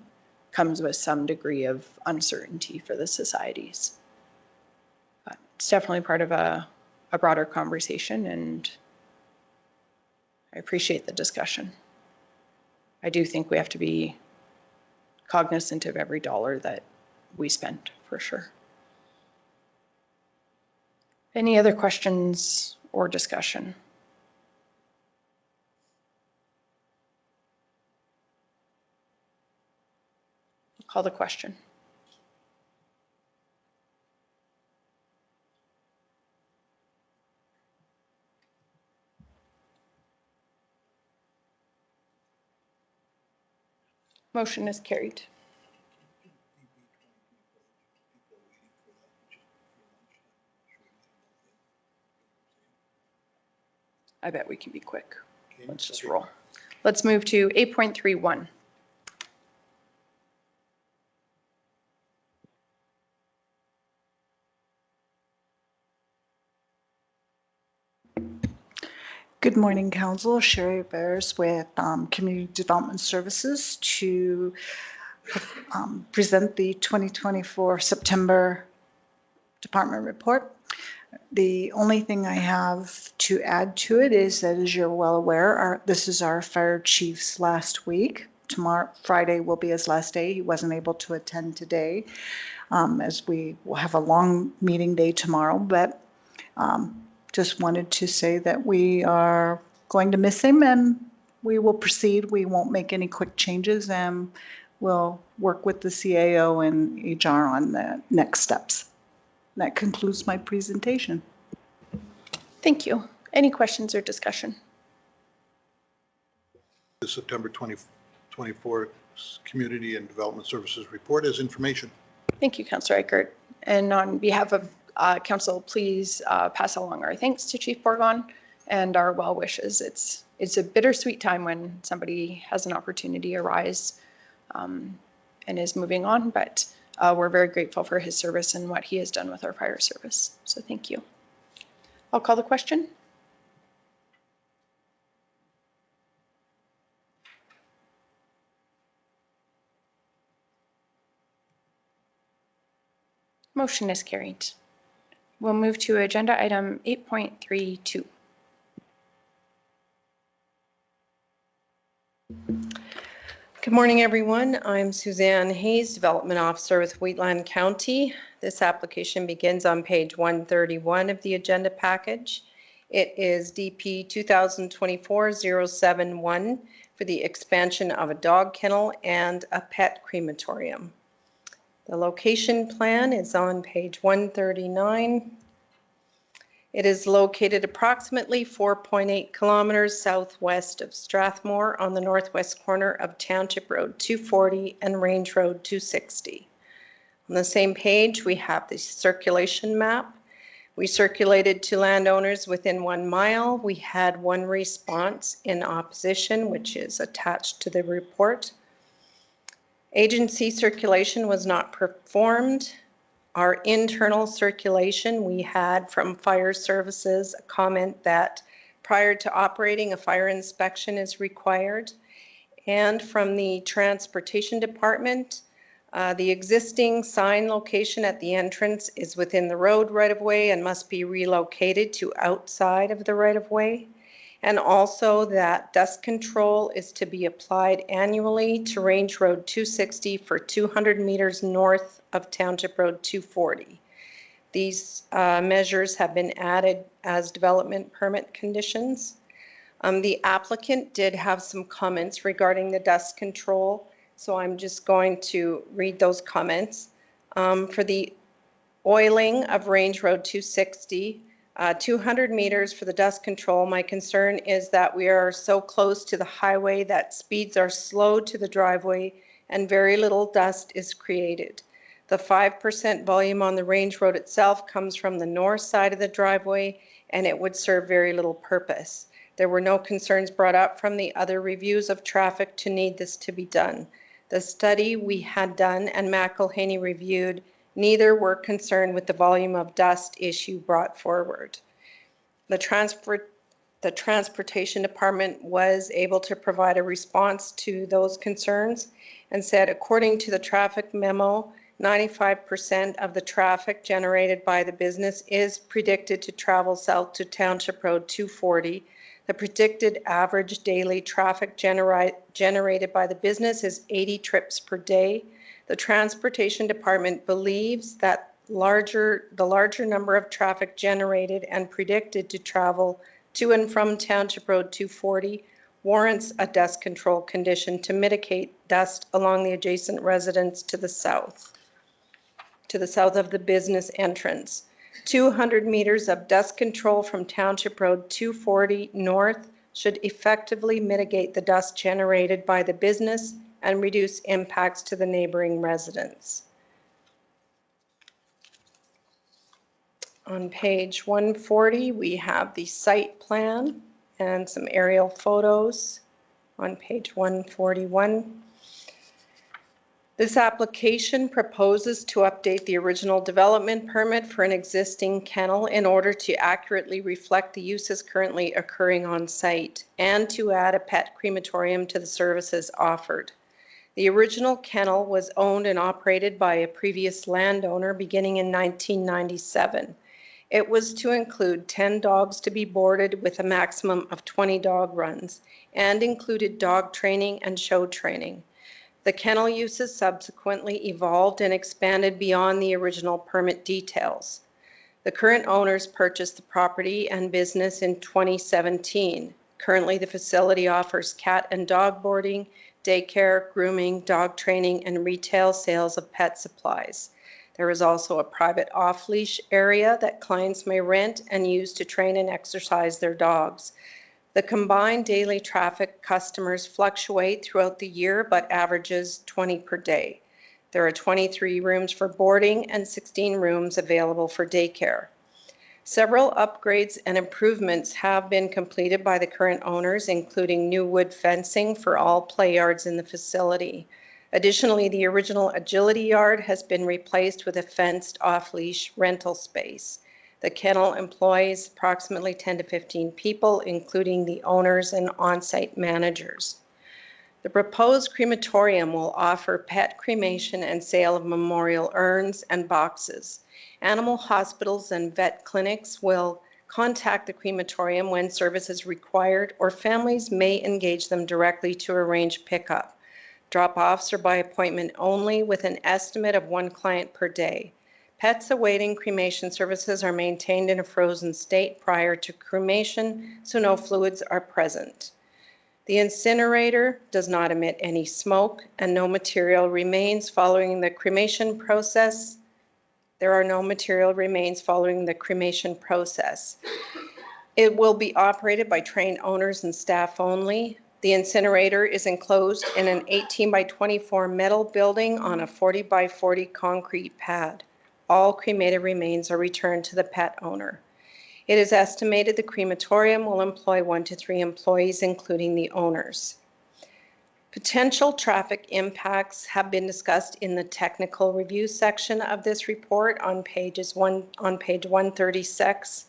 Speaker 1: comes with some degree of uncertainty for the societies. But it's definitely part of a broader conversation, and I appreciate the discussion. I do think we have to be cognizant of every dollar that we spend, for sure. Any other questions or discussion? I'll call the question. Motion is carried. I bet we can be quick. Let's just roll. Let's move to 8.31.
Speaker 10: Good morning, Council. Sherry Bears with Community Development Services to present the 2024 September Department Report. The only thing I have to add to it is that, as you're well aware, this is our fire chief's last week. Tomorrow, Friday, will be his last day. He wasn't able to attend today, as we will have a long meeting day tomorrow. But just wanted to say that we are going to miss him, and we will proceed. We won't make any quick changes, and we'll work with the CAO and HR on the next steps. That concludes my presentation.
Speaker 1: Thank you. Any questions or discussion?
Speaker 9: The September 2024 Community and Development Services Report as information.
Speaker 1: Thank you, Councillor Eichert. And on behalf of Council, please pass along our thanks to Chief Borgon and our well wishes. It's a bittersweet time when somebody has an opportunity arise and is moving on, but we're very grateful for his service and what he has done with our fire service. So thank you. I'll call the question. Motion is carried. We'll move to agenda item 8.32.
Speaker 16: Good morning, everyone. I'm Suzanne Hayes, Development Officer with Wheatland County. This application begins on page 131 of the agenda package. It is DP 2024-071 for the expansion of a dog kennel and a pet crematorium. The location plan is on page 139. It is located approximately 4.8 kilometers southwest of Strathmore on the northwest corner of Township Road 240 and Range Road 260. On the same page, we have the circulation map. We circulated to landowners within 1 mile. We had one response in opposition, which is attached to the report. Agency circulation was not performed. Our internal circulation, we had from fire services a comment that prior to operating, a fire inspection is required. And from the transportation department, the existing sign location at the entrance is within the road right-of-way and must be relocated to outside of the right-of-way. And also that dust control is to be applied annually to Range Road 260 for 200 meters north of Township Road 240. These measures have been added as development permit conditions. The applicant did have some comments regarding the dust control, so I'm just going to read those comments. For the oiling of Range Road 260, 200 meters for the dust control, my concern is that we are so close to the highway that speeds are slowed to the driveway and very little dust is created. The 5% volume on the Range Road itself comes from the north side of the driveway and it would serve very little purpose. There were no concerns brought up from the other reviews of traffic to need this to be done. The study we had done and McElhaney reviewed, neither were concerned with the volume of dust issue brought forward. The transportation department was able to provide a response to those concerns and said, according to the traffic memo, 95% of the traffic generated by the business is predicted to travel south to Township Road 240. The predicted average daily traffic generated by the business is 80 trips per day. The transportation department believes that the larger number of traffic generated and predicted to travel to and from Township Road 240 warrants a dust control condition to mitigate dust along the adjacent residence to the south of the business entrance. 200 meters of dust control from Township Road 240 north should effectively mitigate the dust generated by the business and reduce impacts to the neighboring residents. On page 140, we have the site plan and some aerial photos on page 141. This application proposes to update the original development permit for an existing kennel in order to accurately reflect the uses currently occurring on site and to add a pet crematorium to the services offered. The original kennel was owned and operated by a previous landowner beginning in 1997. It was to include 10 dogs to be boarded with a maximum of 20 dog runs and included dog training and show training. The kennel uses subsequently evolved and expanded beyond the original permit details. The current owners purchased the property and business in 2017. Currently, the facility offers cat and dog boarding, daycare, grooming, dog training, and retail sales of pet supplies. There is also a private off-leash area that clients may rent and use to train and exercise their dogs. The combined daily traffic customers fluctuate throughout the year, but averages 20 per day. There are 23 rooms for boarding and 16 rooms available for daycare. Several upgrades and improvements have been completed by the current owners, including new wood fencing for all play yards in the facility. Additionally, the original agility yard has been replaced with a fenced off-leash rental space. The kennel employs approximately 10 to 15 people, including the owners and on-site managers. The proposed crematorium will offer pet cremation and sale of memorial urns and boxes. Animal hospitals and vet clinics will contact the crematorium when service is required, or families may engage them directly to arrange pickup. Drop-offs are by appointment only with an estimate of 1 client per day. Pets awaiting cremation services are maintained in a frozen state prior to cremation, so no fluids are present. The incinerator does not emit any smoke, and no material remains following the cremation process. There are no material remains following the cremation process. It will be operated by trained owners and staff only. The incinerator is enclosed in an 18 by 24 metal building on a 40 by 40 concrete pad. All cremated remains are returned to the pet owner. It is estimated the crematorium will employ 1 to 3 employees, including the owners. Potential traffic impacts have been discussed in the technical review section of this report on page 136.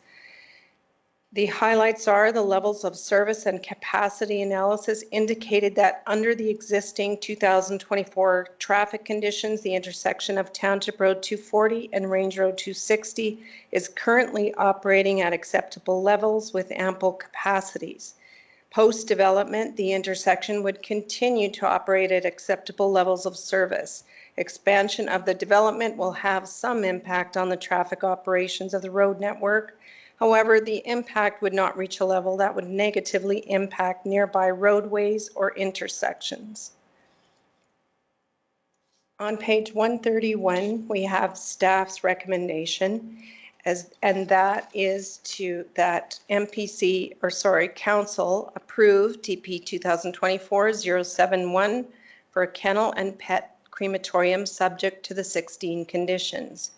Speaker 16: The highlights are the levels of service and capacity analysis indicated that under the existing 2024 traffic conditions, the intersection of Township Road 240 and Range Road 260 is currently operating at acceptable levels with ample capacities. Post-development, the intersection would continue to operate at acceptable levels of service. Expansion of the development will have some impact on the traffic operations of the road network. However, the impact would not reach a level that would negatively impact nearby roadways or intersections. On page 131, we have staff's recommendation, and that is that council approve TP 2024-071 for a kennel and pet crematorium subject to the 16 conditions.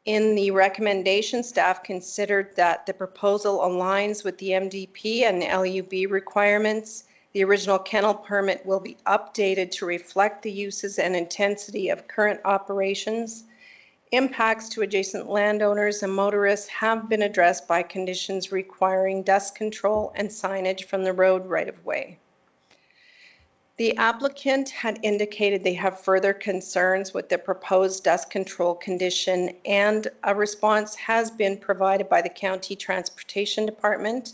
Speaker 16: In the recommendation, staff considered that the proposal aligns with the MDP and LUB requirements. The original kennel permit will be updated to reflect the uses and intensity of current operations. Impacts to adjacent landowners and motorists have been addressed by conditions requiring dust control and signage from the road right-of-way. The applicant had indicated they have further concerns with the proposed dust control condition, and a response has been provided by the County Transportation Department.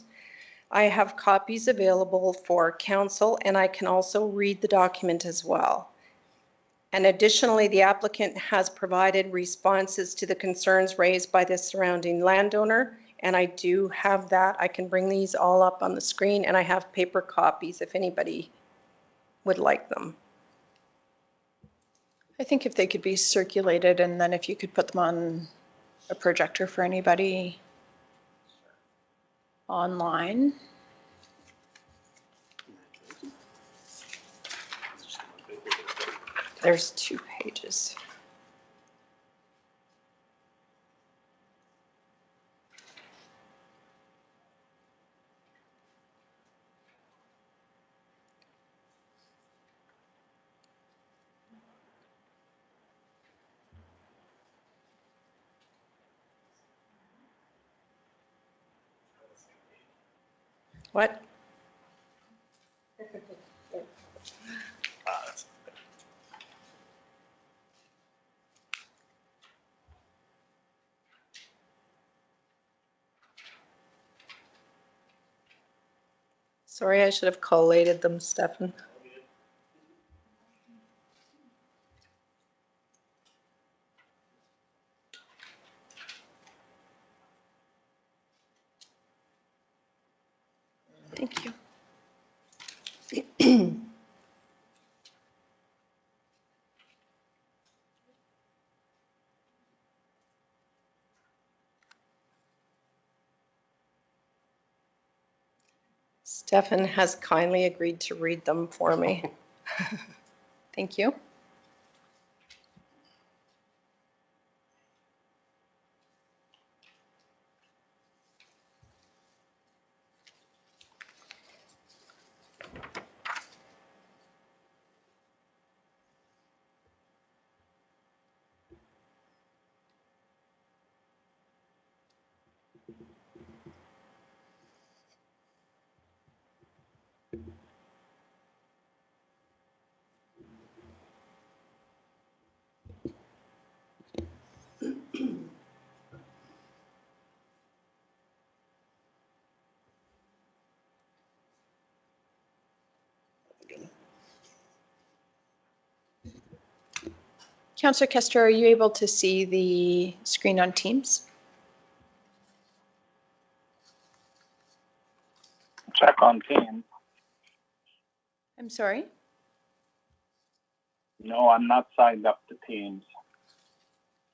Speaker 16: I have copies available for council, and I can also read the document as well. And additionally, the applicant has provided responses to the concerns raised by the surrounding landowner, and I do have that. I can bring these all up on the screen, and I have paper copies if anybody would like them.
Speaker 1: I think if they could be circulated, and then if you could put them on a projector for anybody online. There's 2 pages. What? Sorry, I should have collated them, Stefan. Thank you. Stefan has kindly agreed to read them for me. Thank you. Councillor Kester, are you able to see the screen on Teams?
Speaker 12: Check on Teams.
Speaker 1: I'm sorry?
Speaker 12: No, I'm not signed up to Teams.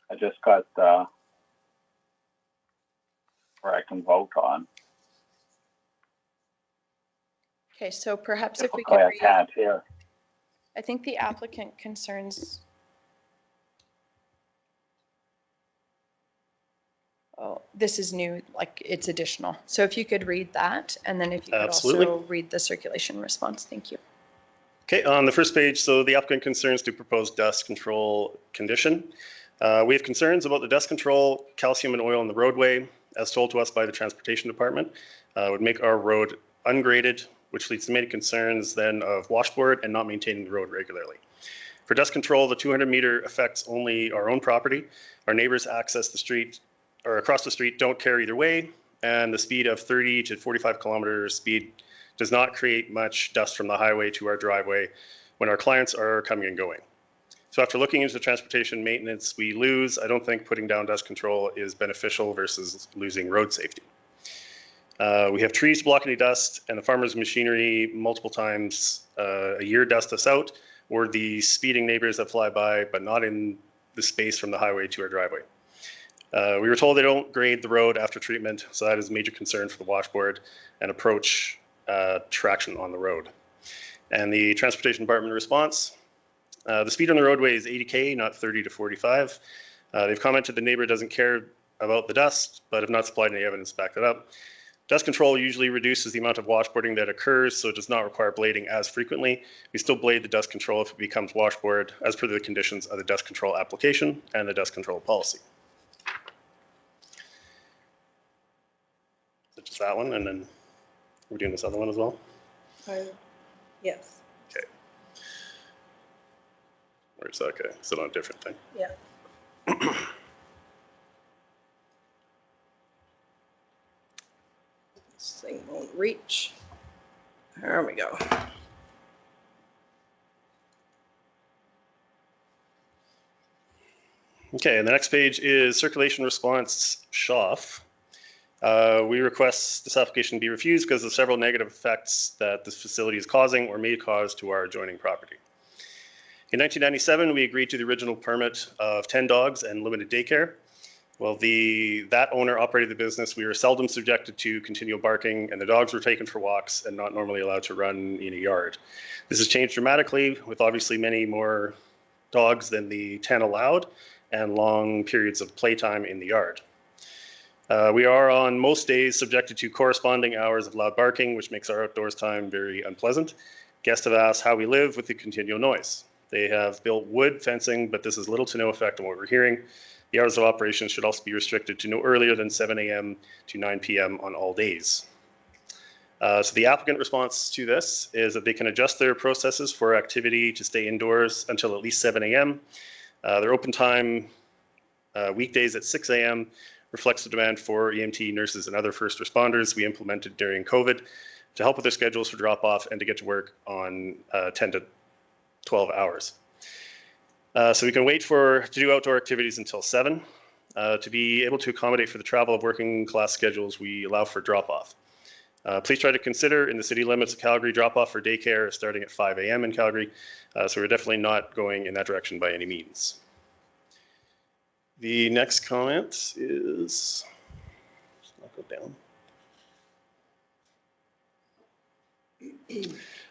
Speaker 12: I just got where I can vote on.
Speaker 1: Okay, so perhaps if we could
Speaker 12: Typically, I
Speaker 1: read,
Speaker 12: can't hear.
Speaker 1: I think the applicant concerns. Oh, this is new, like it's additional. So if you could read that, and then if you could
Speaker 3: Absolutely.
Speaker 1: also read the circulation response, thank you.
Speaker 3: Okay, on the first page, so the applicant concerns to proposed dust control condition. We have concerns about the dust control, calcium and oil in the roadway, as told to us by the Transportation Department, would make our road ungraded, which leads to many concerns then of washboard and not maintaining the road regularly. For dust control, the 200 meter affects only our own property. Our neighbors access the street or across the street don't care either way, and the speed of 30 to 45 kilometers speed does not create much dust from the highway to our driveway when our clients are coming and going. So after looking into the transportation maintenance we lose, I don't think putting down dust control is beneficial versus losing road safety. We have trees to block any dust, and the farmer's machinery multiple times a year dust us out, or the speeding neighbors that fly by, but not in the space from the highway to our driveway. We were told they don't grade the road after treatment, so that is a major concern for the washboard and approach traction on the road. And the Transportation Department response, the speed on the roadway is 80K, not 30 to 45. They've commented the neighbor doesn't care about the dust, but have not supplied any evidence to back that up. Dust control usually reduces the amount of washboarding that occurs, so it does not require blading as frequently. We still blade the dust control if it becomes washboard, as per the conditions of the dust control application and the dust control policy. So just that one, and then we're doing this other one as well?
Speaker 16: Yes.
Speaker 3: Okay. Where's that? Okay, is it on a different thing?
Speaker 16: Yeah. This thing won't reach. There we go.
Speaker 3: Okay, and the next page is circulation response SHOF. We request this application be refused because of several negative effects that this facility is causing or may cause to our adjoining property. In 1997, we agreed to the original permit of 10 dogs and limited daycare. Well, that owner operated the business. We were seldom subjected to continual barking, and the dogs were taken for walks and not normally allowed to run in a yard. This has changed dramatically, with obviously many more dogs than the 10 allowed and long periods of playtime in the yard. We are on most days subjected to corresponding hours of loud barking, which makes our outdoors time very unpleasant. Guests have asked how we live with the continual noise. They have built wood fencing, but this has little to no effect on what we're hearing. The hours of operation should also be restricted to no earlier than 7 a.m. to 9 p.m. on all days. So the applicant response to this is that they can adjust their processes for activity to stay indoors until at least 7 a.m. Their open time weekdays at 6 a.m. reflects the demand for EMT nurses and other first responders we implemented during COVID to help with their schedules for drop-off and to get to work on 10 to 12 hours. So we can wait to do outdoor activities until 7. To be able to accommodate for the travel of working class schedules, we allow for drop-off. Please try to consider in the city limits of Calgary drop-off for daycare starting at 5 a.m. in Calgary. So we're definitely not going in that direction by any means. The next comment is, I'll go down.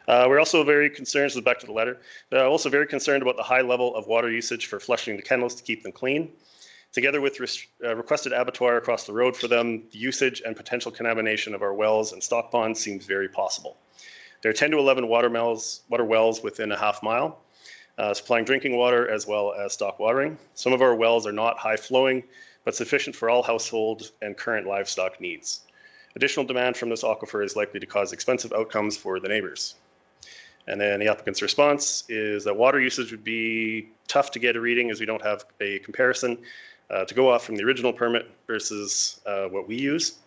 Speaker 3: We're also very concerned, this is back to the letter, also very concerned about the high level of water usage for flushing the kennels to keep them clean. Together with requested abattoir across the road for them, the usage and potential contamination of our wells and stock ponds seems very possible. There are 10 to 11 water wells within a half mile, supplying drinking water as well as stock watering. Some of our wells are not high flowing, but sufficient for all household and current livestock needs. Additional demand from this aquifer is likely to cause expensive outcomes for the neighbors. And then the applicant's response is that water usage would be tough to get a reading as we don't have a comparison to go off from the original permit versus what we use.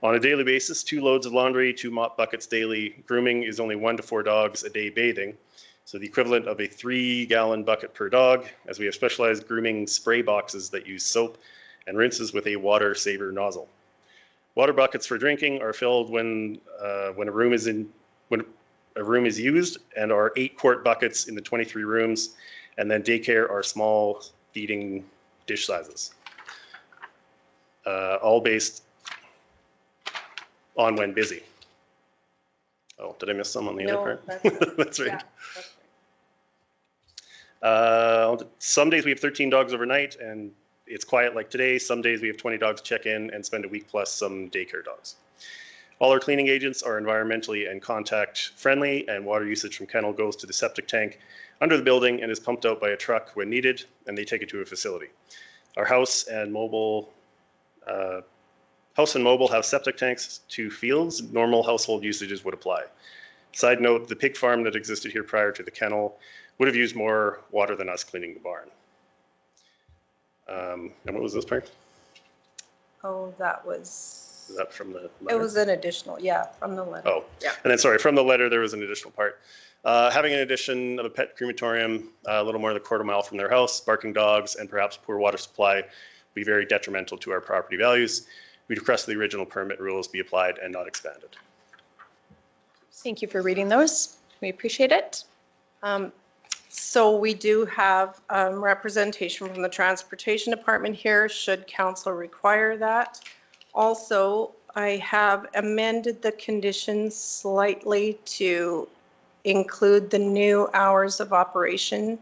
Speaker 3: On a daily basis, 2 loads of laundry, 2 mop buckets daily. Grooming is only 1 to 4 dogs a day bathing. So the equivalent of a 3-gallon bucket per dog, as we have specialized grooming spray boxes that use soap and rinses with a water saver nozzle. Water buckets for drinking are filled when a room is used, and are 8-quart buckets in the 23 rooms, and then daycare are small feeding dish sizes, all based on when busy. Oh, did I miss some on the
Speaker 16: No,
Speaker 3: other part?
Speaker 16: that's right.
Speaker 3: That's right.
Speaker 16: Yeah, that's
Speaker 3: Some days we have 13 dogs overnight and it's quiet like today. Some days we have 20 dogs check in and spend a week plus some daycare dogs. All our cleaning agents are environmentally and contact friendly, and water usage from kennel goes to the septic tank under the building and is pumped out by a truck when needed, and they take it to a facility. Our house and mobile have septic tanks to fields. Normal household usages would apply. Side note, the pig farm that existed here prior to the kennel would have used more water than us cleaning the barn. And what was this part?
Speaker 16: Oh, that was,
Speaker 3: Is that from the
Speaker 16: it
Speaker 3: letter?
Speaker 16: was an additional, yeah, from the letter.
Speaker 3: Oh,
Speaker 16: Yeah.
Speaker 3: and then sorry, from the letter, there was an additional part. Having an addition of a pet crematorium a little more than a quarter mile from their house, barking dogs, and perhaps poor water supply would be very detrimental to our property values. We'd request the original permit rules be applied and not expanded.
Speaker 1: Thank you for reading those. We appreciate it.
Speaker 16: So we do have representation from the Transportation Department here, should council require that. Also, I have amended the conditions slightly to include the new hours of operation,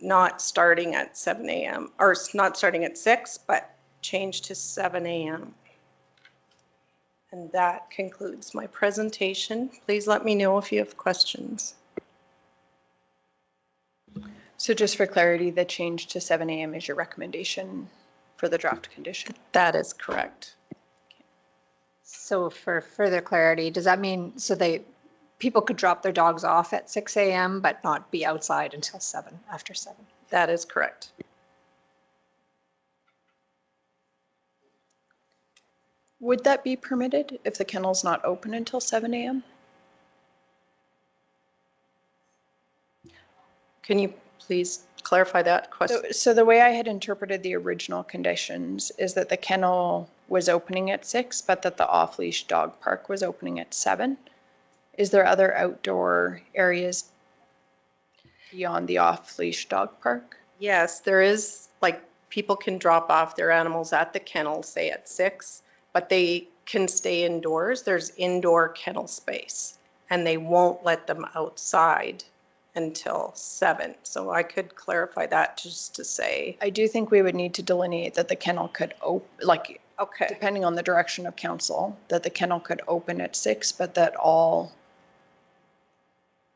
Speaker 16: not starting at 7 a.m., or not starting at 6, but change to 7 a.m. And that concludes my presentation. Please let me know if you have questions.
Speaker 1: So just for clarity, the change to 7 a.m. is your recommendation for the draft condition?
Speaker 16: That is correct.
Speaker 2: So for further clarity, does that mean, so people could drop their dogs off at 6 a.m. but not be outside until 7, after 7?
Speaker 16: That is correct.
Speaker 1: Would that be permitted if the kennel's not open until 7 a.m.?
Speaker 16: Can you please clarify that question?
Speaker 1: So the way I had interpreted the original conditions is that the kennel was opening at 6, but that the off-leash dog park was opening at 7. Is there other outdoor areas beyond the off-leash dog park?
Speaker 16: Yes, there is, like, people can drop off their animals at the kennel, say at 6, but they can stay indoors. There's indoor kennel space, and they won't let them outside until 7. So I could clarify that just to say.
Speaker 1: I do think we would need to delineate that the kennel could
Speaker 16: Okay.
Speaker 1: depending on the direction of council, that the kennel could open at 6, but that all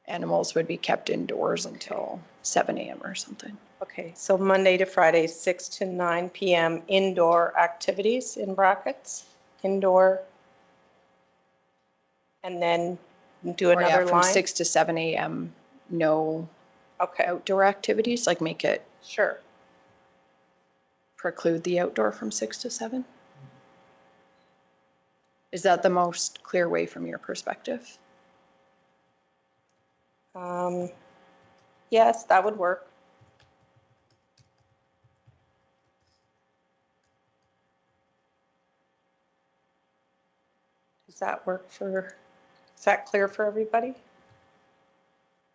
Speaker 1: animals would be kept indoors until 7 a.m. or something.
Speaker 16: Okay, so Monday to Friday, 6 to 9 p.m. indoor activities in brackets, indoor. And then do
Speaker 1: Or, yeah,
Speaker 16: another
Speaker 1: from
Speaker 16: line.
Speaker 1: 6 to 7 a.m., no
Speaker 16: Okay,
Speaker 1: outdoor activities, like make it
Speaker 16: sure.
Speaker 1: preclude the outdoor from 6 to 7? Is that the most clear way from your perspective?
Speaker 16: Yes, that would work. Does that work for, is that clear for everybody?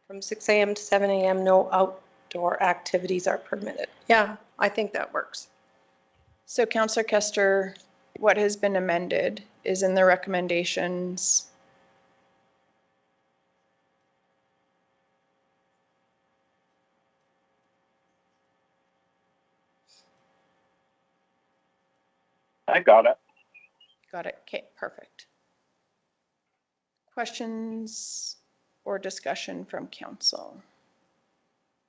Speaker 16: From 6 a.m. to 7 a.m., no outdoor activities are permitted. Yeah, I think that works.
Speaker 1: So Councillor Kester, what has been amended is in the recommendations.
Speaker 12: I got it.
Speaker 1: Got it. Okay, perfect. Questions or discussion from council?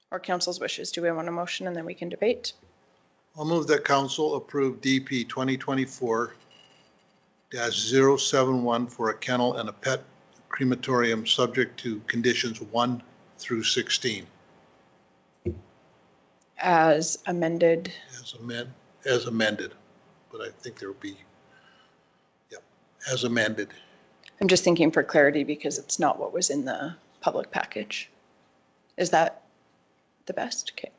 Speaker 1: Or council's wishes? Do we want a motion and then we can debate?
Speaker 9: I'll move that council approve DP 2024-071 for a kennel and a pet crematorium subject to conditions 1 through 16
Speaker 1: As amended.
Speaker 9: as amended. But I think there will be, as amended.
Speaker 1: I'm just thinking for clarity because it's not what was in the public package. Is that the best? Okay.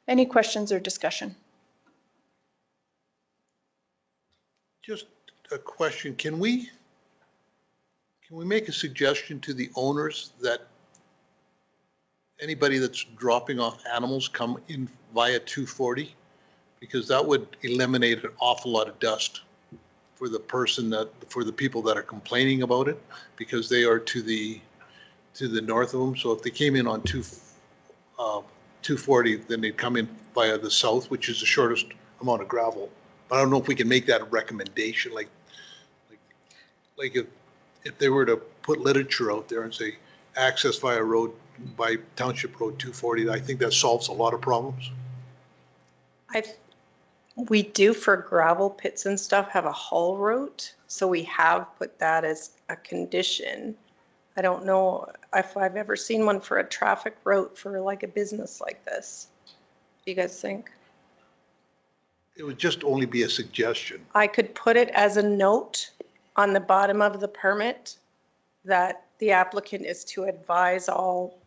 Speaker 1: Any questions or discussion?
Speaker 9: Just a question, can we make a suggestion to the owners that anybody that's dropping off animals come in via 240? because that would eliminate an awful lot of dust for the for the people that are complaining about it, because they are to the north of them. So if they came in on 240, then they'd come in via the south, which is the shortest amount of gravel. But I don't know if we can make that a recommendation, like if they were to put literature out there and say access via road, by Township Road 240, I think that solves a lot of problems.
Speaker 16: We do for gravel pits and stuff have a haul route, so we have put that as a condition. I don't know if I've ever seen one for a traffic route for like a business like this. Do you guys think?
Speaker 9: It would just only be a suggestion.
Speaker 16: I could put it as a note on the bottom of the permit that the applicant is to advise all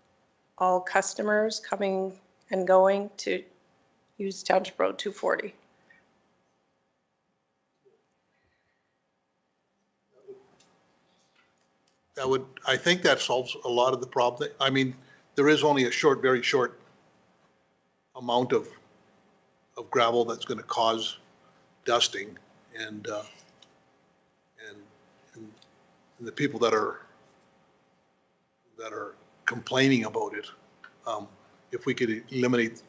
Speaker 16: customers coming and going to use Township Road 240.
Speaker 9: That would, I think that solves a lot of the problem. I mean, there is only a very short amount of gravel that's going to cause dusting, and the people that are complaining about it, if we could eliminate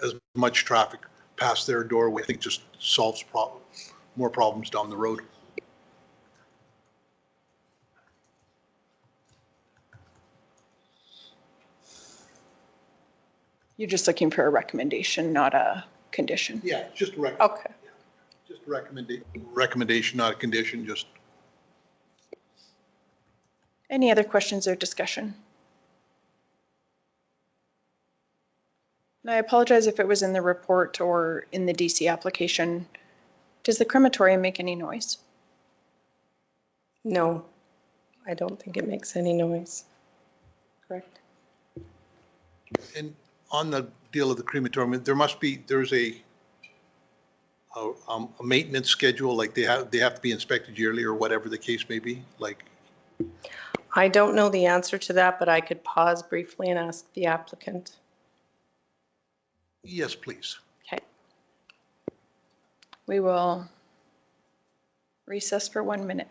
Speaker 9: as much traffic past their doorway, I think just solves more problems down the road.
Speaker 1: You're just looking for a recommendation, not a condition?
Speaker 9: Yeah, just a
Speaker 16: Okay.
Speaker 9: just a recommendation, not a condition, just.
Speaker 1: Any other questions or discussion? And I apologize if it was in the report or in the DC application. Does the crematorium make any noise?
Speaker 16: No, I don't think it makes any noise. Correct.
Speaker 9: And on the deal of the crematorium, there's a maintenance schedule, like they have to be inspected yearly or whatever the case may be, like.
Speaker 16: I don't know the answer to that, but I could pause briefly and ask the applicant.
Speaker 9: Yes, please.
Speaker 1: Okay. We will recess for 1 minute.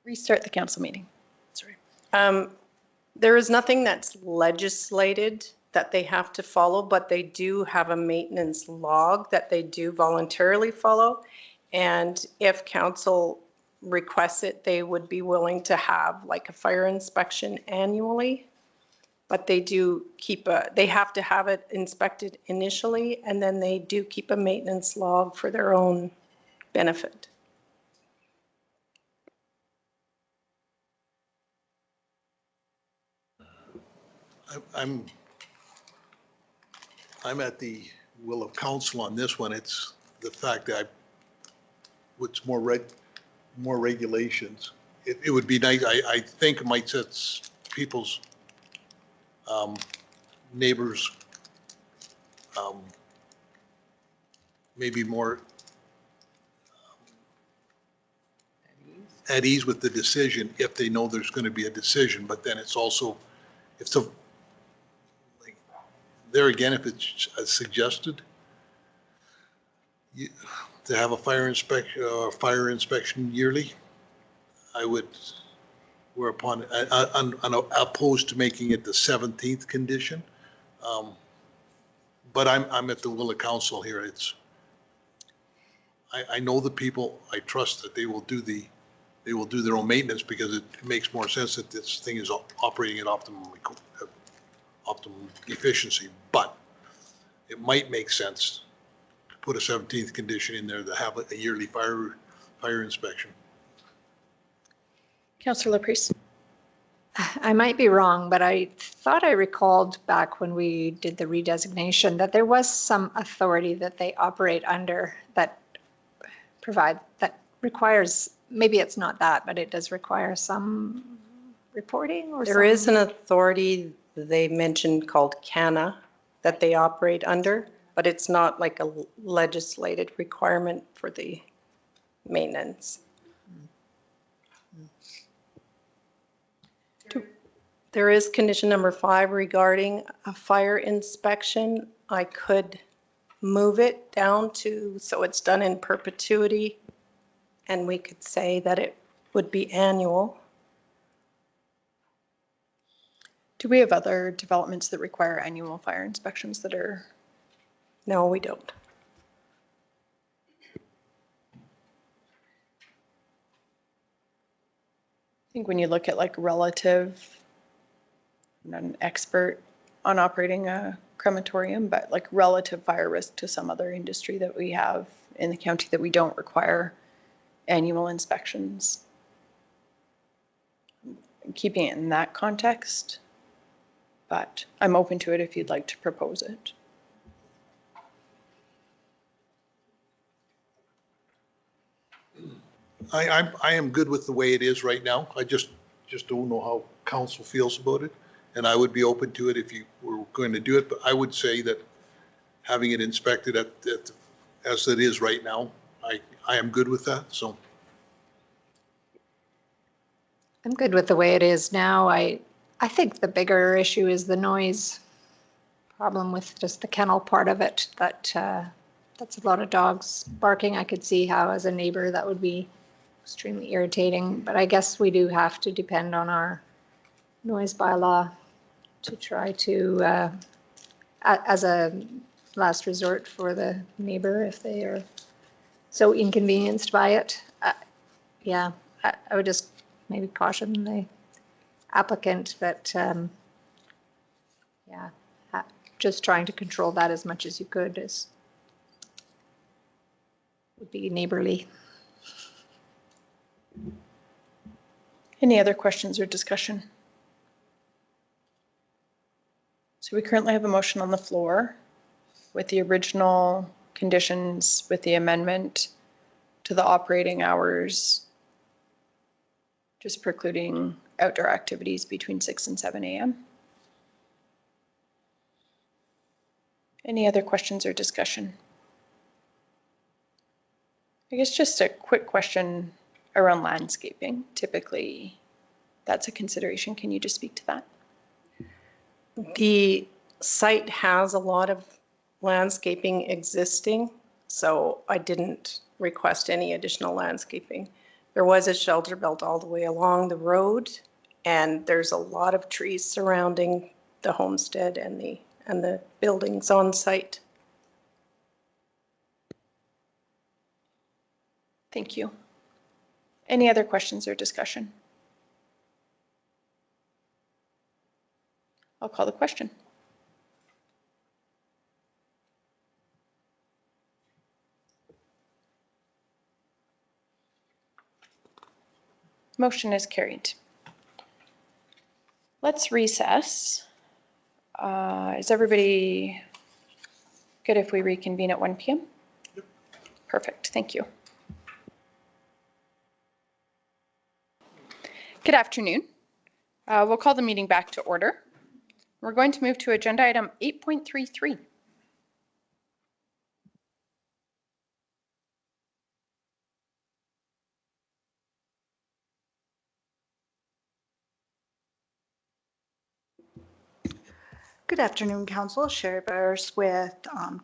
Speaker 1: Restart the council meeting. Sorry.
Speaker 16: There is nothing that's legislated that they have to follow, but they do have a maintenance log that they do voluntarily follow. And if council requests it, they would be willing to have like a fire inspection annually. But they do keep they have to have it inspected initially, and then they do keep a maintenance log for their own benefit.
Speaker 9: I'm at the will of council on this one. It's the fact that what's more regulations. It would be nice. I think it might set people's neighbors maybe more at ease with the decision if they know there's going to be a decision, but then it's also, if the, like, there again, if it's suggested, to have a fire inspection yearly, I would, whereupon, I'm opposed to making it the 17th condition. But I'm at the will of council here. It's, I know the people, I trust that they will do their own maintenance because it makes more sense that this thing is operating at optimum efficiency. But it might make sense to put a 17th condition in there to have a yearly fire inspection.
Speaker 1: Councillor Laprise.
Speaker 2: I might be wrong, but I thought I recalled back when we did the redesignation that there was some authority that they operate under that requires, maybe it's not that, but it does require some reporting or
Speaker 16: There is an authority they mentioned called CANA that they operate under, but it's not like a legislated requirement for the maintenance. There is condition number 5 regarding a fire inspection. I could move it down to, so it's done in perpetuity, and we could say that it would be annual.
Speaker 1: Do we have other developments that require annual fire inspections that are?
Speaker 16: No, we don't.
Speaker 1: I think when you look at like relative, I'm not an expert on operating a crematorium, but like relative fire risk to some other industry that we have in the county that we don't require annual inspections. Keeping it in that context, but I'm open to it if you'd like to propose it.
Speaker 9: I am good with the way it is right now. I just don't know how council feels about it. And I would be open to it if you were going to do it. But I would say that having it inspected as it is right now, I am good with that. So
Speaker 2: I'm good with the way it is now. I think the bigger issue is the noise problem with just the kennel part of it. That's a lot of dogs barking. I could see how as a neighbor that would be extremely irritating, but I guess we do have to depend on our noise bylaw to try to, as a last resort for the neighbor if they are so inconvenienced by it. Yeah, I would just maybe caution the applicant that, yeah, just trying to control that as much as you could would be neighborly.
Speaker 1: Any other questions or discussion? So we currently have a motion on the floor with the original conditions with the amendment to the operating hours, just precluding outdoor activities between 6 and 7 a.m. Any other questions or discussion? I guess just a quick question around landscaping. Typically, that's a consideration. Can you just speak to that?
Speaker 16: The site has a lot of landscaping existing, so I didn't request any additional landscaping. There was a shelter built all the way along the road, and there's a lot of trees surrounding the homestead and the buildings on site.
Speaker 1: Thank you. Any other questions or discussion? I'll call the question. Motion is carried. Let's recess. Is everybody good if we reconvene at 1 p.m.? Yep. Perfect, thank you. Good afternoon. We'll call the meeting back to order. We're going to move to agenda item 8.33.
Speaker 10: Good afternoon, Council. Sherry Byers with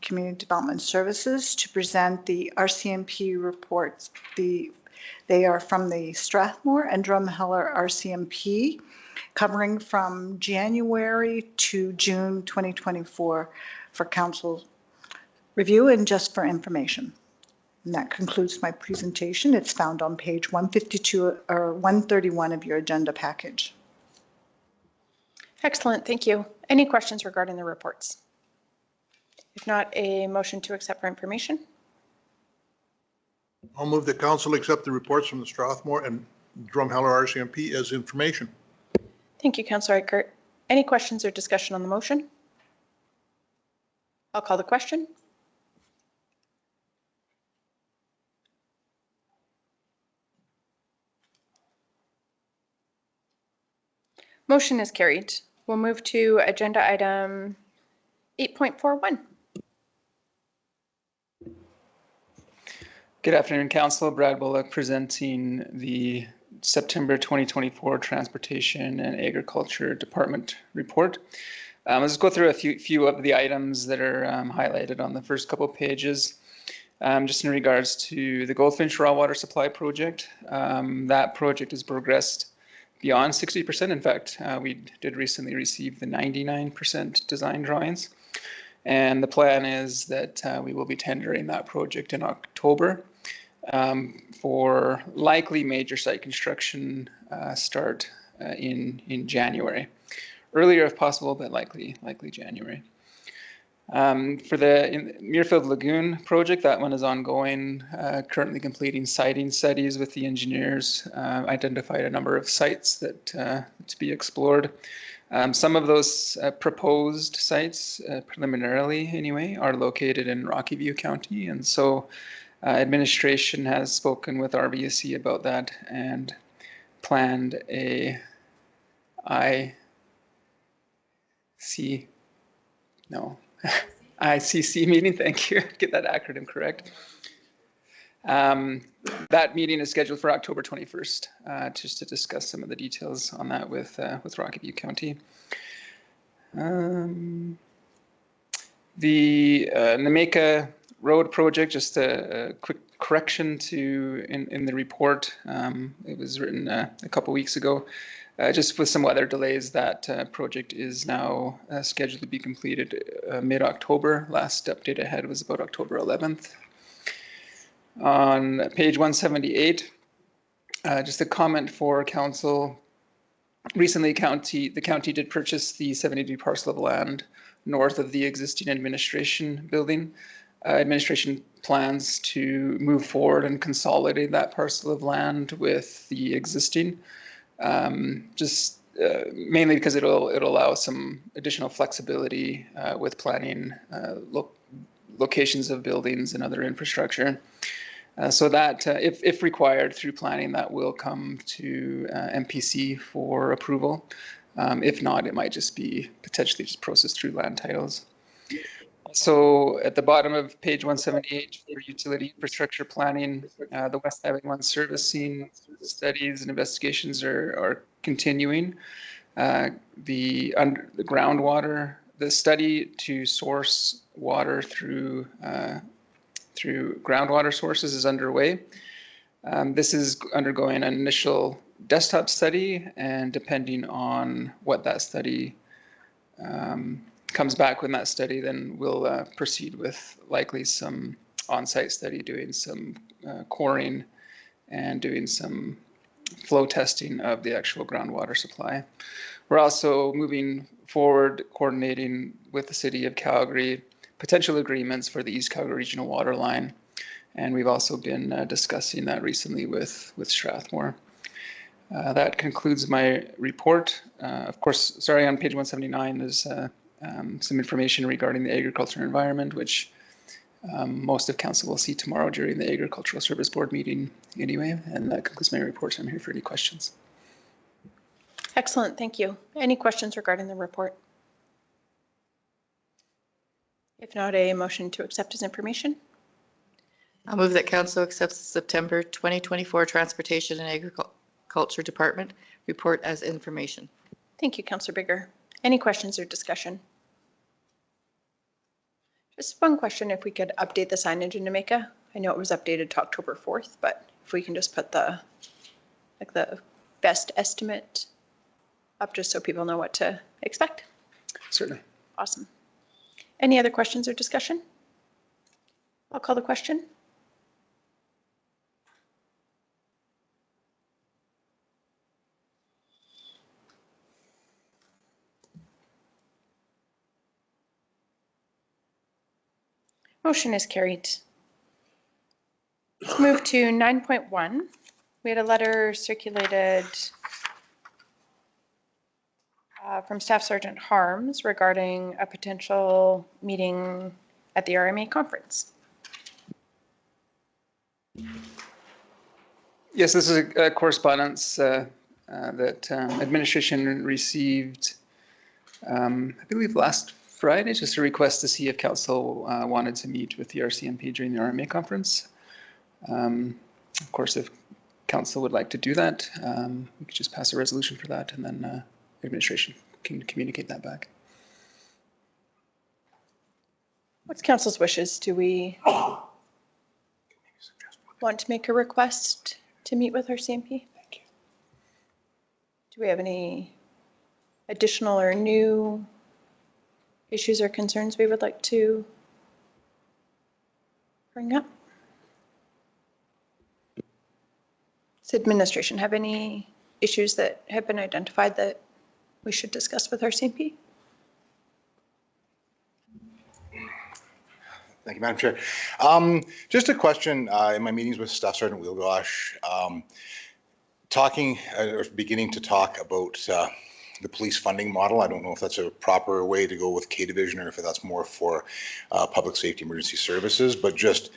Speaker 10: Community Development Services to present the RCMP reports. They are from the Strathmore and Drumheller RCMP, covering from January to June 2024 for Council review and just for information. And that concludes my presentation. It's found on page 152 or 131 of your agenda package.
Speaker 1: Excellent, thank you. Any questions regarding the reports? If not, a motion to accept for information?
Speaker 9: I'll move that council accept the reports from the Strathmore and Drumheller RCMP as information.
Speaker 1: Thank you, Councillor Eichert. Any questions or discussion on the motion? I'll call the question. Motion is carried. We'll move to agenda item 8.41.
Speaker 4: Good afternoon, Council. Brad Bullock presenting the September 2024 Transportation and Agriculture Department report. Let's go through a few of the items that are highlighted on the first couple of pages. Just in regards to the Goldfinch Raw Water Supply Project, that project has progressed beyond 60%. In fact, we did recently receive the 99% design drawings. And the plan is that we will be tendering that project in October for likely major site construction start in January. Earlier if possible, but likely January. For the Muirfield Lagoon project, that one is ongoing, currently completing siting studies with the engineers, identified a number of sites that to be explored. Some of those proposed sites, preliminarily anyway, are located in Rocky View County, and so administration has spoken with RVSC about that and planned a ICC meeting, thank you, get that acronym correct. That meeting is scheduled for October 21st, just to discuss some of the details on that with Rocky View County. The Nameka Road project, just a quick correction in the report. It was written a couple weeks ago. Just with some weather delays, that project is now scheduled to be completed mid-October. Last update I had was about October 11th. On page 178, just a comment for council. Recently, the county did purchase the 70 parcel of land north of the existing administration building. Administration plans to move forward and consolidate that parcel of land with the existing. Mainly because it'll allow some additional flexibility with planning locations of buildings and other infrastructure. So that if required through planning, that will come to MPC for approval. If not, it might just be potentially just processed through land titles. So at the bottom of page 178 for utility infrastructure planning, the West Highway 1 servicing studies and investigations are continuing. The groundwater, the study to source water through groundwater sources is underway. This is undergoing an initial desktop study, and depending on what that study comes back with that study, then we'll proceed with likely some on-site study, doing some coring and doing some flow testing of the actual groundwater supply. We're also moving forward, coordinating with the City of Calgary, potential agreements for the East Calgary Regional Water Line. And we've also been discussing that recently with Strathmore. That concludes my report. Of course, sorry, on page 179, there's some information regarding the agriculture environment, which most of council will see tomorrow during the Agricultural Service Board meeting anyway. And that concludes my report. I'm here for any questions.
Speaker 1: Excellent, thank you. Any questions regarding the report? If not, a motion to accept as information.
Speaker 11: I'll move that council accepts the September 2024 Transportation and Agriculture Department report as information.
Speaker 1: Thank you, Councillor Bigger. Any questions or discussion? Just one question, if we could update the signage in Jamaica. I know it was updated to October 4th, but if we can just put the best estimate up just so people know what to expect.
Speaker 4: Certainly.
Speaker 1: Awesome. Any other questions or discussion? I'll call the question. Motion is carried. Let's move to 9.1. We had a letter circulated from Staff Sergeant Harms regarding a potential meeting at the RMA conference.
Speaker 4: Yes, this is a correspondence that administration received, I believe last Friday, just a request to see if council wanted to meet with the RCMP during the RMA conference. Of course, if council would like to do that, we could just pass a resolution for that, and then administration can communicate that back.
Speaker 1: What's council's wishes? Do we want to make a request to meet with our CMP? Thank you. Do we have any additional or new issues or concerns we would like to bring up? Does administration have any issues that have been identified that we should discuss with our CMP?
Speaker 17: Thank you, Madam Chair. Just a question in my meetings with Staff Sergeant Wheelgosh, beginning to talk about the police funding model. I don't know if that's a proper way to go with K Division or if that's more for public safety emergency services, but just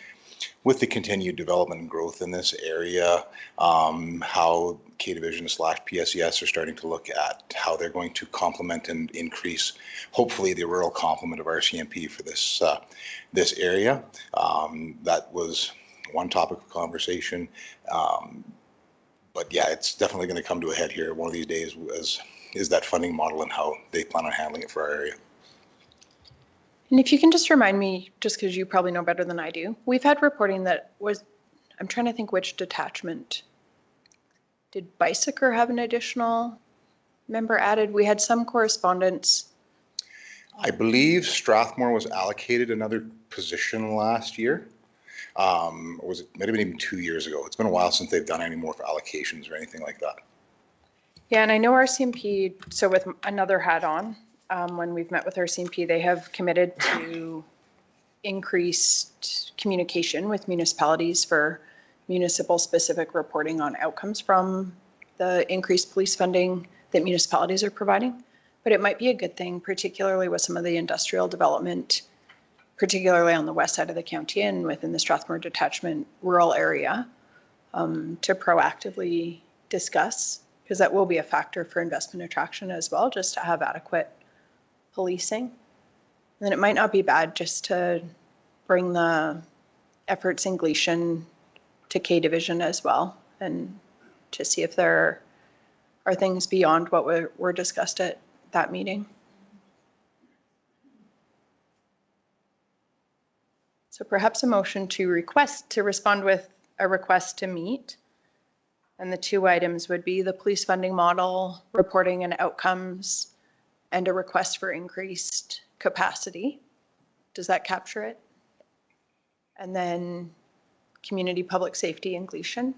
Speaker 17: with the continued development and growth in this area, how K Division / PSES are starting to look at how they're going to complement and increase, hopefully, the rural complement of RCMP for this area. That was one topic of conversation. But yeah, it's definitely going to come to a head here one of these days, is that funding model and how they plan on handling it for our area.
Speaker 1: And if you can just remind me, just because you probably know better than I do, we've had reporting that was, I'm trying to think which detachment. Did Bicyker have an additional member added? We had some correspondence.
Speaker 17: I believe Strathmore was allocated another position last year. Or was it, might have been even 2 years ago. It's been a while since they've done any more for allocations or anything like that.
Speaker 1: Yeah, and I know RCMP, so with another hat on, when we've met with RCMP, they have committed to increased communication with municipalities for municipal specific reporting on outcomes from the increased police funding that municipalities are providing. But it might be a good thing, particularly with some of the industrial development, particularly on the west side of the county and within the Strathmore detachment rural area, to proactively discuss, because that will be a factor for investment attraction as well, just to have adequate policing. And then it might not be bad just to bring the efforts in Gleason to K Division as well, and to see if there are things beyond what were discussed at that meeting. So perhaps a motion to respond with a request to meet. And the two items would be the police funding model, reporting and outcomes, and a request for increased capacity. Does that capture it? And then community public safety and Gleason.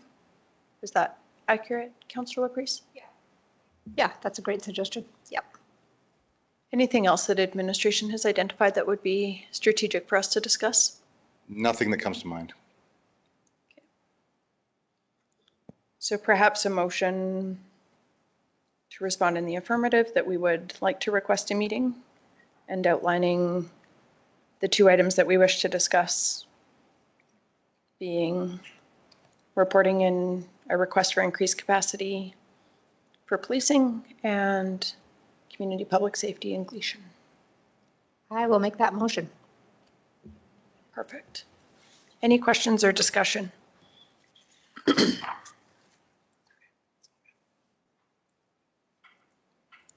Speaker 1: Is that accurate, Councillor Laprise?
Speaker 2: Yeah, that's a great suggestion. Yep.
Speaker 1: Anything else that administration has identified that would be strategic for us to discuss?
Speaker 17: Nothing that comes to mind.
Speaker 1: So perhaps a motion to respond in the affirmative that we would like to request a meeting, and outlining the two items that we wish to discuss, being reporting in a request for increased capacity for policing and community public safety and Gleason.
Speaker 2: I will make that motion.
Speaker 1: Perfect. Any questions or discussion?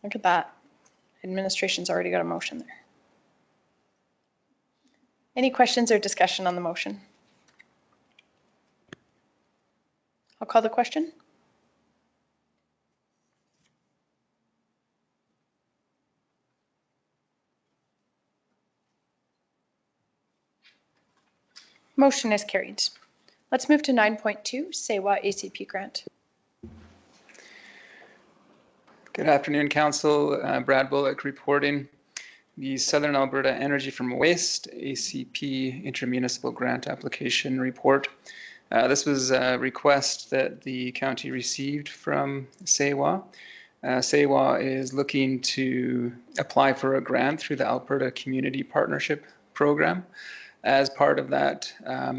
Speaker 1: Look at that. Administration's already got a motion there. Any questions or discussion on the motion? I'll call the question. Motion is carried. Let's move to 9.2, SEWA ACP grant.
Speaker 4: Good afternoon, Council. Brad Bullock reporting. The Southern Alberta Energy from Waste ACP Intermunicipal Grant Application Report. This was a request that the county received from SEWA. SEWA is looking to apply for a grant through the Alberta Community Partnership Program. As part of that,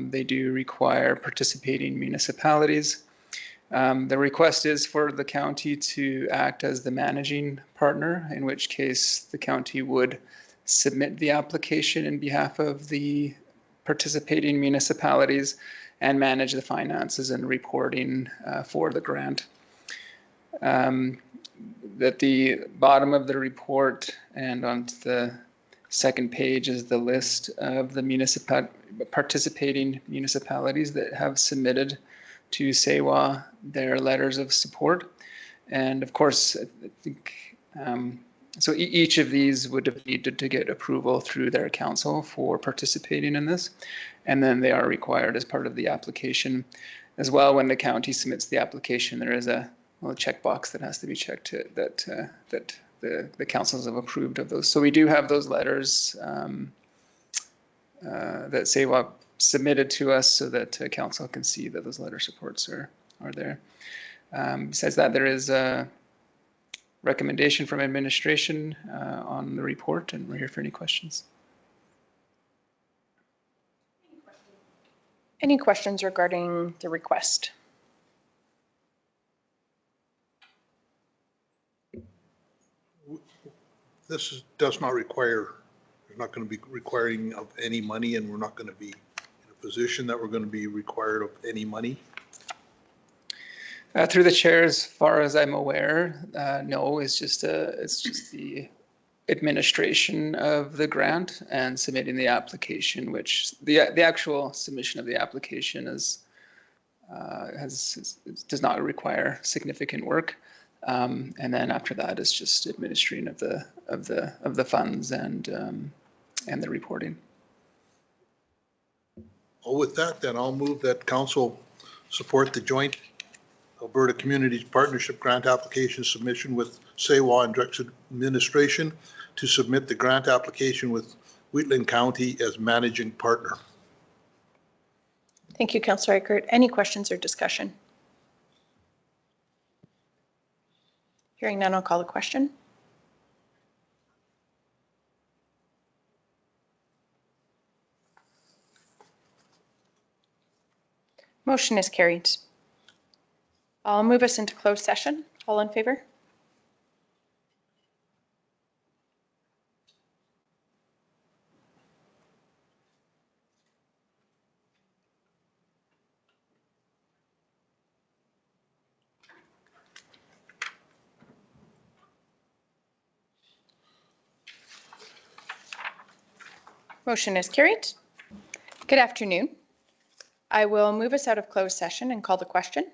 Speaker 4: they do require participating municipalities. The request is for the county to act as the managing partner, in which case the county would submit the application in behalf of the participating municipalities and manage the finances and reporting for the grant. At the bottom of the report and on the second page is the list of the participating municipalities that have submitted to SEWA their letters of support. And of course, I think, so each of these would have needed to get approval through their council for participating in this. And then they are required as part of the application. As well, when the county submits the application, there is a checkbox that has to be checked that the councils have approved of those. So we do have those letters that SEWA submitted to us so that council can see that those letter supports are there. Besides that, there is a recommendation from administration on the report, and we're here for any questions.
Speaker 1: Any questions regarding the request?
Speaker 9: This does not require, there's not going to be requiring of any money, and we're not going to be in a position that we're going to be required of any money.
Speaker 4: Through the chair, as far as I'm aware, no, it's just the administration of the grant and submitting the application, which the actual submission of the application is does not require significant work. And then after that, it's just administering of the funds and the reporting.
Speaker 9: Well, with that, then I'll move that council support the joint Alberta Communities Partnership Grant Application submission with SEWA and direct administration to submit the grant application with Wheatland County as managing partner.
Speaker 1: Thank you, Councillor Eichert. Any questions or discussion? Hearing none, I'll call the question. Motion is carried. I'll move us into closed session. All in favor? Motion is carried. Good afternoon. I will move us out of closed session and call the question.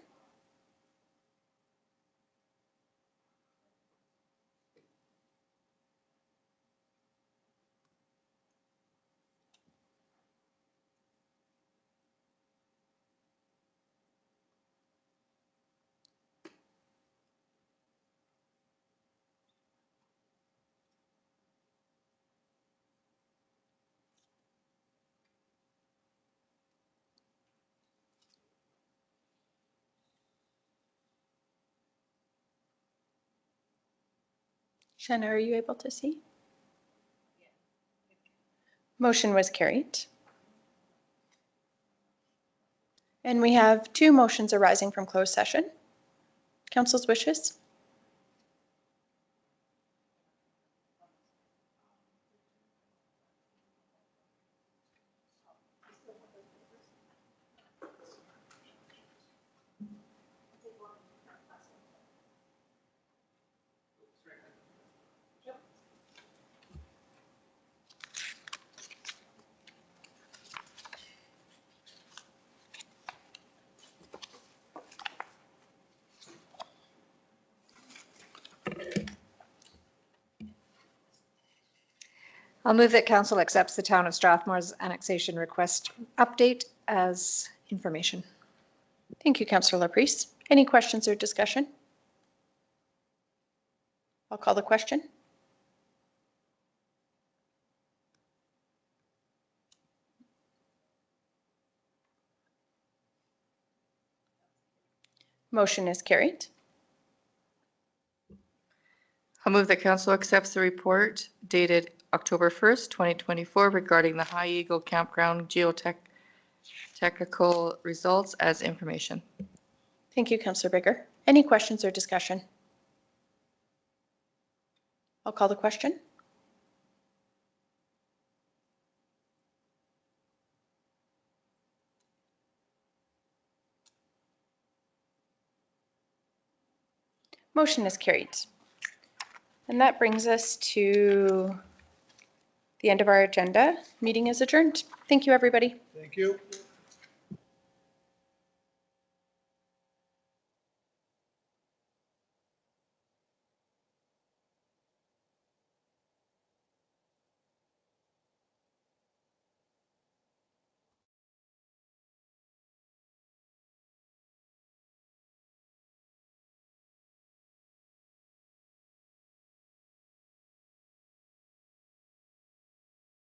Speaker 1: Shanna, are you able to see? Motion was carried. And we have two motions arising from closed session. Council's wishes?
Speaker 2: I'll move that council accepts the town of Strathmore's annexation request update as information.
Speaker 1: Thank you, Councillor Laprise. Any questions or discussion? I'll call the question. Motion is carried.
Speaker 11: I'll move that council accepts the report dated October 1st, 2024 regarding the High Eagle Campground geotechnical results as information.
Speaker 1: Thank you, Councillor Bigger. Any questions or discussion? I'll call the question. Motion is carried. And that brings us to the end of our agenda. Meeting is adjourned. Thank you, everybody.
Speaker 9: Thank you.